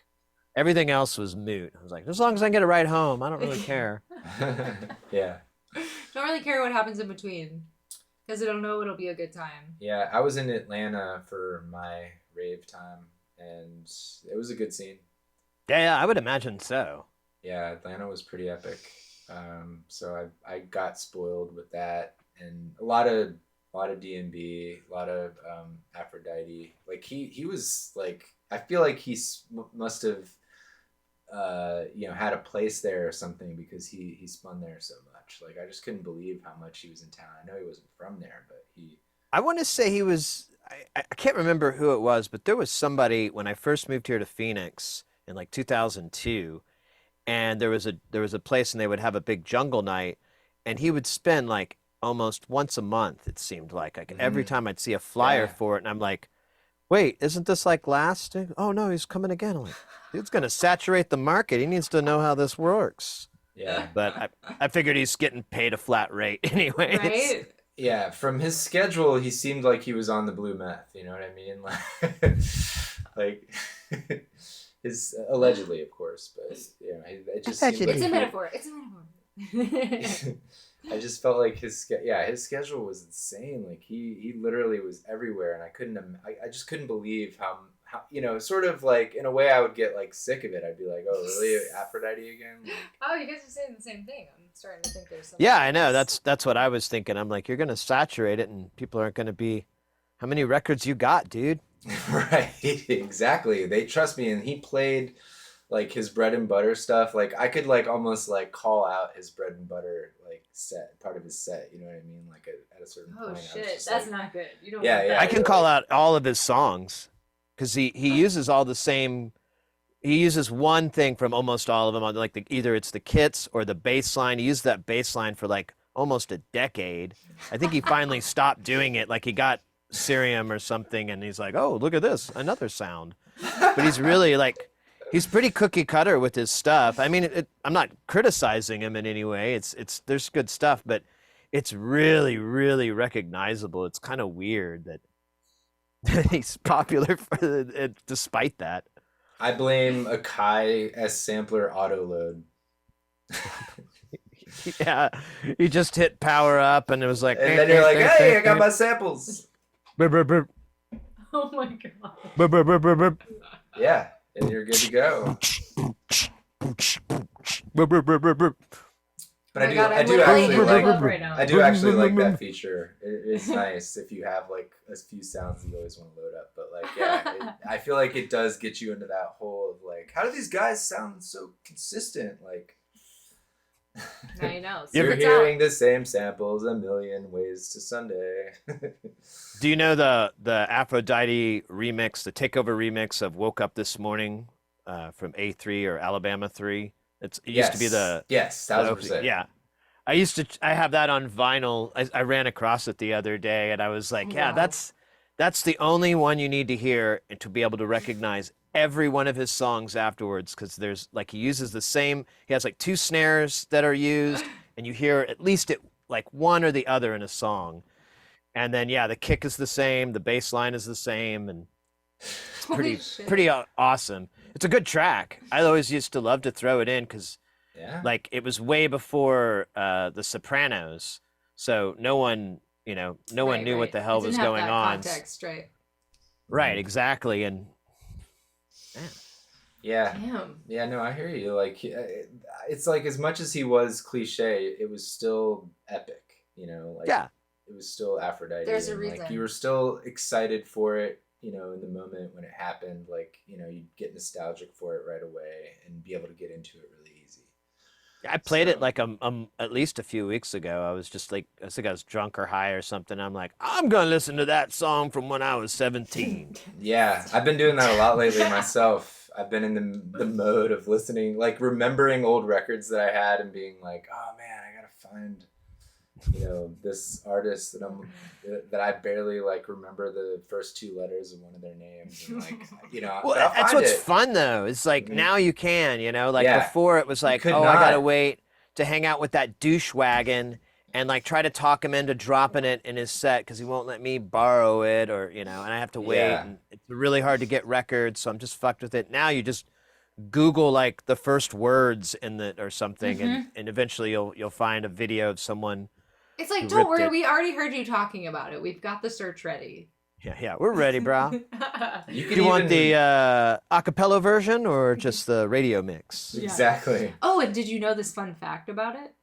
Everything else was moot. I was like, as long as I can get a ride home, I don't really care. Yeah. Don't really care what happens in between, because it'll be a good time. Yeah, I was in Atlanta for my rave time, and it was a good scene. Yeah, I would imagine so. Yeah, Atlanta was pretty epic. So I got spoiled with that, and a lot of D&B, a lot of Aphrodite. Like he was like, I feel like he must have had a place there or something, because he spun there so much. Like, I just couldn't believe how much he was in town. I know he wasn't from there, but I want to say he was. I can't remember who it was, but there was somebody when I first moved here to Phoenix in like 2002, and there was a place, and they would have a big jungle night, and he would spend like almost once a month. It seemed like every time I'd see a flyer for it, and I'm like, wait, isn't this like last? Oh no, he's coming again. I'm like, dude's gonna saturate the market. He needs to know how this works. yeah. But I figured he's getting paid a flat rate anyway. Right? Yeah, from his schedule, he seemed like he was on the blue meth. You know what I mean? Like his allegedly, of course, but it just seemed like It's a metaphor. It's a metaphor. I just felt like his schedule was insane. Like he literally was everywhere, and I just couldn't believe how sort of like, in a way, I would get like sick of it. I'd be like, oh really, Aphrodite again? Like, oh, you guys are saying the same thing. I'm starting to think there's something. Yeah, I know. That's what I was thinking. I'm like, you're gonna saturate it, and people aren't gonna be. How many records you got, dude? right, exactly. They trust me, and he played like his bread and butter stuff. Like, I could like almost like call out his bread and butter like part of his set. You know what I mean? Like at a certain point. Oh shit, just that's like, not good. You don't. Yeah, want yeah. that. I can call out all of his songs because he uses all the same. He uses one thing from almost all of them on like either it's the kits or the bass line. He used that bass line for like almost a decade. I think he finally stopped doing it. Like he got Cerium or something, and he's like, oh, look at this, another sound. But he's really like. He's pretty cookie cutter with his stuff. I mean, I'm not criticizing him in any way. There's good stuff, but it's really, really recognizable. It's kind of weird that he's popular despite that. I blame a Kai S sampler auto load. Yeah, he just hit power up, and it was like, and then you're like, hey, I got my samples. Burp, burp, burp. Oh my god. Burp, burp, burp, burp, burp. Yeah. And you're good to go. But I do actually like that feature. It's nice if you have like a few sounds you always want to load up. But like, I feel like it does get you into that hole of like, how do these guys sound so consistent? Like, I know. You're hearing the same samples a million ways to Sunday. Do you know the Aphrodite remix, the takeover remix of "Woke Up This Morning" from A3 or Alabama 3? It used to be the 1,000%. Yeah, I have that on vinyl. I ran across it the other day, and I was like, yeah, that's the only one you need to hear and to be able to recognize every one of his songs afterwards, because there's like he uses the same. He has like 2 snares that are used, and you hear at least like one or the other in a song. And then the kick is the same, the bass line is the same, and it's pretty awesome. It's a good track. I always used to love to throw it in because like it was way before the Sopranos, so no one knew what the hell was going on. Context, right? Right, exactly, and yeah, damn. Yeah, no, I hear you. Like, it's like as much as he was cliche, it was still epic. Like it was still Aphrodite. There's a reason. Like, you were still excited for it. In the moment when it happened, like, you'd get nostalgic for it right away and be able to get into it really easy. I played it So like at least a few weeks ago. I was just like, I think I was drunk or high or something. I'm like, I'm gonna listen to that song from when I was 17. yeah, I've been doing that a lot lately myself. I've been in the mode of listening, like remembering old records that I had and being like, oh man, I gotta find, this artist that I barely like remember the first two letters of one of their names, and like, Well, but I'll that's find what's it. fun though. It's like Mhm. now you can, like Yeah, before it was you like, could oh, I gotta not. wait to hang out with that douche wagon and like try to talk him into dropping it in his set because he won't let me borrow it or, and I have to wait Yeah, and it's really hard to get records, so I'm just fucked with it. Now you just Google like the first words in the or something and eventually you'll find a video of someone It's like, who don't ripped worry, it. we already heard you talking about it. We've got the search ready. Yeah, we're ready, bro. you Do could you want even the acapella version or just the radio mix? Yeah. exactly. Oh, and did you know this fun fact about it?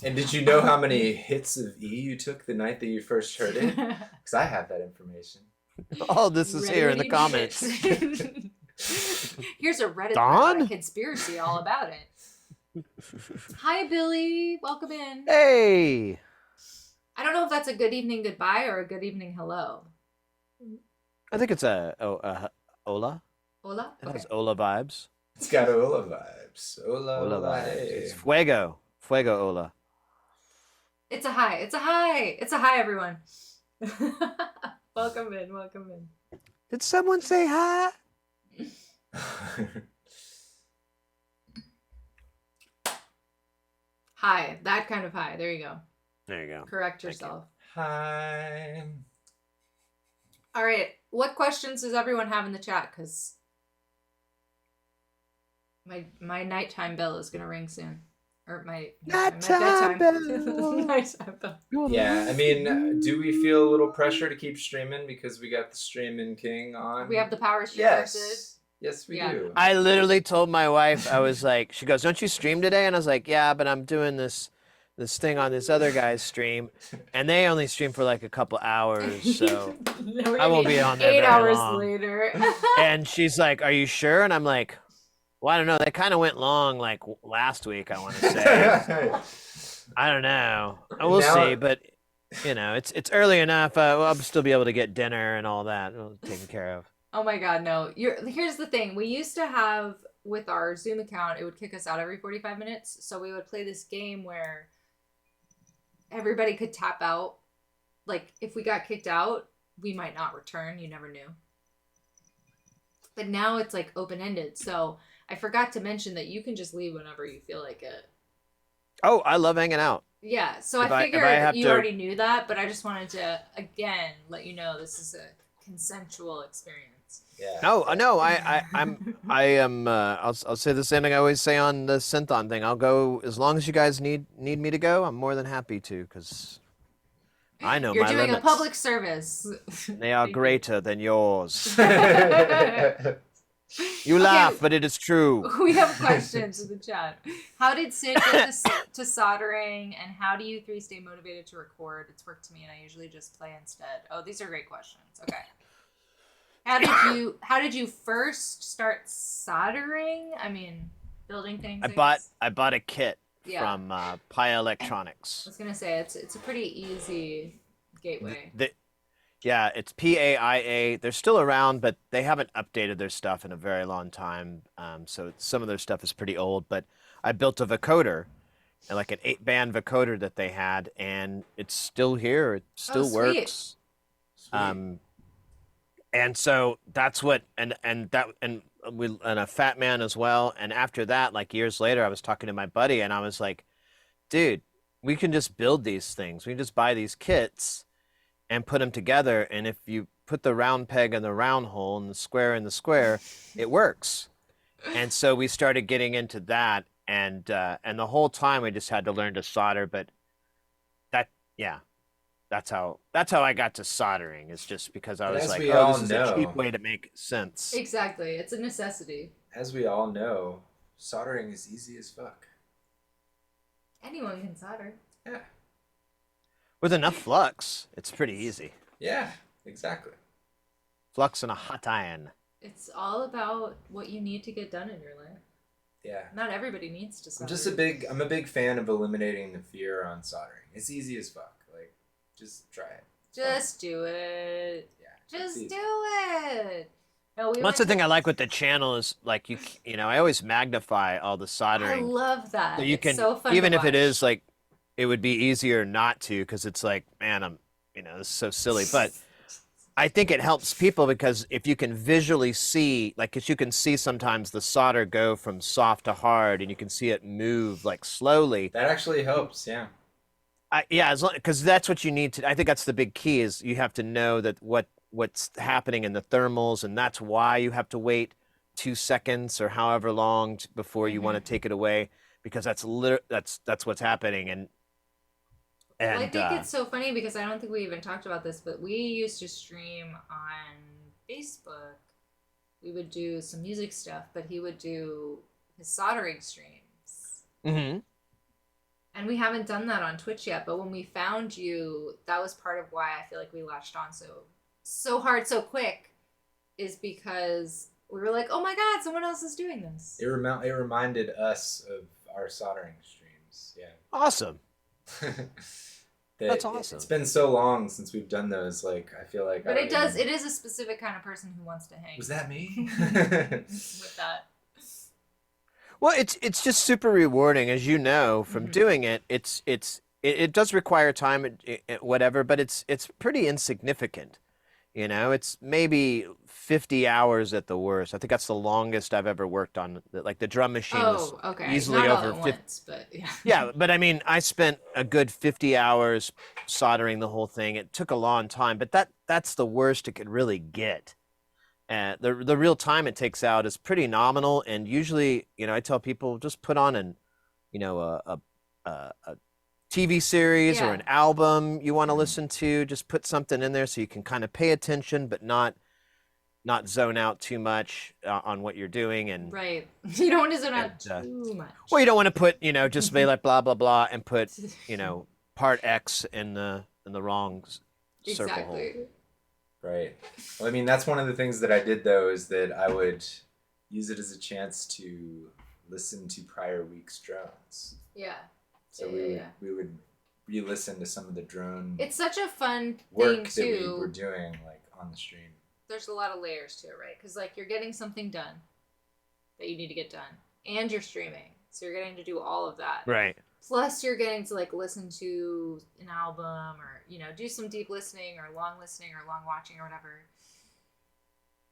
And did you know how many hits of E you took the night that you first heard it? Because I have that information. All this is here in the Ready comments. shit. Here's a Reddit Dawn? thread, a conspiracy all about it. Hi, Billy. Welcome in. Hey, I don't know if that's a good evening goodbye or a good evening hello. I think it's a Ola. Hola? It Okay. has Ola vibes. It's got Ola vibes. Ola, Ola Ola, vibes. hey. It's fuego Ola. It's a hi. It's a hi. It's a hi, everyone. Welcome in. Welcome in. Did someone say hi? Hi. That kind of hi. There you go. There you go. Correct Thank you. yourself. Hi. All right. What questions does everyone have in the chat? Because my nighttime bell is gonna ring soon, or my Nighttime bedtime. bell. Nighttime bell. Yeah, I mean, do we feel a little pressure to keep streaming because we got the streaming king on? We have the power streamers. Yes, we Yeah. do. I literally told my wife, I was like, she goes, "Don't you stream today?" And I was like, "Yeah, but I'm doing this thing on this other guy's stream, and they only stream for like a couple hours, so I won't be on there 8 very hours long." later. And she's like, "Are you sure?" And I'm like, "Well, I don't know. They kind of went long like last week, I want to say. I don't know. We'll Now- see, but it's early enough. I'll still be able to get dinner and all that taken care of." Oh my god, no. Here's the thing. We used to have, with our Zoom account, it would kick us out every 45 minutes. So we would play this game where everybody could tap out. Like, if we got kicked out, we might not return. You never knew. But now it's like open-ended. So I forgot to mention that you can just leave whenever you feel like it. Oh, I love hanging out. Yeah, so If I I figured have you to- already knew that, but I just wanted to, again, let you know this is a consensual experience. Yeah. No, I am. I'll say the same thing I always say on the Synthon thing. I'll go as long as you guys need me to go. I'm more than happy to, because I know You're my doing limits. a public service. They are Thank you. greater than yours. Yeah. You Okay. laugh, but it is true. We have questions in the chat. How did Syd get to soldering, and how do you three stay motivated to record? It's worked to me, and I usually just play instead. Oh, these are great questions. Okay. How did you first start soldering? I mean, building things. I bought a kit Yeah. from Pi I Electronics. was gonna say it's a pretty easy gateway. Yeah, it's PAIA. They're still around, but they haven't updated their stuff in a very long time. So some of their stuff is pretty old. But I built a vocoder, like an 8-band vocoder that they had, and it's still here. It still sweet. works. And so that's what and a Fat Man as well. And after that, like years later, I was talking to my buddy, and I was like, "Dude, we can just build these things. We can just buy these kits and put them together. And if you put the round peg in the round hole and the square in the square, it works." And so we started getting into that, and the whole time we just had to learn to solder. But that's how I got to soldering. It's just because I And was as like, we "Oh, all this is a cheap know- way to make sense." Exactly, it's a necessity. As we all know, soldering is easy as fuck. Anyone can solder. Yeah. With enough flux, it's pretty easy. Yeah, exactly. Flux and a hot iron. It's all about what you need to get done in your life. Yeah. Not everybody needs to solder. I'm a big fan of eliminating the fear on soldering. It's easy as fuck. Like, just try it. Just do it. Yeah. Just do it. No, That's the thing I like with the channel is like I always magnify all the I soldering. love that. So you It's can so fun even to if it watch. is like it would be easier not to because it's like man I'm this is so silly but I think it helps people because if you can visually see like because you can see sometimes the solder go from soft to hard and you can see it move like slowly. That actually helps. Yeah. Yeah, because that's what you need to. I think that's the big key is you have to know that what's happening in the thermals, and that's why you have to wait 2 seconds or however long before you want to take it away because that's what's happening. And Well, I think it's so funny because I don't think we even talked about this, but we used to stream on Facebook. We would do some music stuff, but he would do his soldering streams. Mm-hmm. And we haven't done that on Twitch yet, but when we found you, that was part of why I feel like we latched on so hard, so quick, is because we were like, oh my god, someone else is doing this. It reminded us of our soldering streams. Yeah. Awesome. That's awesome. It's been so long since we've done those. Like, I feel like. But it is a specific kind of person who wants to hang. Was that me? With that. Well, it's just super rewarding, as you know from doing it. It does require time, whatever, but it's pretty insignificant. It's maybe 50 hours at the worst. I think that's the longest I've ever worked on. Like the drum machine was easily not over all at 50. Once, but yeah. Yeah, but I mean, I spent a good 50 hours soldering the whole thing. It took a long time, but that's the worst it could really get. The real time it takes out is pretty nominal, and usually, I tell people just put on a TV series or an album you want to listen to. Just put something in there so you can kind of pay attention, but not zone out too much on what you're doing. And right, you don't want to zone out too much. Well, you don't want to put just be like blah blah blah and put part X in the wrong circle hole. Right. Well, I mean, that's one of the things that I did, though, is that I would use it as a chance to listen to prior week's drones. Yeah. So we would re-listen to some of the drone. It's such a fun work thing, too. That we were doing, like, on the stream. There's a lot of layers to it, right? Because, like, you're getting something done that you need to get done. And you're streaming. So you're getting to do all of that. Right. Plus, you're getting to like listen to an album or do some deep listening or long watching or whatever.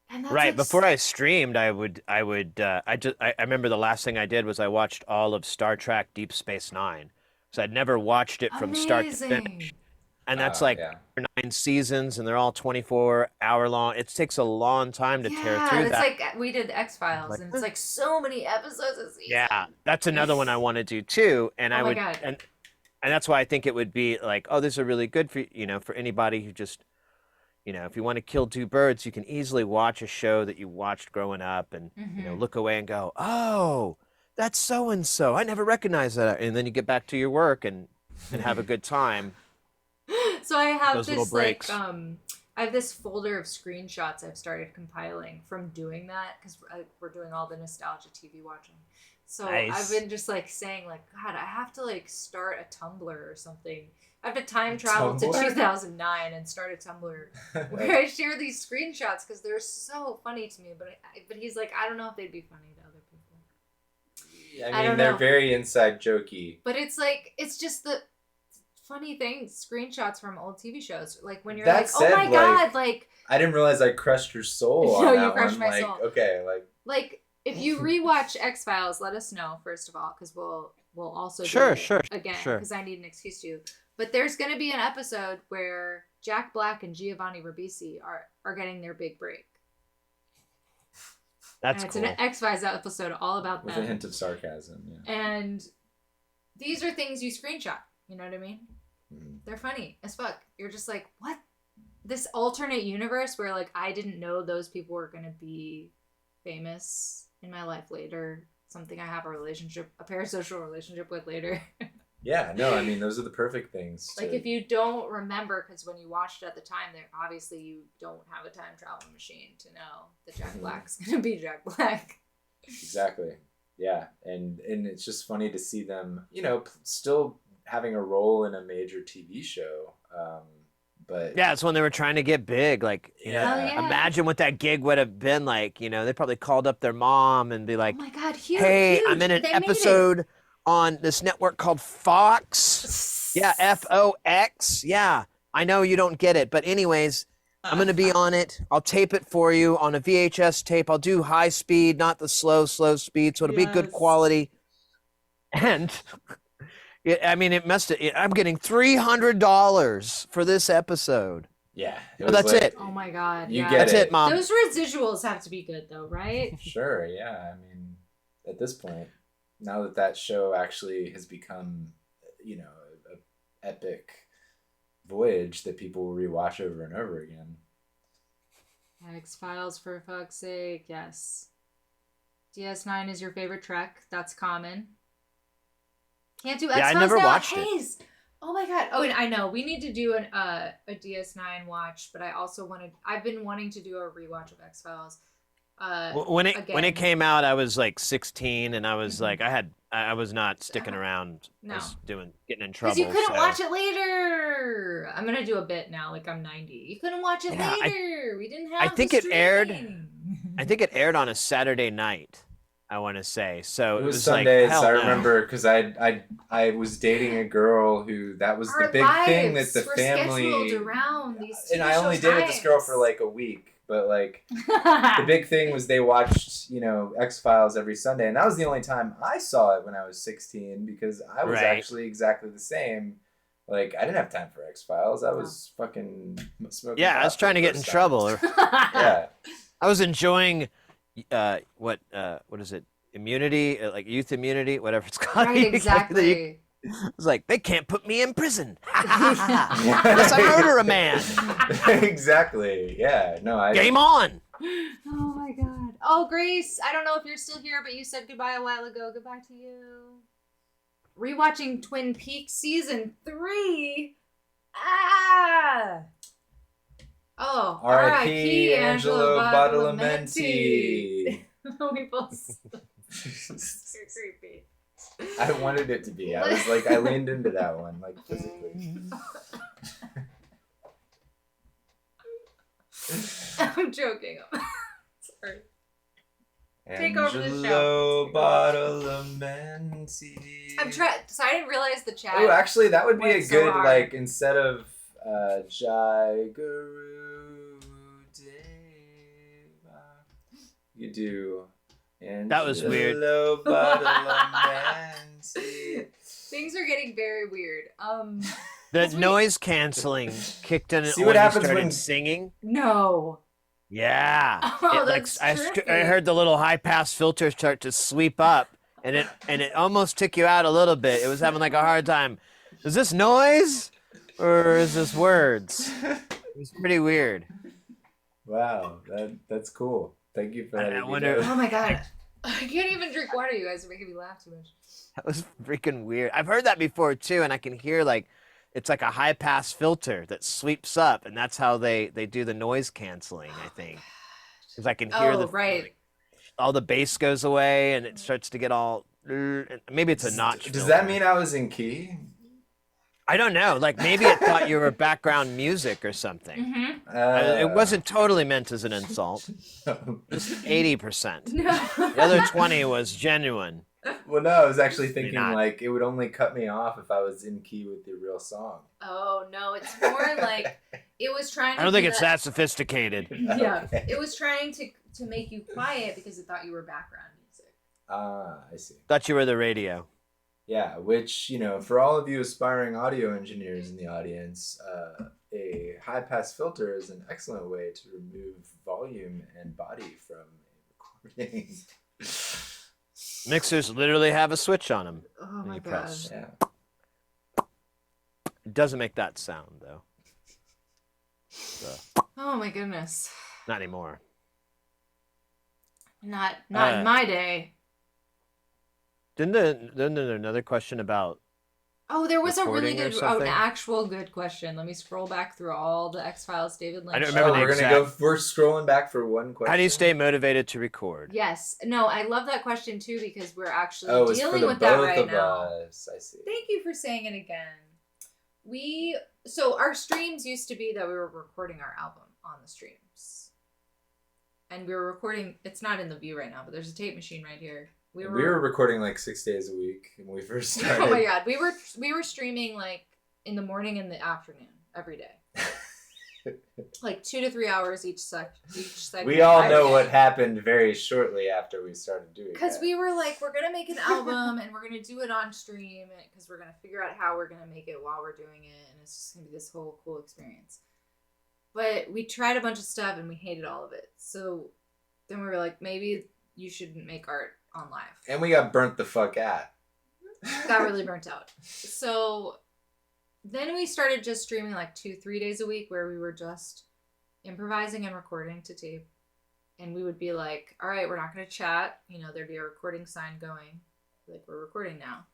And that's right. like Before I streamed, I remember the last thing I did was I watched all of Star Trek Deep Space Nine. So I'd never watched it from start to finish. And that's 9 seasons, and they're all 24-hour long. It takes a long time to tear through that. It's like we did X-Files, and it's like so many episodes a season. Yeah, that's another one I want to do too. And oh I would, my God. and that's why I think it would be like, oh, this is really good for for anybody who just, if you want to kill two birds, you can easily watch a show that you watched growing up, and look away and go, oh, that's so and so. I never recognized that, and then you get back to your work and have a good time. So I have Those this little breaks. I have this folder of screenshots I've started compiling from doing that because we're doing all the nostalgia TV watching. So Nice. I've been just like saying like, God, I have to like start a Tumblr or something. I have to time travel to 2009 and start a Tumblr where I share these screenshots because they're so funny to me. But he's like, I don't know if they'd be funny to other people. I mean, they're very inside jokey. But it's like, it's just the funny things, screenshots from old TV shows. Like when you're That like, said, oh my God, like. I didn't realize I crushed your soul No, on you that crushed one. my soul. Okay, Like, if you rewatch X-Files, let us know, first of all, because we'll also do Sure, it again, because I need an excuse to. But there's going to be an episode where Jack Black and Giovanni Ribisi are getting their big break. That's and cool. It's an X-Files episode all about with them. a hint of sarcasm. Yeah. And these are things you screenshot. You know what I mean? Mm-hmm. They're funny as fuck. You're just like, what? This alternate universe where like I didn't know those people were going to be famous in my life later. Something I have a parasocial relationship with later. Yeah, no, I mean, those are the perfect things. Like, if you don't remember, because when you watched it at the time, obviously you don't have a time travel machine to know that Jack Black's going to be Jack Black. Exactly. Yeah, and it's just funny to see them, still having a role in a major TV show. But Yeah, it's when they were trying to get big. Like, yeah, imagine what that gig would have been like. They probably called up their mom and be like, oh my God, "Hey, huge. I'm in an They made it. episode on this network called Fox. Yeah, FOX. Yeah, I know you don't get it, but anyways, I'm gonna be on it. I'll tape it for you on a VHS tape. I'll do high speed, not the slow speed, so it'll be good quality." And it must have. I'm getting $300 for this episode. Yeah, that's it. Oh my God, you yeah. get That's it, Mom. Those residuals have to be good though, right? Sure, yeah. I mean, at this point, now that show actually has become, a epic voyage that people will rewatch over and over again. X-Files, for fuck's sake, yes. DS9 is your favorite Trek. That's common. Can't do X-Files I never now. watched it. Oh my God. Oh, and I know we need to do a DS9 watch, but I also I've been wanting to do a rewatch of X-Files. When it came out, I was like 16, and I was like, I was not sticking around. No. I was getting in trouble. Because you couldn't watch it later. I'm gonna do a bit now, like I'm 90. You couldn't watch it later. We didn't have. I think it aired on a Saturday night. I want to say so. It was Sundays. Like, I remember because I was dating a girl who that was the big thing that the family. Around these and I only dated this girl for like a week. But like the big thing was they watched, X-Files every Sunday, and that was the only time I saw it when I was 16 because I was actually exactly the same. Like I didn't have time for X-Files. I was fucking smoking. Yeah, I was trying to get in trouble. Yeah, I was enjoying what is it? Immunity, like youth immunity, whatever it's called. Right, exactly. I was like, they can't put me in prison. Unless I murder a man. Exactly. Yeah. No, Game on. Oh my God. Oh, Grace, I don't know if you're still here, but you said goodbye a while ago. Goodbye to you. Rewatching Twin Peaks season 3. Ah. Oh, R.I.P. Angelo Badalamenti. We both. You're creepy. I wanted it to be. I was like, I leaned into that one, like physically. I'm joking. Sorry. Take over the show. Badalamenti. I'm trying. So I didn't realize the chat. Oh, actually, that would be a good hard. like instead of Jai Guru Deva, you do. That was weird. Things are getting very weird. The noise canceling kicked in. See what happens started when singing. No. Yeah. Oh, that's I heard the little high pass filter start to sweep up, and it almost took you out a little bit. It was having like a hard time. Is this noise or is this words? It was pretty weird. Wow, that's cool. Thank you for that. Oh my God. I can't even drink water. You guys are making me laugh too much. That was freaking weird. I've heard that before too, and I can hear like it's like a high pass filter that sweeps up, and that's how they do the noise canceling. I think because I can hear all the bass goes away, and it starts to get all. Maybe it's a notch. Does that mean I was in key? I don't know. Like maybe it thought you were background music or something. Mm-hmm. It wasn't totally meant as an insult. Just 80%. No. The other 20 was genuine. Well, no, I was actually thinking like it would only cut me off if I was in key with the real song. Oh no, it's more like it was trying. I don't think it's that sophisticated. Yeah, it was trying to make you quiet because it thought you were background music. Ah, I see. Thought you were the radio. Yeah, which, for all of you aspiring audio engineers in the audience, a high-pass filter is an excellent way to remove volume and body from a recording. Mixers literally have a switch on them. Oh my God. Yeah. It doesn't make that sound, though. So, Oh my goodness. not anymore. Not in my day. Didn't there another question about Oh, there was a really recording or good, something? an actual good question. Let me scroll back through all the X-Files David Lynch. I don't remember Oh, the we're exact. gonna go. We're scrolling back for one question. How do you stay motivated to record? Yes. No, I love that question too because we're actually it's for dealing the with that both right of now. us. I see. Thank you for saying it again. So our streams used to be that we were recording our album on the streams. And we were recording, it's not in the view right now, but there's a tape machine right here. We were recording like 6 days a week when we first started. Oh my god, we were streaming like in the morning and the afternoon every day. Like 2 to 3 hours each segment. We all know what happened very shortly after we started doing it. Because we were like, we're going to make an album and we're going to do it on stream because we're going to figure out how we're going to make it while we're doing it. And it's just going to be this whole cool experience. But we tried a bunch of stuff and we hated all of it. So then we were like, maybe you shouldn't make art on live. And we got burnt the fuck out. Got really burnt out. So then we started just streaming like 2-3 days a week where we were just improvising and recording to tape. And we would be like, all right, we're not going to chat. You know, there'd be a recording sign going. Like, we're recording now.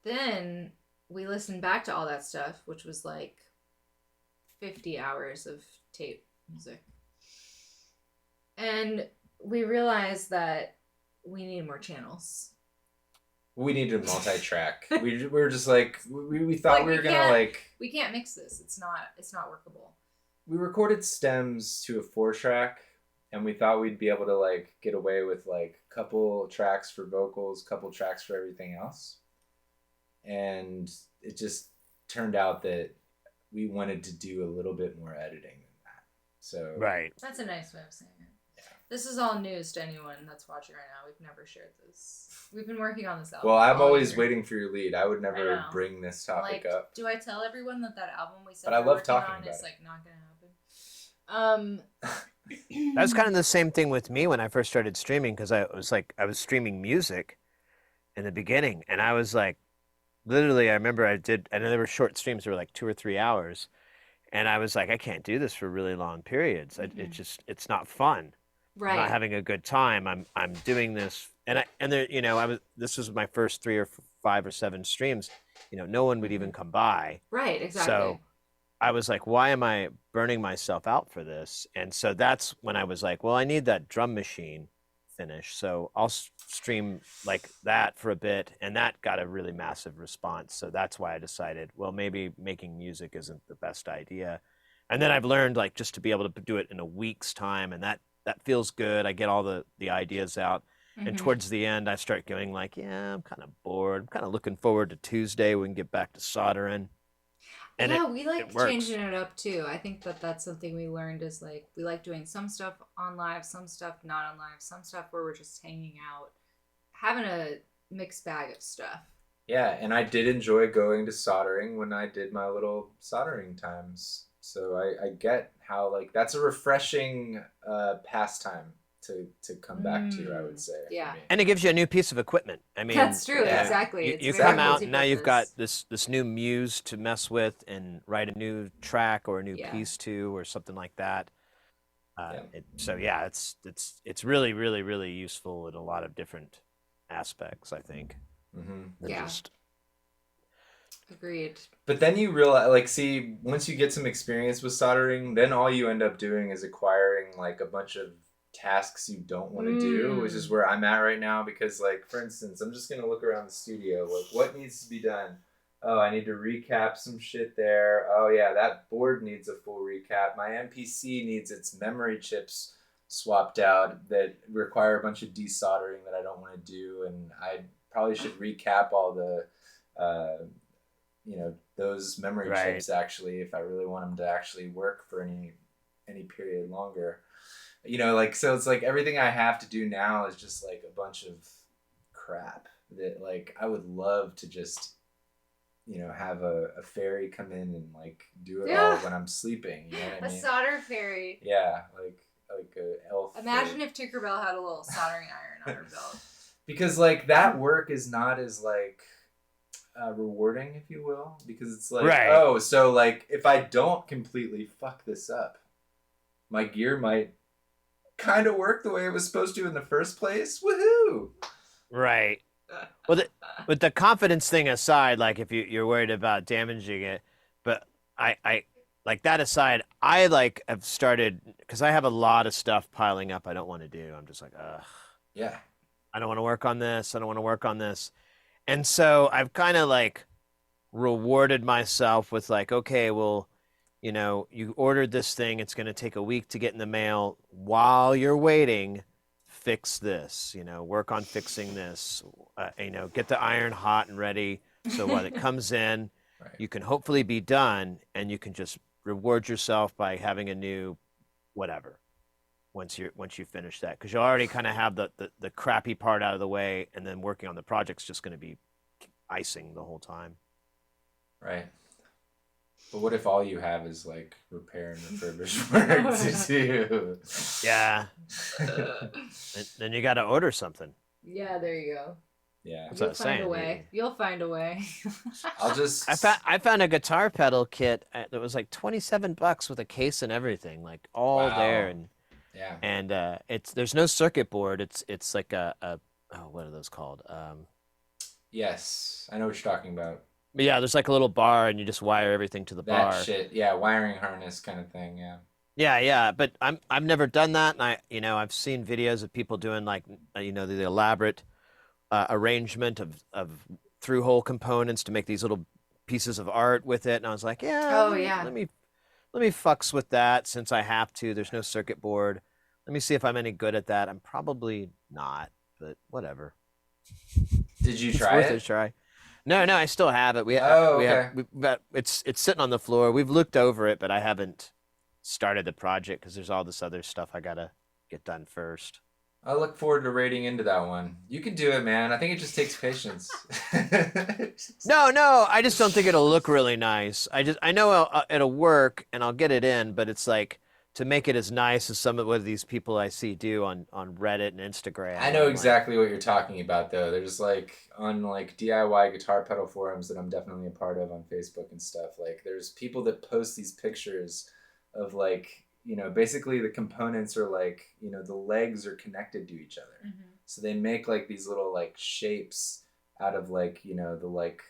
Then we listened back to all that stuff, which was like 50 hours of tape music. And we realized that we need more channels. We needed a multi-track. we were just like, we thought we were going to like... We can't mix this. It's not workable. We recorded stems to a 4-track, and we thought we'd be able to like get away with like a couple tracks for vocals, couple tracks for everything else. And it just turned out that we wanted to do a little bit more editing than that. So Right. That's a nice way of saying it. Yeah. This is all news to anyone that's watching right now. We've never shared this. We've been working on this album. Well, I'm all always year. waiting for your lead. I would I never know. bring this topic up. Do I tell everyone that album we said But I we're love working talking on about is it. like not gonna happen? That was kind of the same thing with me when I first started streaming because I was streaming music in the beginning, and I was like, literally, I remember I know there were short streams that were like 2 or 3 hours, and I was like, I can't do this for really long periods. It's not fun. Right. I'm not having a good time. I'm doing this, and there, you know, this was my first 3 or 5 or 7 streams. You know, no one would even come by. Right. Exactly. So I was like, why am I burning myself out for this? And so that's when I was like, well, I need that drum machine finish. So I'll stream like that for a bit. And that got a really massive response. So that's why I decided, well, maybe making music isn't the best idea. And then I've learned like just to be able to do it in a week's time. And that feels good. I get all the ideas out. And towards the end, I start going like, yeah, I'm kind of bored. I'm kind of looking forward to Tuesday. We can get back to soldering. And yeah, we like it works. changing it up too. I think that's something we learned is like we like doing some stuff on live, some stuff not on live, some stuff where we're just hanging out, having a mixed bag of stuff. Yeah, and I did enjoy going to soldering when I did my little soldering times. So I get how like that's a refreshing pastime to come back to, I would say. Yeah. And it gives you a new piece of equipment. I mean, That's true. Yeah. Exactly. You come out and now you've got this new muse to mess with and write a new track or a new piece to or something like that. It's really, really, really useful in a lot of different aspects, I think. Yeah. Agreed. But then you realize, like, see, once you get some experience with soldering, then all you end up doing is acquiring like a bunch of tasks you don't want to do, which is where I'm at right now. Because, like, for instance, I'm just gonna look around the studio, like, what needs to be done? Oh, I need to recap some shit there. Oh yeah, that board needs a full recap. My MPC needs its memory chips swapped out that require a bunch of desoldering that I don't want to do, and I probably should recap all the those memory chips actually if I really want them to actually work for any period longer. So it's like everything I have to do now is just like a bunch of crap that like I would love to just have a fairy come in and like do it all when I'm sleeping. You know what I mean? A solder fairy. Yeah, like a elf. Imagine if Tinkerbell had a little soldering iron on her belt. Because like that work is not as like rewarding, if you will, because it's like so like if I don't completely fuck this up, my gear might kind of work the way it was supposed to in the first place. Woohoo! Right. Well, with the confidence thing aside, like if you're worried about damaging it, but I like that aside, I like have started because I have a lot of stuff piling up I don't want to do. I'm just like, ugh, Yeah. I don't want to work on this. I don't want to work on this. And so I've kind of like rewarded myself with like, okay, well, you ordered this thing. It's going to take a week to get in the mail. While you're waiting, fix this, work on fixing this, get the iron hot and ready. So when it comes in, Right. you can hopefully be done and you can just reward yourself by having a new whatever once you finish that. Because you already kind of have the crappy part out of the way, and then working on the project's just going to be icing the whole time. Right. But what if all you have is like repair and refurbish work to do? Yeah. Then you got to order something. Yeah, there you go. Yeah. That's what I You'll was find saying. a way. You'll find a way. I'll just. I found a guitar pedal kit that was like $27 with a case and everything, like all Wow. there, Yeah. and there's no circuit board. It's like a what are those called? Yes, I know what you're talking about. But yeah, there's like a little bar, and you just wire everything to the That bar. shit. Yeah, wiring harness kind of thing. Yeah. Yeah, but I've never done that, and I've seen videos of people doing like the elaborate arrangement of through hole components to make these little pieces of art with it, and I was like, let me fucks with that since I have to. There's no circuit board. Let me see if I'm any good at that. I'm probably not, but whatever. Did you It's try worth it? a try. No, I still have it. It's sitting on the floor. We've looked over it, but I haven't started the project because there's all this other stuff I gotta get done first. I look forward to raiding into that one. You can do it, man. I think it just takes patience. No, I just don't think it'll look really nice. I know it'll work and I'll get it in, but it's like to make it as nice as some of what these people I see do on Reddit and Instagram. I know I'm exactly what you're talking about, though. There's like on like DIY guitar pedal forums that I'm definitely a part of on Facebook and stuff. Like there's people that post these pictures of like, basically the components are like, the legs are connected to each other. Mm-hmm. So they make like these little like shapes out of like, the like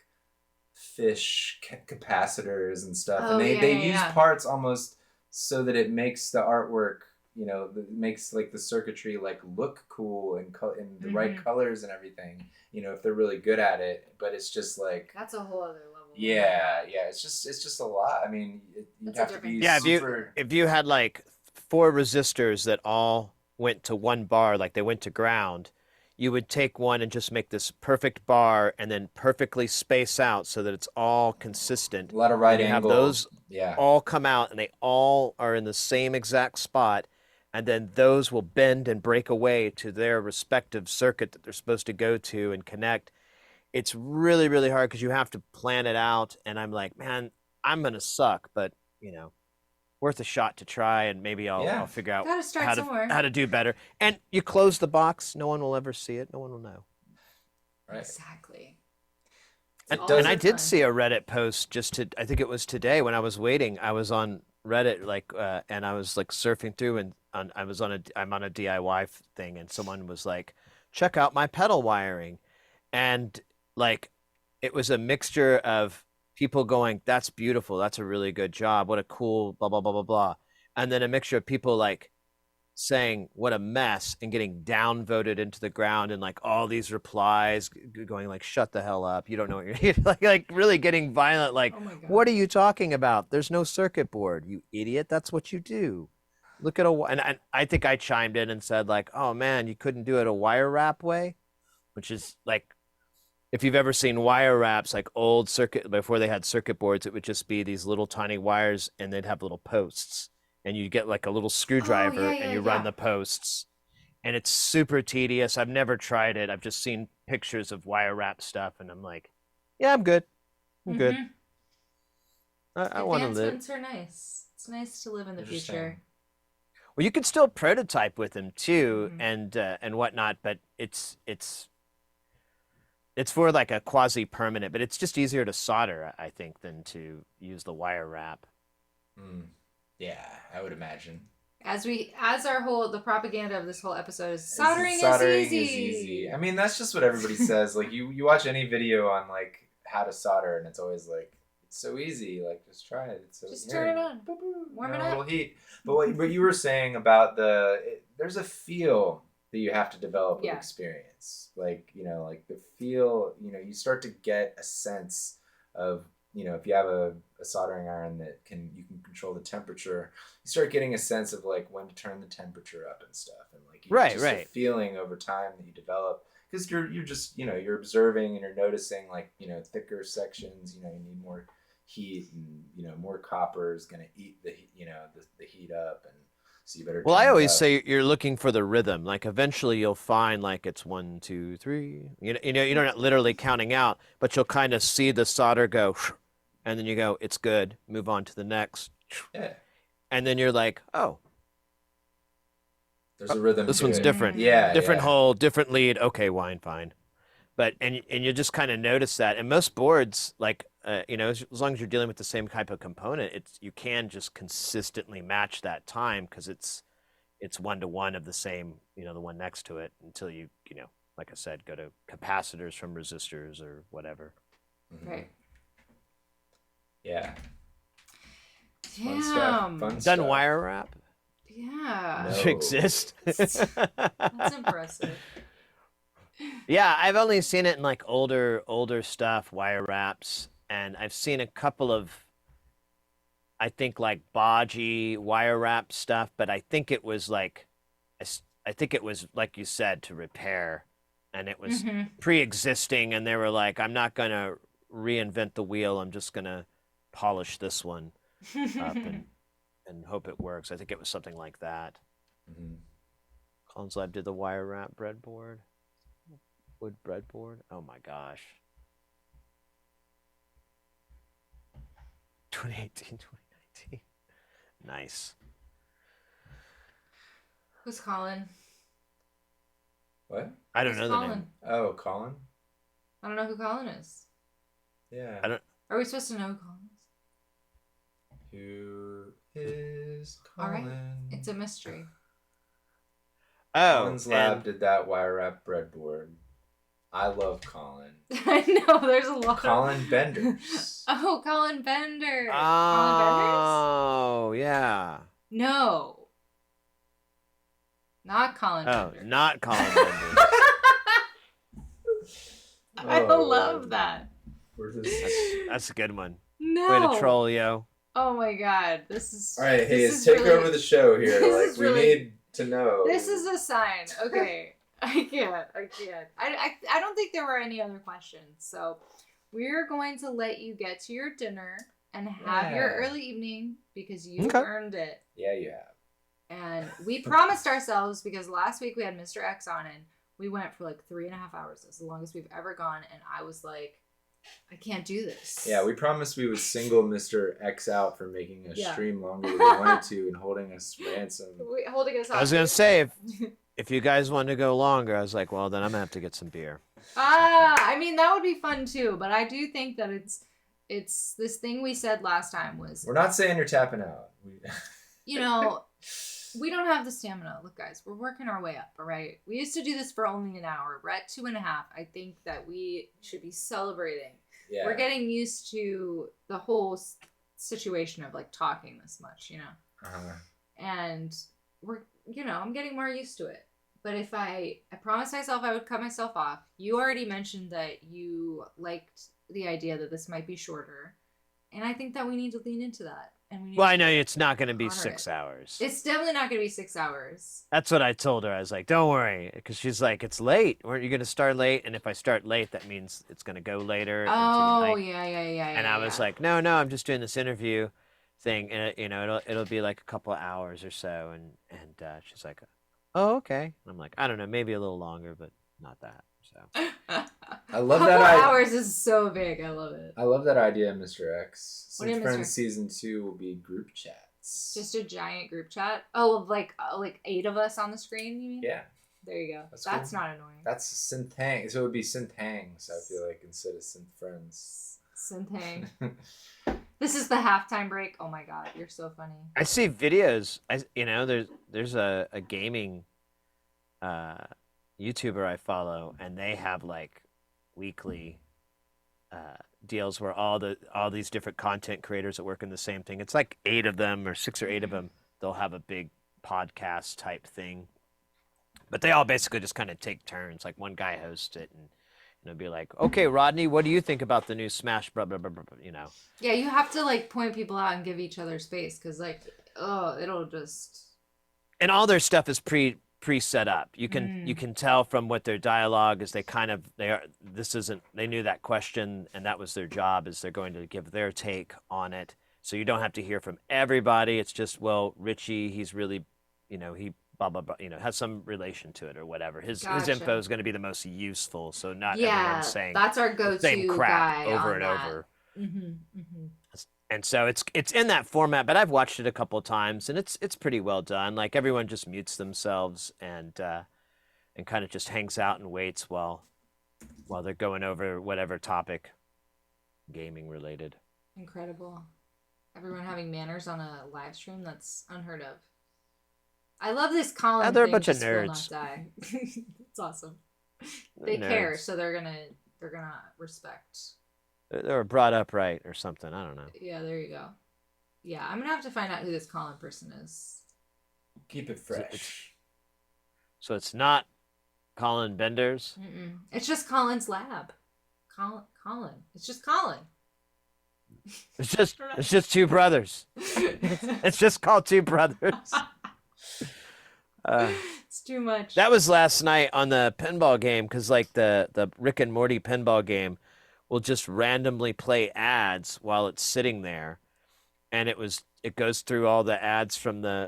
fish capacitors and stuff. Oh, and they, yeah, they yeah, use yeah. parts almost so that it makes the artwork, it makes like the circuitry like look cool and in the right colors and everything, if they're really good at it. But it's just like, That's a whole other level. yeah, it's just a lot. I mean, you'd That's a have to be different- super. if you had like 4 resistors that all went to one bar, like they went to ground, you would take one and just make this perfect bar and then perfectly space out so that it's all consistent. A lot of right You have angle. those Yeah. all come out and they all are in the same exact spot, and then those will bend and break away to their respective circuit that they're supposed to go to and connect. It's really, really hard because you have to plan it out, and I'm like, man, I'm gonna suck, but worth a shot to try, and maybe I'll figure out Gotta start somewhere. how to do better. And you close the box, no one will ever see it, no one will know. Right. Exactly. And, It's also I did fun. see a Reddit post I think it was today when I was waiting. I was on Reddit and I was like surfing through, and I'm on a DIY thing, and someone was like, check out my pedal wiring. And like it was a mixture of people going, that's beautiful, that's a really good job, what a cool blah blah blah blah blah. And then a mixture of people like saying what a mess and getting downvoted into the ground, and like all these replies going like, shut the hell up, you don't know what you're like really getting violent, like, Oh my God. what are you talking about, there's no circuit board, you idiot, that's what you do. Look at and I think I chimed in and said like, oh man, you couldn't do it a wire wrap way, which is like, if you've ever seen wire wraps, like old circuit, before they had circuit boards, it would just be these little tiny wires and they'd have little posts, and you get like a little screwdriver and you run the posts, and it's super tedious. I've never tried it. I've just seen pictures of wire wrap stuff, and I'm like, yeah, I'm good. I'm good. I want to live. Advancements are nice. It's nice to live in the Interesting. future. Well, you can still prototype with them too, and whatnot, but it's for like a quasi-permanent, but it's just easier to solder, I think, than to use the wire wrap. Yeah, I would imagine. As the propaganda of this whole episode is soldering is easy. I mean, that's just what everybody says. Like you watch any video on like how to solder, and it's always like it's so easy. Like just try it. It's so, just turn it on, warm it up, a little heat. But what you were saying about there's a feel that you have to develop with experience. Like like the feel. You start to get a sense of if you have a soldering iron that you can control the temperature, you start getting a sense of like when to turn the temperature up and stuff, and like a feeling over time that you develop because you're just you're observing and you're noticing like thicker sections, you need more heat and more copper is going to eat the the heat up, and so you better. Well, I always say you're looking for the rhythm. Like eventually you'll find like it's 1, 2, 3. You're not literally counting out, but you'll kind of see the solder go, and then you go, it's good. Move on to the next. Yeah. And then you're like, oh, there's a rhythm. This one's different. Yeah. Different hole, different lead. Okay, fine. But and you just kind of notice that. And most boards, like as long as you're dealing with the same type of component, you can just consistently match that time because it's 1-to-1 of the same, the one next to it until you like I said, go to capacitors from resistors or whatever. Right. Yeah. Damn. Fun Done stuff. wire wrap? Yeah. Does it exist? That's impressive. Yeah, I've only seen it in like older stuff, wire wraps, and I've seen a couple of, I think like bodgy wire wrap stuff, but I think it was like you said, to repair, and it was pre-existing, and they were like, I'm not gonna reinvent the wheel, I'm just gonna polish this one up and hope it works. I think it was something like that. Collins Lab did the wire wrap breadboard. Wood breadboard. Oh my gosh. 2018, 2019. Nice. Who's Colin? What? I don't know the Colin? name. Oh, Colin? I don't know who Colin is. Yeah. I don't. Are we supposed to know who Colin is? Who is Colin? All right. It's a mystery. Oh, Colin's Lab did that wire wrap breadboard. I love Colin. I know, there's a lot Colin Benders. Oh, Colin Benders. Oh, yeah. No. Not Colin Oh, Benders. not Colin Benders. I love that. That's a good one. No. Way to troll, yo. Oh my god. This is... All right, Hayes, take take over the show here. This Like, is we really- need to know. This is a sign. Okay. I can't. I don't think there were any other questions. So we're going to let you get to your dinner and have your early evening because you earned it. Yeah, you have. And we promised ourselves, because last week we had Mr. X on and we went for like 3.5 hours. It's the longest we've ever gone. And I was like, I can't do this. Yeah, we promised we would single Mr. X out for making a stream longer than we wanted to and holding us ransom. Holding us I was going to say, if you guys wanted to go longer, I was like, well, then I'm going to have to get some beer. I mean, that would be fun too. But I do think that it's this thing we said last time was... We're not saying you're tapping out. We don't have the stamina. Look, guys, we're working our way up, all right? We used to do this for only an hour. We're at 2.5. I think that we should be celebrating. Yeah. We're getting used to the whole situation of, like, talking this much, And we're, I'm getting more used to it. But if I promised myself I would cut myself off. You already mentioned that you liked the idea that this might be shorter. And I think that we need to lean into that. And I know it's not going to be 6 hours. It's definitely not going to be 6 hours. That's what I told her. I was like, don't worry. Because she's like, it's late. Weren't you going to start late? And if I start late, that means it's going to go later. Oh, yeah. And I was like, no, I'm just doing this interview thing. And, it'll be like a couple of hours or so. And she's like, oh, okay. And I'm like, I don't know, maybe a little longer, but not that. So I love that. Couple hours is so big. I love it. I love that idea, Mr. X. What do you Synth mean, Mr. Friends Season 2 will be group chats. Just a giant group chat. Oh, of like 8 of us on the screen. You mean? Yeah. There you go. That's cool. not annoying. That's Synth Hang. So it would be Synth Hangs, I feel like, instead of Synth Friends. Synth Hang. This is the halftime break. Oh my god, you're so funny. I see videos. There's a gaming YouTuber I follow, and they have like weekly deals where all these different content creators that work in the same thing. It's like 8 of them or 6 or 8 of them. They'll have a big podcast type thing, but they all basically just kind of take turns. Like one guy hosts it, and be like, okay, Rodney, what do you think about the new Smash? Blah blah blah blah. Yeah, you have to like point people out and give each other space because it'll just. And all their stuff is pre set up. You can tell from what their dialogue is. They knew that question and that was their job. Is they're going to give their take on it. So you don't have to hear from everybody. It's just, well, Richie, he's really, he blah blah blah, has some relation to it or whatever. His info is going to be the most useful. So not everyone's saying that's our go-to same crap guy over and that. over. And so it's in that format, but I've watched it a couple of times, and it's pretty well done. Like everyone just mutes themselves and kind of just hangs out and waits while they're going over whatever topic, gaming related. Incredible. Everyone having manners on a live stream, that's unheard of. I love this Colin thing. They're a bunch of Will not nerds. die. It's awesome. They Nerds. care, so they're gonna respect. They were brought up right or something. I don't know. Yeah, there you go. Yeah, I'm gonna have to find out who this Colin person is. Keep it fresh. So it's not Colin Benders. It's just Colin's lab. Colin. It's just Colin. It's just 2 brothers. It's just called 2 brothers. It's too much. That was last night on the pinball game, because like the Rick and Morty pinball game will just randomly play ads while it's sitting there, and it goes through all the ads from that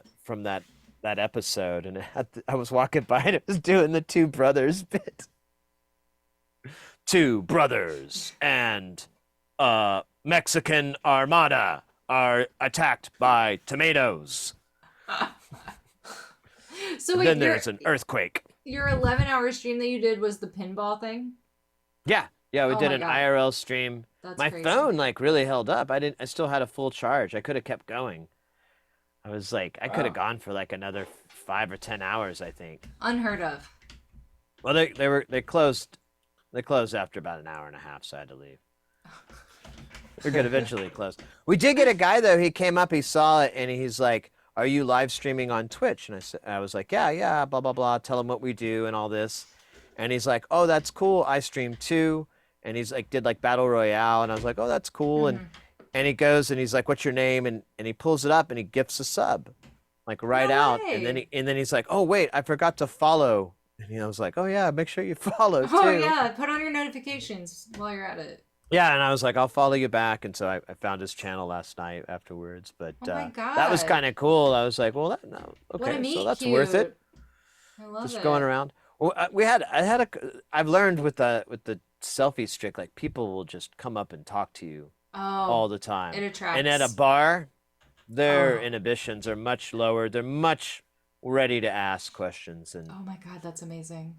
episode, and I was walking by and it was doing the 2 brothers bit. 2 brothers and Mexican armada are attacked by tomatoes. So wait, then there's an earthquake. Your 11-hour stream that you did was the pinball thing? Yeah, we did an God. IRL stream. That's my crazy. phone like really held up. I still had a full charge. I could have kept going. I was like, I could have gone for like another 5 or 10 hours, I think. Unheard of. Well, they closed after about an hour and a half, so I had to leave. We're good. Eventually closed. We did get a guy though. He came up, he saw it, and he's like, "Are you live streaming on Twitch?" And I was like, "Yeah, blah blah blah." Tell him what we do and all this, and he's like, "Oh, that's cool. I stream too." And he's like, did like Battle Royale, and I was like, "Oh, that's cool." And he goes and he's like, "What's your name?" And he pulls it up and he gifts a sub, like right out. way. And then he's like, "Oh wait, I forgot to follow." And I was like, "Oh yeah, make sure you follow too." Oh yeah, put on your notifications while you're at it. Yeah, and I was like, I'll follow you back. And so I found his channel last night afterwards. But Oh my God. that was kind of cool. I was like, well, okay, What a meet so that's cute. worth it. I love Just it. going around. Well, I've learned with the selfie stick, like people will just come up and talk to you all the time. It attracts. And at a bar, their inhibitions are much lower. They're much ready to ask questions. And Oh my God, that's amazing.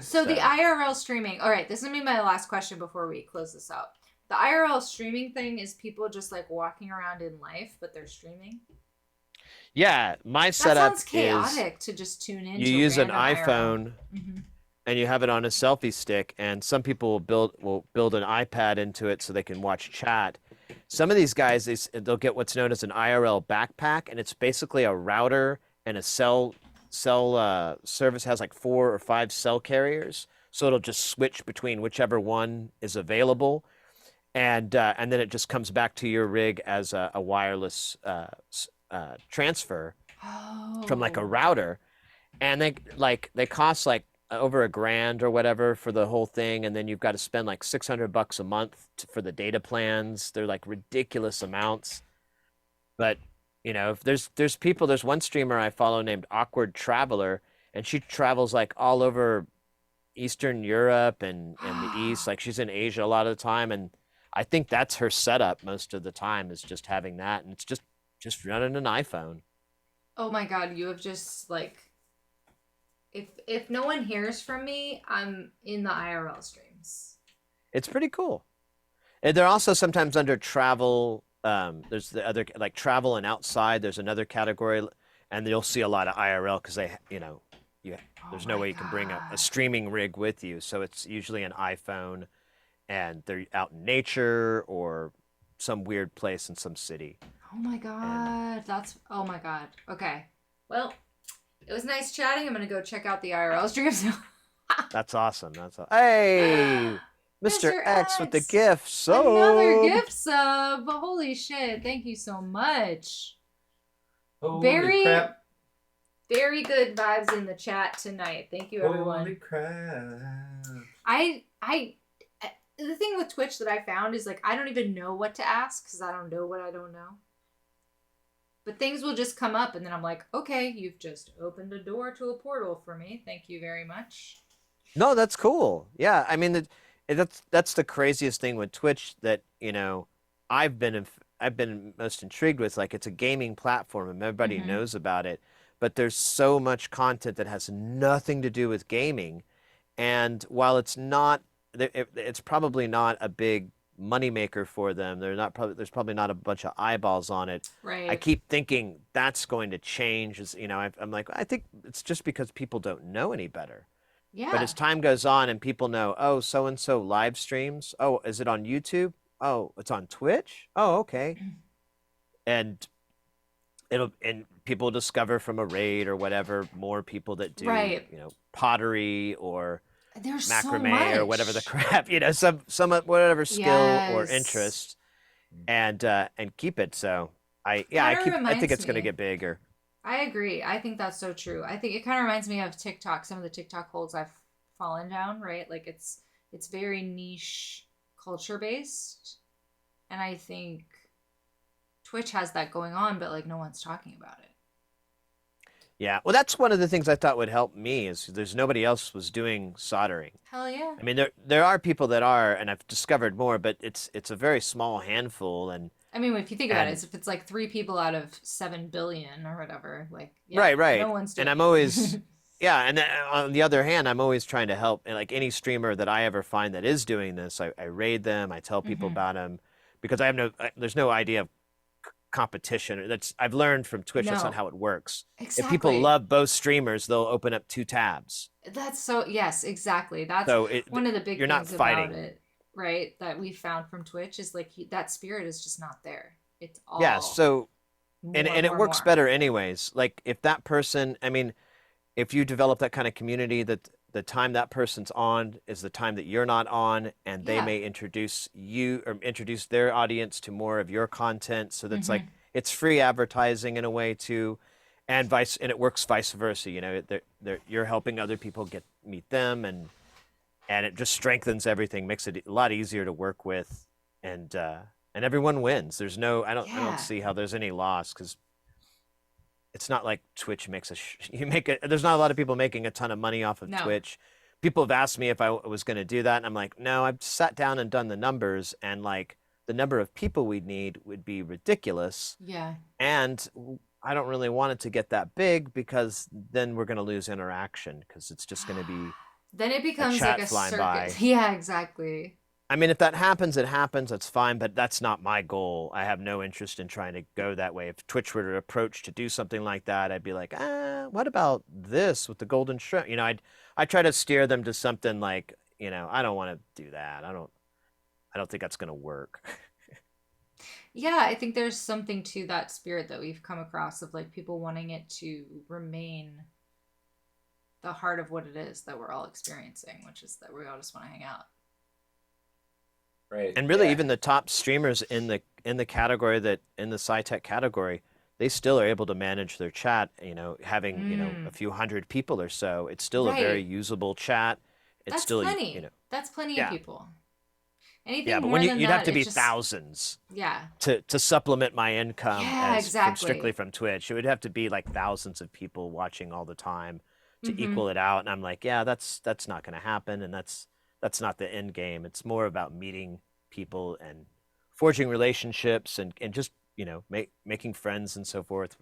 So the IRL streaming. All right, this is gonna be my last question before we close this out. The IRL streaming thing is people just like walking around in life, but they're streaming. yeah, my That setup sounds chaotic to just tune in. you use an random iPhone. IRL. And you have it on a selfie stick, and some people will build an iPad into it so they can watch chat. Some of these guys, they'll get what's known as an IRL backpack, and it's basically a router and a cell service has like 4 or 5 cell carriers, so it'll just switch between whichever one is available, and then it just comes back to your rig as a wireless transfer from like a router, and they cost like over $1,000 or whatever for the whole thing, and then you've got to spend like $600 a month for the data plans. They're like ridiculous amounts, but if there's one streamer I follow named Awkward Traveler, and she travels like all over Eastern Europe and the East. Like she's in Asia a lot of the time, and I think that's her setup most of the time is just having that, and it's just running an iPhone. Oh my God, you have just like. If no one hears from me, I'm in the IRL streams. It's pretty cool. And they're also sometimes under travel there's the other like travel and outside. There's another category, and you'll see a lot of IRL because they, Oh there's no my way you can bring a God. streaming rig with you. So it's usually an iPhone, and they're out in nature or some weird place in some city. Oh my And God. Oh my God. Okay. Well, it was nice chatting. I'm going to go check out the IRL streams now. that's awesome. Hey, Mr. Mr. X with the X, gift another sub. gift sub. Holy shit. Thank you so much. Holy Very, crap. very good vibes in the chat tonight. Thank you, everyone. Holy crap. The thing with Twitch that I found is like I don't even know what to ask because I don't know what I don't know. But things will just come up and then I'm like, okay, you've just opened a door to a portal for me. Thank you very much. No, that's cool. Yeah, I mean that's the craziest thing with Twitch that I've been most intrigued with. Like it's a gaming platform and everybody Mm-hmm. knows about it, but there's so much content that has nothing to do with gaming. And while it's probably not a big moneymaker for them. There's probably not a bunch of eyeballs on it. I Right. keep thinking that's going to change. I'm like, I think it's just because people don't know any better. But Yeah. as time goes on and people know, oh, so and so live streams. Oh, is it on YouTube? Oh, it's on Twitch? Oh, okay. And people discover from a raid or whatever more people that do, Right. pottery or There's so macrame or whatever the much. crap, some whatever skill or Yes. interest and keep it. So Kind of I think reminds it's going to me. get bigger. I agree. I think that's so true. I think it kind of reminds me of TikTok, some of the TikTok holes I've fallen down, right? Like it's very niche culture based. And I think Twitch has that going on, but like no one's talking about it. Yeah. Well, that's one of the things I thought would help me is there's nobody else was doing soldering. Hell yeah. I mean, there are people that are, and I've discovered more, but it's a very small handful, I mean, if you think about it, and if it's like 3 people out of 7 billion or whatever, like yeah, right, no one's and doing I'm it. always yeah, and then on the other hand, I'm always trying to help, and like any streamer that I ever find that is doing this, I raid them, I tell people Hmm. about them, because there's no idea of competition. I've learned from Twitch that's not No, how it works. If people exactly. love both streamers, they'll open up two tabs, That's so, yes, exactly. That's so one of the big you're not things about fighting. it, right? That we found from Twitch is like that spirit is just not there. It's Yeah, all so more, and it more, works more. better anyways. Like if that person, I mean, if you develop that kind of community that the time that person's on is the time that you're not on, and they Yeah. may introduce you or introduce their audience to more of your content, so that's like Hmm. it's free advertising in a way too, and it works vice versa. You're helping other people meet them, and it just strengthens everything, makes it a lot easier to work with, and everyone wins. There's no I don't Yeah. see how there's any loss because it's not like Twitch makes there's not a lot of people making a ton of money off of No. Twitch. People have asked me if I was going to do that, and I'm like, no, I've sat down and done the numbers, and like the number of people we'd need would be ridiculous, Yeah. and I don't really want it to get that big because then we're going to lose interaction because it's just going to be Then it a becomes like chat a flying circus. by. Yeah, exactly. I mean, if that happens, it happens. That's fine, but that's not my goal. I have no interest in trying to go that way. If Twitch were to approach to do something like that, I'd be like, what about this with the golden shrimp? I try to steer them to something like, I don't want to do that. I don't think that's gonna work. Yeah, I think there's something to that spirit that we've come across of like people wanting it to remain the heart of what it is that we're all experiencing, which is that we all just want to hang out. Right. And really, Yeah. even the top streamers in the category in the sci-tech category, they still are able to manage their chat. Having a Mm, few hundred people or so, it's still a very right. usable chat. It's That's still plenty. That's plenty of yeah. people. Yeah, Anything but more than you'd have that, to it be just, thousands yeah. to supplement my income Yeah, as from strictly exactly. from Twitch. It would have to be like thousands of people watching all the time to Mm-hmm. equal it out. And I'm like, yeah, that's not going to happen, and that's not the end game. It's more about meeting people and forging relationships and just making friends and so forth.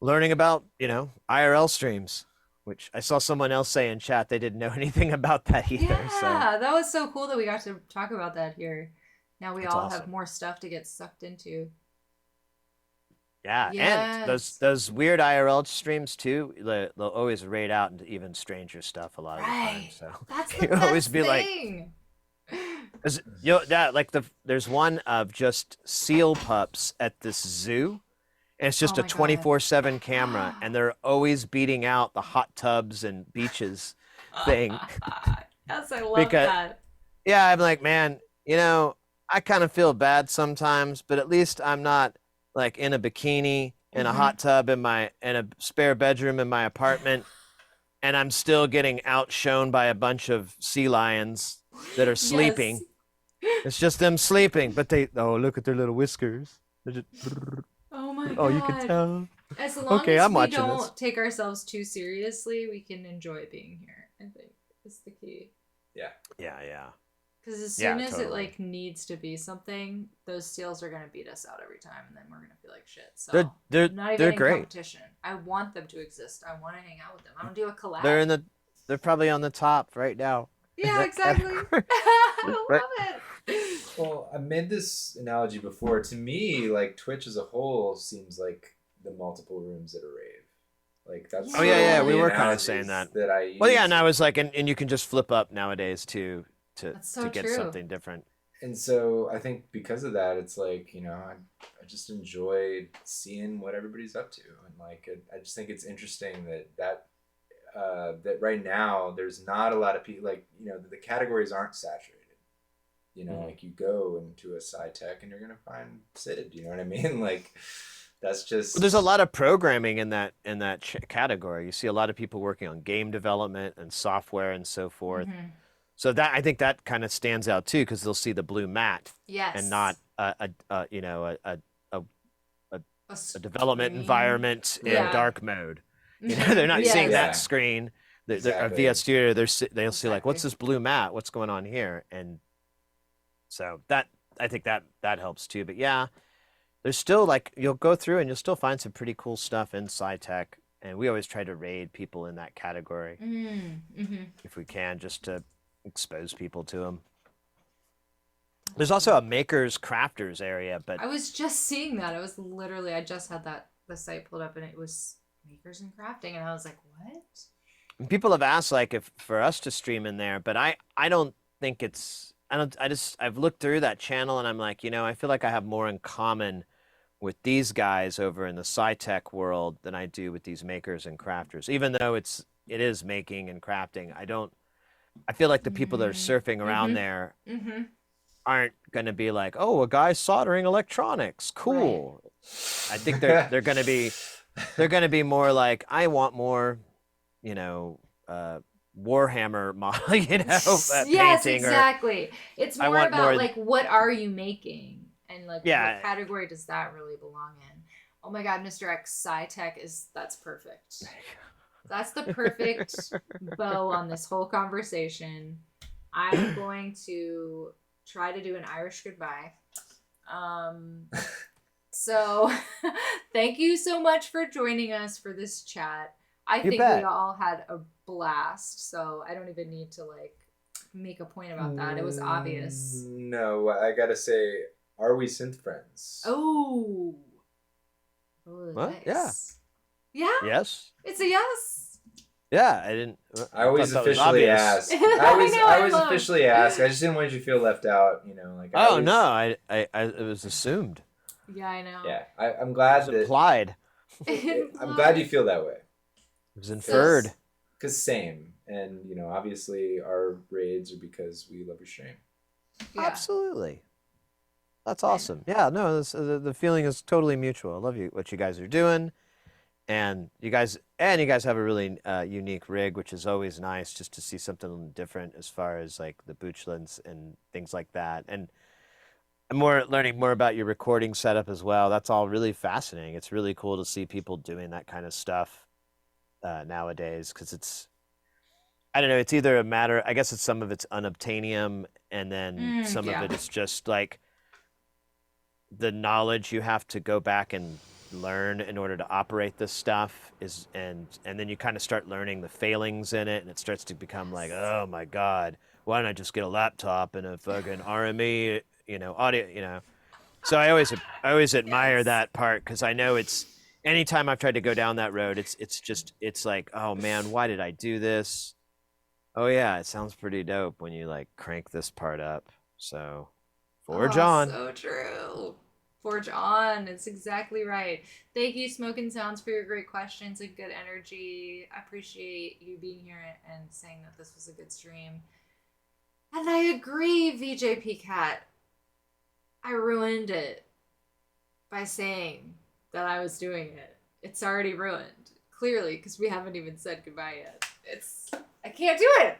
Learning about IRL streams, which I saw someone else say in chat they didn't know anything about that either. So Yeah, that was so cool that we got to talk about that here. Now we That's all awesome. have more stuff to get sucked into. Yeah, and Yes. those weird IRL streams too, they'll always raid out into even stranger stuff a lot of the time. Right. So That's the you always best be like, thing. there's one of just seal pups at this zoo, and it's just Oh a my God. 24/7 camera, and they're always beating out the hot tubs and beaches thing. Yes, I love Because that. yeah, I'm like, man, I kind of feel bad sometimes, but at least I'm not like in a bikini in a Mhm. hot tub in a spare bedroom in my apartment, and I'm still getting outshone by a bunch of sea lions that are sleeping. Yes. It's just them sleeping, but look at their little whiskers. They're just, Oh my oh, you can God. tell. As long Okay, as I'm we watching don't this. take ourselves too seriously, we can enjoy being here, I think is the key. Yeah. Yeah. Because as Yeah, soon as it totally. needs to be something, those seals are gonna beat us out every time, and then we're gonna feel like shit. So They're I'm not even they're in great. competition. I want them to exist. I want to hang out with them. I want to do a collab. They're probably on the top right now. in Yeah, that exactly. category. I Right. love it. Well, I made this analogy before. To me, like Twitch as a whole seems like the multiple rooms at a rave. Like that's Oh, yeah, sort yeah, of we the were kinda saying analogies that. I use. Well, yeah, and I was like, and you can just flip up nowadays to That's so get true. something different. And so I think because of that, it's like, I just enjoyed seeing what everybody's up to. And like, I just think it's interesting that right now there's not a lot of people, like, the categories aren't saturated. Like you go into a sci-tech and you're going to find Syd, you know what I mean? Like that's just... Well, there's a lot of programming in that category. You see a lot of people working on game development and software and so forth. Mhm. So that I think that kind of stands out too, because they'll see the blue mat Yes. and not a development screen. environment in Yeah. dark mode. Mhm. They're not seeing Yeah. that screen. Exactly. Via Studio, they'll see like, what's Exactly. this blue mat? What's going on here? And so that I think that helps too. But yeah, there's still like you'll go through and you'll still find some pretty cool stuff in sci-tech, and we always try to raid people in that category Mm-hmm. if we can, just to expose people to them. There's also a makers crafters area, but I was just seeing that. I just had the site pulled up, and it was makers and crafting, and I was like, what? people have asked like if for us to stream in there, but I don't think I've looked through that channel and I'm like, I feel like I have more in common with these guys over in the sci-tech world than I do with these makers and crafters. Even though it is making and crafting, I feel like the people that are surfing around there Mm-hmm. aren't going to be like, oh, a guy soldering electronics, cool. I think they're going to be more like, I want more, Warhammer model, Yes, painting. exactly. It's I more want about more- like, what are you making, and like Yeah. what category does that really belong in? Oh my God, Mr. X, sci-tech that's perfect. That's the perfect bow on this whole conversation. I'm going to try to do an Irish goodbye. So thank you so much for joining us for this chat. I think bet. we all had a blast, so I don't even need to like make a point about that. It was obvious. No, I gotta say, are we synth friends? Oh, What? nice. Yeah, Yes. it's a yes. Yeah, I didn't. I always thought that was officially obvious. ask. I know, I I always love- officially ask. I just didn't want you to feel left out. Like. I Oh always- no, I it was assumed. Yeah, I know. Yeah, I'm It glad was that. implied. I'm glad you feel that way. It was inferred. Because same, and obviously our raids are because we love your stream. Yeah. Absolutely. That's awesome. Yeah, no, the feeling is totally mutual. I love what you guys are doing, and you guys have a really unique rig, which is always nice just to see something different as far as like the Buchla and things like that. And I'm learning more about your recording setup as well. That's all really fascinating. It's really cool to see people doing that kind of stuff nowadays, because I don't know, it's either a matter, I guess some of it's unobtainium, and then some yeah. of it is just like the knowledge you have to go back and learn in order to operate this stuff and then you kind of start learning the failings in it, and it starts to become like, oh my God, why don't I just get a laptop and a fucking RME audio. So I always admire that part, because I know it's anytime I've tried to go down that road, it's like, oh man, why did I do this? Oh yeah, it sounds pretty dope when you like crank this part up. So forge on. So true. Forge on. It's exactly right. Thank you, Smoking Sounds, for your great questions and good energy. I appreciate you being here and saying that this was a good stream. And I agree, VJP Cat. I ruined it by saying that I was doing it. It's already ruined, clearly, because we haven't even said goodbye yet. I can't do it.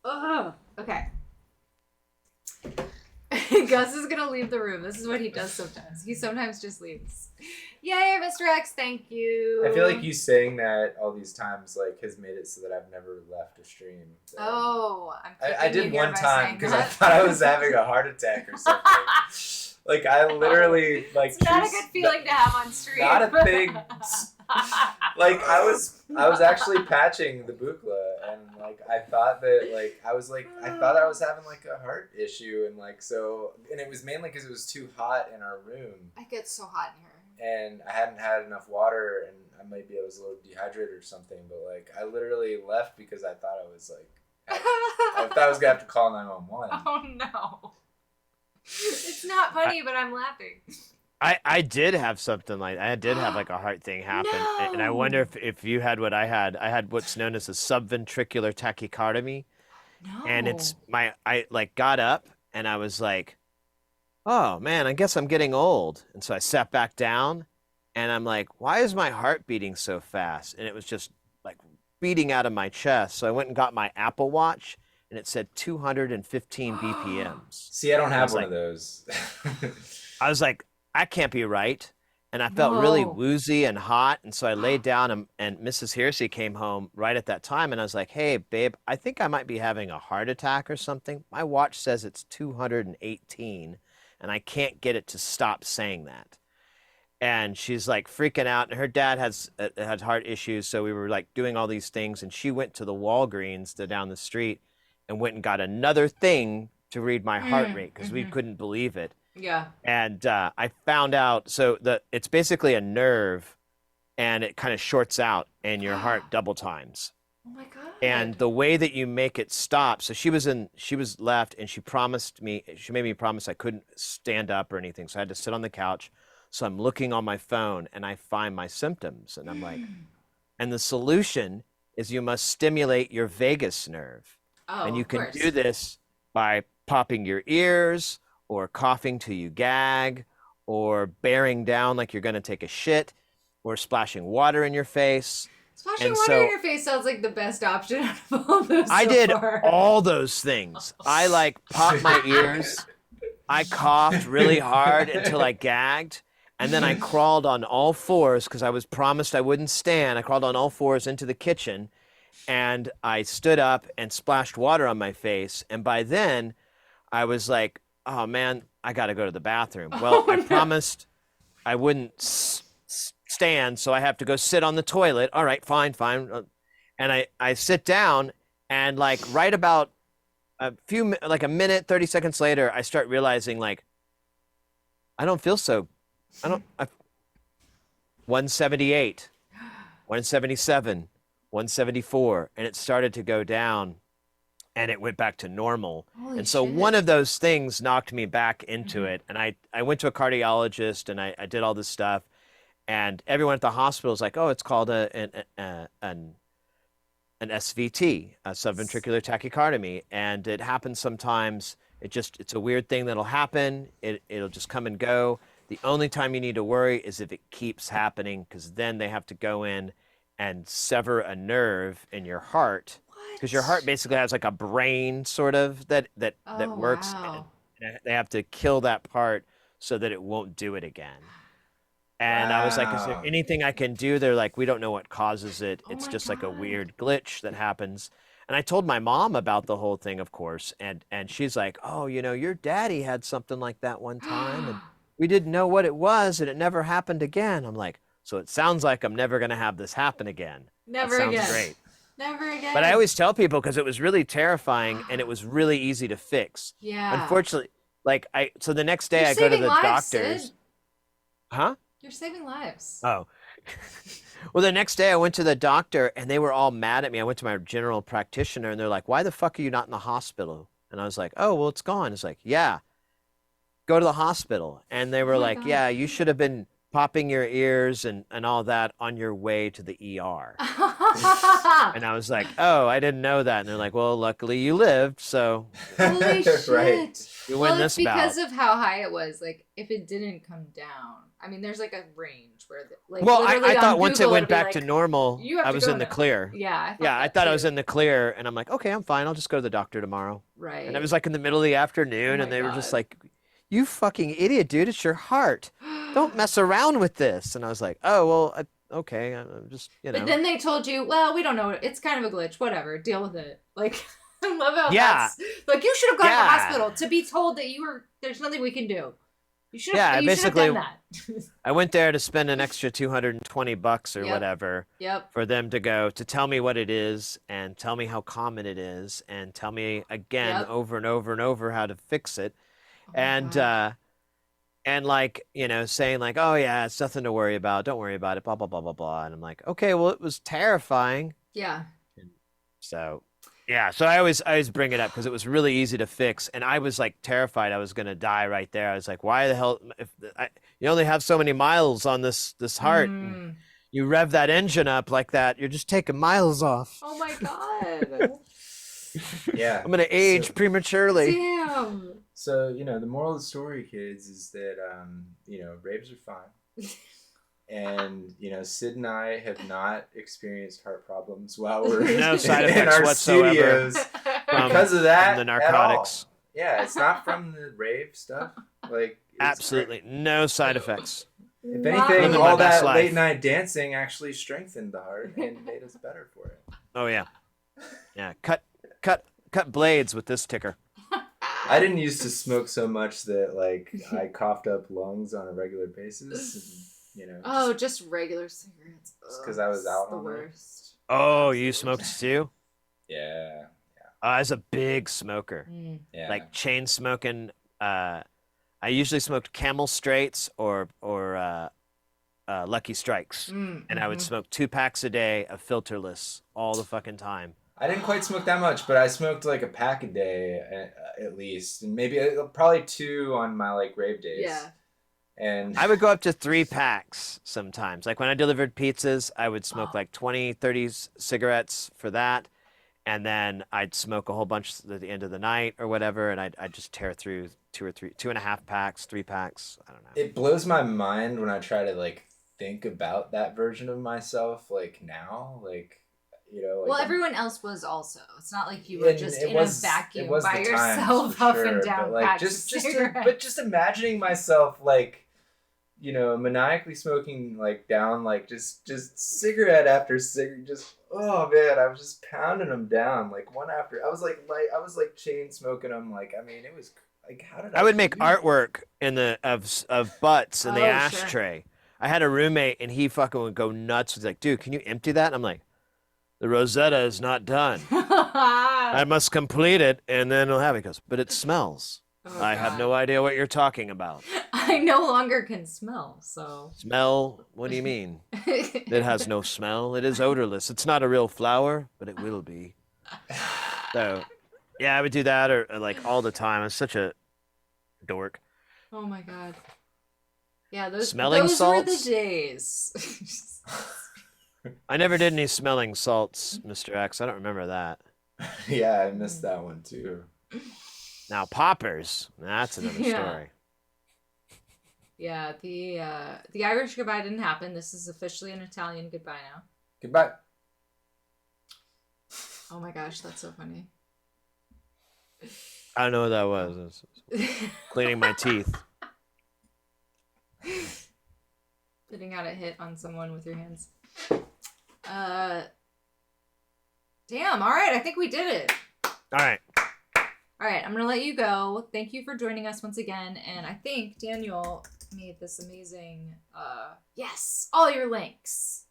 Ugh. Okay. Gus is gonna leave the room. This is what he does sometimes. He sometimes just leaves. Yay, Mr. X, thank you. I feel like you saying that all these times like has made it so that I've never left a stream. So. Oh, I did one time because I thought I was having a heart attack or something. Like I literally like. It's not a good feeling to have on stream. Not a thing. Like I was actually patching the Buchla, and like I thought that like I thought I was having like a heart issue, and like so, and it was mainly because it was too hot in our room. It gets so hot in here. And I hadn't had enough water, and I was a little dehydrated or something. But like I literally left because I thought I was like I thought I was gonna have to call 911. Oh no. It's not funny, but I'm laughing. I did have something like I did have like a heart thing happen, No. and I wonder if you had what I had. I had what's known as a subventricular tachycardia, No. and I like got up and I was like, oh man, I guess I'm getting old, and so I sat back down, and I'm like, why is my heart beating so fast? And it was just like beating out of my chest. So I went and got my Apple Watch, and it said 215 BPMs. See, I don't have one of those. I was like, I can't be right. And I felt really woozy and hot. And so I laid down, and Mrs. Heresy came home right at that time. And I was like, hey, babe, I think I might be having a heart attack or something. My watch says it's 218, and I can't get it to stop saying that. And she's like freaking out. And her dad had heart issues. So we were like doing all these things. And she went to the Walgreens down the street and went and got another thing to read my heart rate, because we couldn't believe it. Yeah. And I found out, so it's basically a nerve, and it kind of shorts out, and your heart double times. Oh my God. And the way that you make it stop, so she was left, and she made me promise I couldn't stand up or anything. So I had to sit on the couch. So I'm looking on my phone, and I find my symptoms, and I'm like, and the solution is you must stimulate your vagus nerve. Oh, and you can course. do this by popping your ears, or coughing till you gag, or bearing down like you're going to take a shit, or splashing water in your face. Splashing water in your face sounds like the best option out of all those. I did all those things. I like popped my ears. I coughed really hard until I gagged. And then I crawled on all fours, because I was promised I wouldn't stand. I crawled on all fours into the kitchen, and I stood up and splashed water on my face. And by then I was like, oh man, I got to go to the bathroom. Well, I promised I wouldn't stand, so I have to go sit on the toilet. All right, fine. And I sit down, and like right about a minute, 30 seconds later, I start realizing like, I don't feel so, 178, 177, 174, and it started to go down. And it went back to normal. Holy so shit. One of those things knocked me back into it. And I went to a cardiologist, and I did all this stuff. And everyone at the hospital is like, oh, it's called an SVT, a subventricular tachycardia. And it happens sometimes. It's a weird thing that'll happen. It'll just come and go. The only time you need to worry is if it keeps happening, because then they have to go in and sever a nerve in your heart. Because your heart basically has like a brain sort of that works. Wow. And they have to kill that part so that it won't do it again. And I was like, is there anything I can do? They're like, we don't know what causes it. It's just like a weird glitch that happens. And I told my mom about the whole thing, of course. And she's like, oh, your daddy had something like that one time. And we didn't know what it was, and it never happened again. I'm like, so it sounds like I'm never going to have this happen again. Never that again. Sounds great. Never again. But I always tell people, because it was really terrifying and it was really easy to fix. Yeah. Unfortunately, So the next day You're I go to saving the lives, doctor's. Syd. Huh? You're saving lives. Oh. Well, the next day I went to the doctor and they were all mad at me. I went to my general practitioner and they're like, "Why the fuck are you not in the hospital?" And I was like, "Oh, well, it's gone." It's like, "Yeah, go to the hospital." And they were Oh my like, God. "Yeah, you should have been popping your ears and all that on your way to the ER." And I was like, "Oh, I didn't know that." And they're like, "Well, luckily you lived, so Holy shit. Right. you Well, win it's this bout." because of how high it was. Like, if it didn't come down, I mean, there's like a range where, like, Well, literally I on thought once it Google, went it'll be back like, to normal, you have I to was go in the now. clear. Yeah, I thought Yeah, I that thought I too. was in the clear, and I'm like, "Okay, I'm fine. I'll just go to the doctor tomorrow." Right. And it was like in the middle of the afternoon, Oh and my they were just God. like, "You fucking idiot, dude! It's your heart. Don't mess around with this." And I was like, "Oh well, okay. I'm just But then they told you, well, we don't know. It's kind of a glitch. Whatever. Deal with it. Like, I love how Yeah. that's like, you should have gone to the Yeah. hospital to be told that there's nothing we can do. You should have, Yeah, you should have basically- done that. I went there to spend an extra $220 or Yep. whatever Yep. for them to go to tell me what it is and tell me how common it is and tell me again Yep. over and over and over how to fix it. Oh my And God. and like, saying like, "Oh yeah, it's nothing to worry about. Don't worry about it, blah blah blah blah blah." And I'm like, "Okay, well, it was terrifying." Yeah. So, yeah, so I always bring it up because it was really easy to fix, and I was like terrified I was gonna die right there. I was like, "Why the hell? You only have so many miles on this heart. Mm. You rev that engine up like that, you're just taking miles off. Oh my God. Yeah. I'm gonna age So- prematurely." Damn. So, the moral of the story, kids, is that, raves are fun. And, Syd and I have not experienced heart problems while we're No side in effects our whatsoever. studios because of that. From the at all. narcotics. Yeah, it's not from the rave stuff. Like, it's Absolutely no side effects. If Not anything, Living my all best that life. late night dancing actually strengthened the heart and made us better for it. Oh yeah, yeah. Cut blades with this ticker. I didn't used to smoke so much that I coughed up lungs on a regular basis. And, Oh, just regular cigarettes. Just 'cause I was out the on it. worst. Oh, you smoked too? yeah, I was a big smoker, Mm. yeah. like chain smoking. I usually smoked Camel Straights or Lucky Strikes, Mm, and I would mhm. smoke 2 packs a day of filterless all the fucking time. I didn't quite smoke that much, but I smoked like a pack a day at least, and maybe probably 2 on my rave days. Yeah. And I would go up to 3 packs sometimes. Like when I delivered pizzas, I would smoke like 20, 30 cigarettes for that. And then I'd smoke a whole bunch at the end of the night or whatever. And I'd just tear through 2.5 packs, 3 packs. I don't know. it blows my mind when I try to think about that version of myself now. Well, everyone else was also. It's not like you were just in a vacuum by the times, yourself, for up sure, and down but, packs just, of just, cigarettes. but just imagining myself maniacally smoking down just cigarette after cigarette, just oh man, I was just pounding them down one after. I was chain smoking them. It was how did I would make do that? artwork in the of butts in the Oh, sure. ashtray. I had a roommate and he fucking would go nuts. He's like, "Dude, can you empty that?" And I'm like, "The Rosetta is not done. I must complete it and then it'll have it." He goes, "But it smells." Oh, I have God. no idea what you're talking about. I no longer can smell, so. Smell? What do you mean? It has no smell. It is odorless. It's not a real flower, but it will be. So, yeah, I would do that or all the time. I'm such a dork. Oh my God. Yeah, those Smelling were salts? the days. I never did any smelling salts, Mr. X. I don't remember that. Yeah, I missed that one too. Now, poppers. That's another Yeah. story. Yeah, the Irish goodbye didn't happen. This is officially an Italian goodbye now. Goodbye. Oh my gosh, that's so funny. I don't know what that was. I was cleaning my teeth. Putting out a hit on someone with your hands. Damn, alright, I think we did it. All right. Alright, I'm gonna let you go. Thank you for joining us once again, and I think Daniel made this amazing, yes, all your links.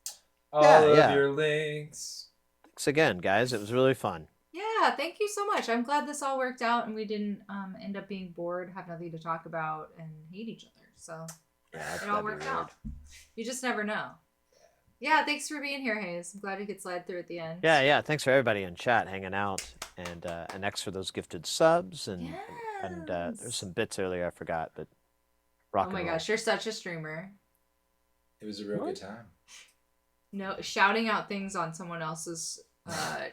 All Yeah, of yeah. your links. Thanks again, guys. It was really fun. Yeah, thank you so much. I'm glad this all worked out and we didn't end up being bored, have nothing to talk about, and hate each other. So Yeah, it all worked out. You just never know. Yeah, thanks for being here, Hayes. I'm glad we could slide through at the end. Yeah. Thanks for everybody in chat hanging out, and X for those gifted subs, and there's some bits earlier I forgot, but rock and roll. Gosh, you're such a streamer. It was a real good time. No, shouting out things on someone else's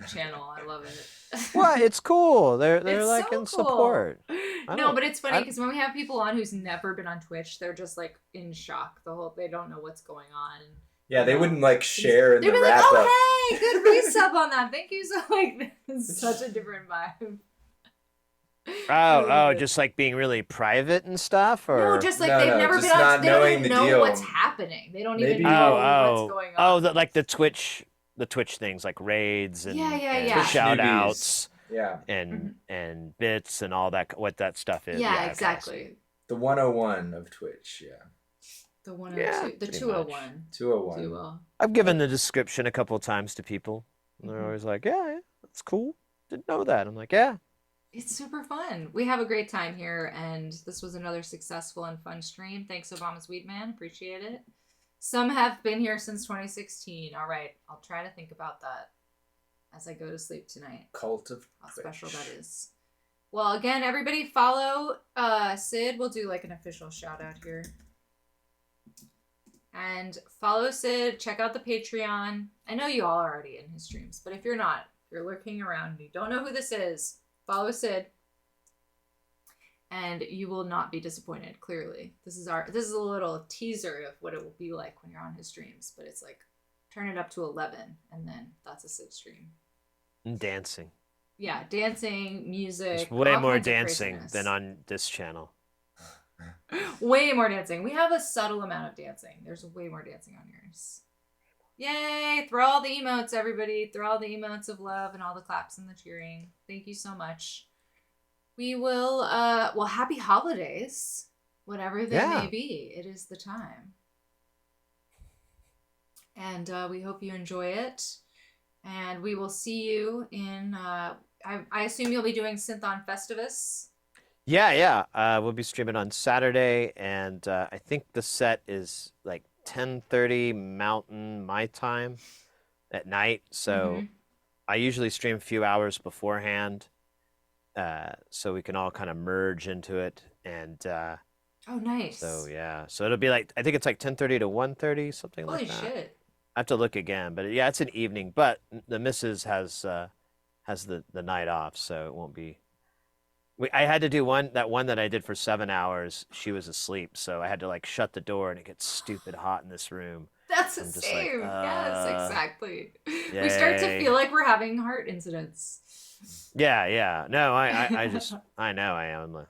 channel. I love it. What? It's cool. They're It's like so in cool. support. No, but it's funny because when we have people on who's never been on Twitch, they're just like in shock. They don't know what's going on. Yeah, they wouldn't like share in They'd the be like, wrap up. "Oh, hey, good resub on that. Thank you." So like, it's such a different vibe. Oh, just like being really private and stuff, or No, just like No, they've no, never just been on. not They don't knowing even the know deal. what's happening. They don't even Maybe- know what's going on. like the Twitch things like raids and, Yeah. and shout outs Yeah. and bits and all that, what that stuff is. Yeah, okay. exactly. The 101 of Twitch, yeah. The 102, the pretty 201. 201. 201. I've given the description a couple of times to people, and they're always like, yeah, that's cool. Didn't know that. I'm like, yeah. It's super fun. We have a great time here, and this was another successful and fun stream. Thanks, Obama's Weed Man. Appreciate it. Some have been here since 2016. All right, I'll try to think about that as I go to sleep tonight. Cult of How Twitch. special that is. Well, again, everybody follow Syd. We'll do like an official shout out here. And follow Syd. Check out the Patreon. I know you all are already in his streams, but if you're not, if you're lurking around and you don't know who this is, follow Syd. And you will not be disappointed, clearly. This is a little teaser of what it will be like when you're on his streams, but it's like turn it up to 11 and then that's a Syd stream. And dancing. Yeah, dancing, music. There's way all more kinds of dancing craziness. than on this channel. Way more dancing. We have a subtle amount of dancing. There's way more dancing on yours. Yay! Throw all the emotes, everybody. Throw all the emotes of love and all the claps and the cheering. Thank you so much. We will, happy holidays. Whatever they may be. It is the time. And we hope you enjoy it. And we will see you in, I assume you'll be doing Synth on Festivus. Yeah. We'll be streaming on Saturday, and I think the set is like 10:30 Mountain my time at night. So I usually stream a few hours beforehand, so we can all kind of merge into it. And oh, nice. So it'll be like, I think it's like 10:30 to 1:30, something Holy like that. Holy shit. I have to look again, but yeah, it's an evening. But the missus has the night off, so it won't be. I had to do that one that I did for 7 hours. She was asleep, so I had to like shut the door, and it gets stupid hot in this room. That's the same. Like, yes, exactly. Yay. We start to feel like we're having heart incidents. Yeah. No, I know I am.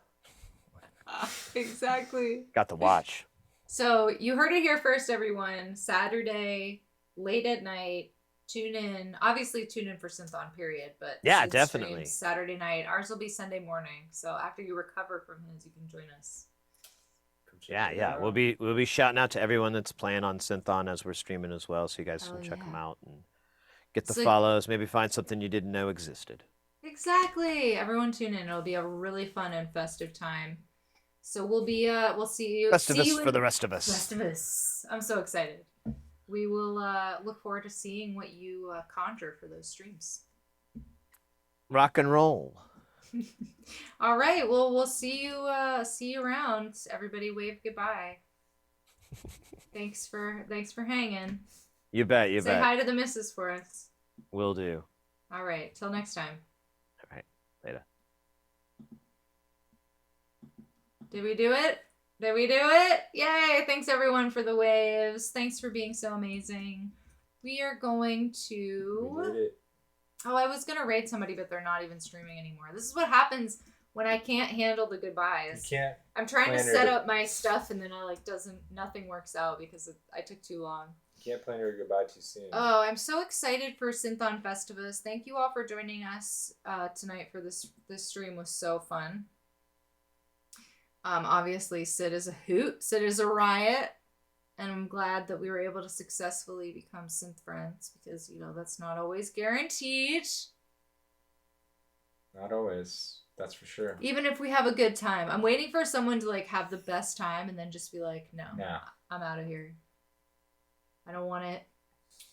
Exactly. Got the watch. So you heard it here first, everyone. Saturday, late at night. Tune in. Obviously, tune in for Synth On, period. But yeah, Syd definitely. streams Saturday night. Ours will be Sunday morning. So after you recover from his, you can join us. Yeah. We'll be shouting out to everyone that's playing on Synth On as we're streaming as well, so you guys can check them out and get the follows. Maybe find something you didn't know existed. Exactly. Everyone tune in. It'll be a really fun and festive time. So we'll see you. Festivus for the rest of us. Festivus. I'm so excited. We will look forward to seeing what you conjure for those streams. Rock and roll. All right. Well, we'll see you around. Everybody, wave goodbye. Thanks for hanging. You bet. Say hi to the missus for us. Will do. All right. Till next time. All right. Later. Did we do it? Did we do it? Yay! Thanks everyone for the waves. Thanks for being so amazing. We are going to... We did it. Oh, I was going to raid somebody, but they're not even streaming anymore. This is what happens when I can't handle the goodbyes. You can't. I'm trying to set up my stuff and then nothing works out because I took too long. You can't plan your goodbye too soon. Oh, I'm so excited for Synth on Festivus. Thank you all for joining us tonight for this stream. Was so fun. Obviously, Syd is a hoot. Syd is a riot. And I'm glad that we were able to successfully become Synth Friends because, that's not always guaranteed. Not always. That's for sure. Even if we have a good time. I'm waiting for someone to like have the best time and then just be like, no, I'm out of here. I don't want it.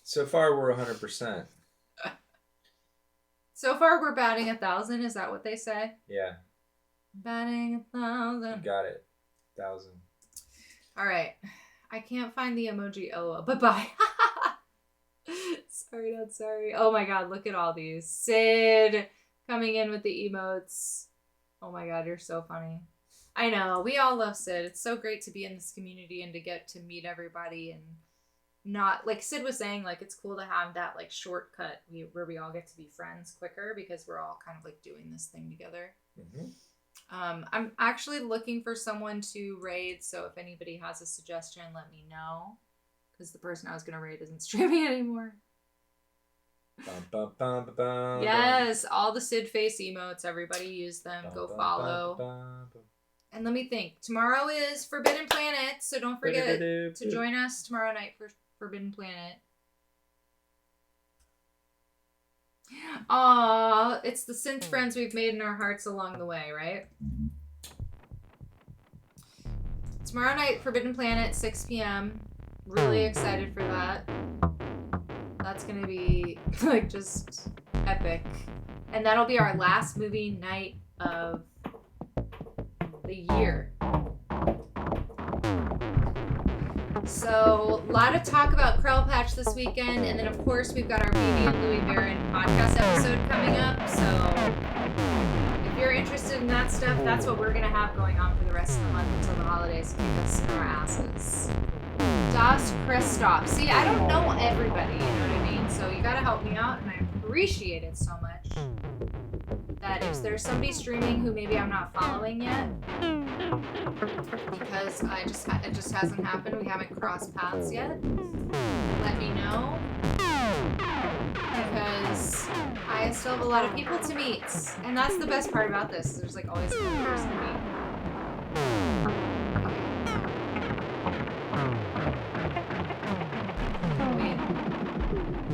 So far, we're 100%. So far, we're batting 1,000. Is that what they say? Yeah. Batting 1,000. You got it. 1,000. All right. I can't find the emoji LOL. Bye-bye. Sorry, not sorry. Oh my god, look at all these. Syd coming in with the emotes. Oh my god, you're so funny. I know, we all love Syd. It's so great to be in this community and to get to meet everybody and not, like Syd was saying, like it's cool to have that like shortcut where we all get to be friends quicker because we're all kind of like doing this thing together. Mm-hmm. I'm actually looking for someone to raid, so if anybody has a suggestion, let me know. Because the person I was going to raid isn't streaming anymore. Yes, all the Syd face emotes. Everybody use them. Go follow. And let me think. Tomorrow is Forbidden Planet, so don't forget to join us tomorrow night for Forbidden Planet. Aw, it's the synth friends we've made in our hearts along the way, right? Tomorrow night, Forbidden Planet, 6 p.m. Really excited for that. That's gonna be like just epic. And that'll be our last movie night of the year. So, a lot of talk about Krell Patch this weekend, and then of course we've got our BB and Louis Barron podcast episode coming up, so if you're interested in that stuff, that's what we're gonna have going on for the rest of the month until the holidays kick us in our asses. Das Christoph. See, I don't know everybody, you know what I mean? So you gotta help me out, and I appreciate it so much. That if there's somebody streaming who maybe I'm not following yet, because it just hasn't happened, we haven't crossed paths yet, let me know. Because I still have a lot of people to meet, and that's the best part about this. There's like always another person to meet.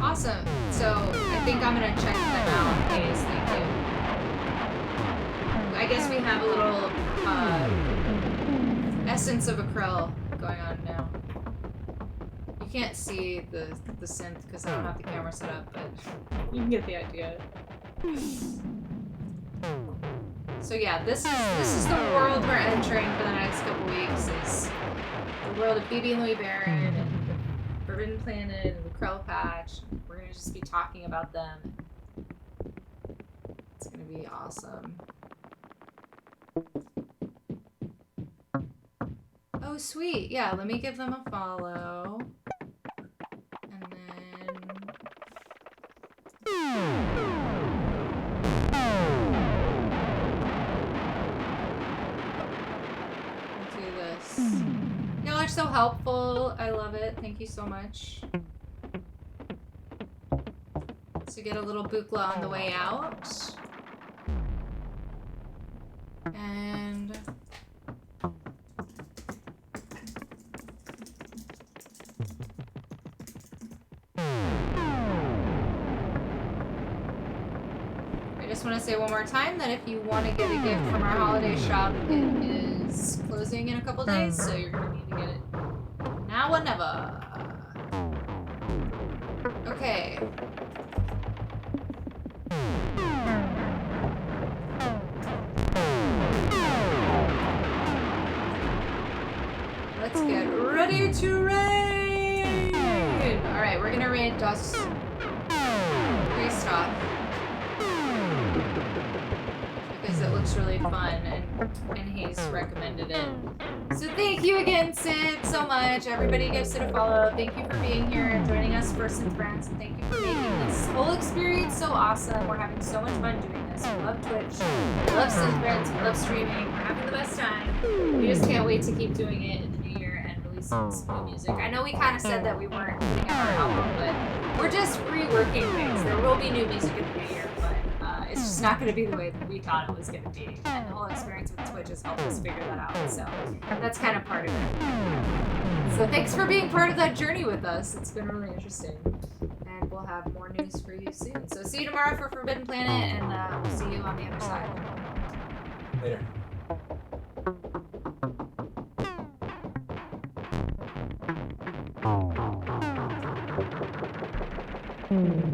Awesome. So I think I'm gonna check them out. Please, thank you. I guess we have a little essence of a Krell going on now. You can't see the synth because I don't have the camera set up, but you can get the idea. So yeah, this is the world we're entering for the next couple weeks. Is the world of BB and Louis Barron and the Forbidden Planet and the Krell Patch. We're gonna just be talking about them. It's gonna be awesome. Oh, sweet. Yeah, let me give them a follow. And then... I'll do this. Y'all are so helpful. I love it. Thank you so much. So get a little Buchla on the way out. And... I just want to say one more time that if you want to get a gift from our holiday shop, it is closing in a couple days, so you're going to need to get it now or never. Okay. Let's get ready to raid! Alright, we're gonna raid Das Christoph. Because it looks really fun and he's recommended it. So thank you again, Syd, so much. Everybody give Syd a follow. Thank you for being here and joining us for Synth Friends, and thank you for making this whole experience so awesome. We're having so much fun doing this. We love Twitch. We love Synth Friends. We love streaming. We're having the best time. We just can't wait to keep doing it in the new year and releasing some new music. I know we kind of said that we weren't putting out our album, but we're just reworking things. There will be new music in the new year, but it's just not going to be the way that we thought it was going to be. And the whole experience with Twitch has helped us figure that out. So that's kind of part of it. So thanks for being part of that journey with us. It's been really interesting. And we'll have more news for you soon. So see you tomorrow for Forbidden Planet, and we'll see you on the other side. Later. Mm.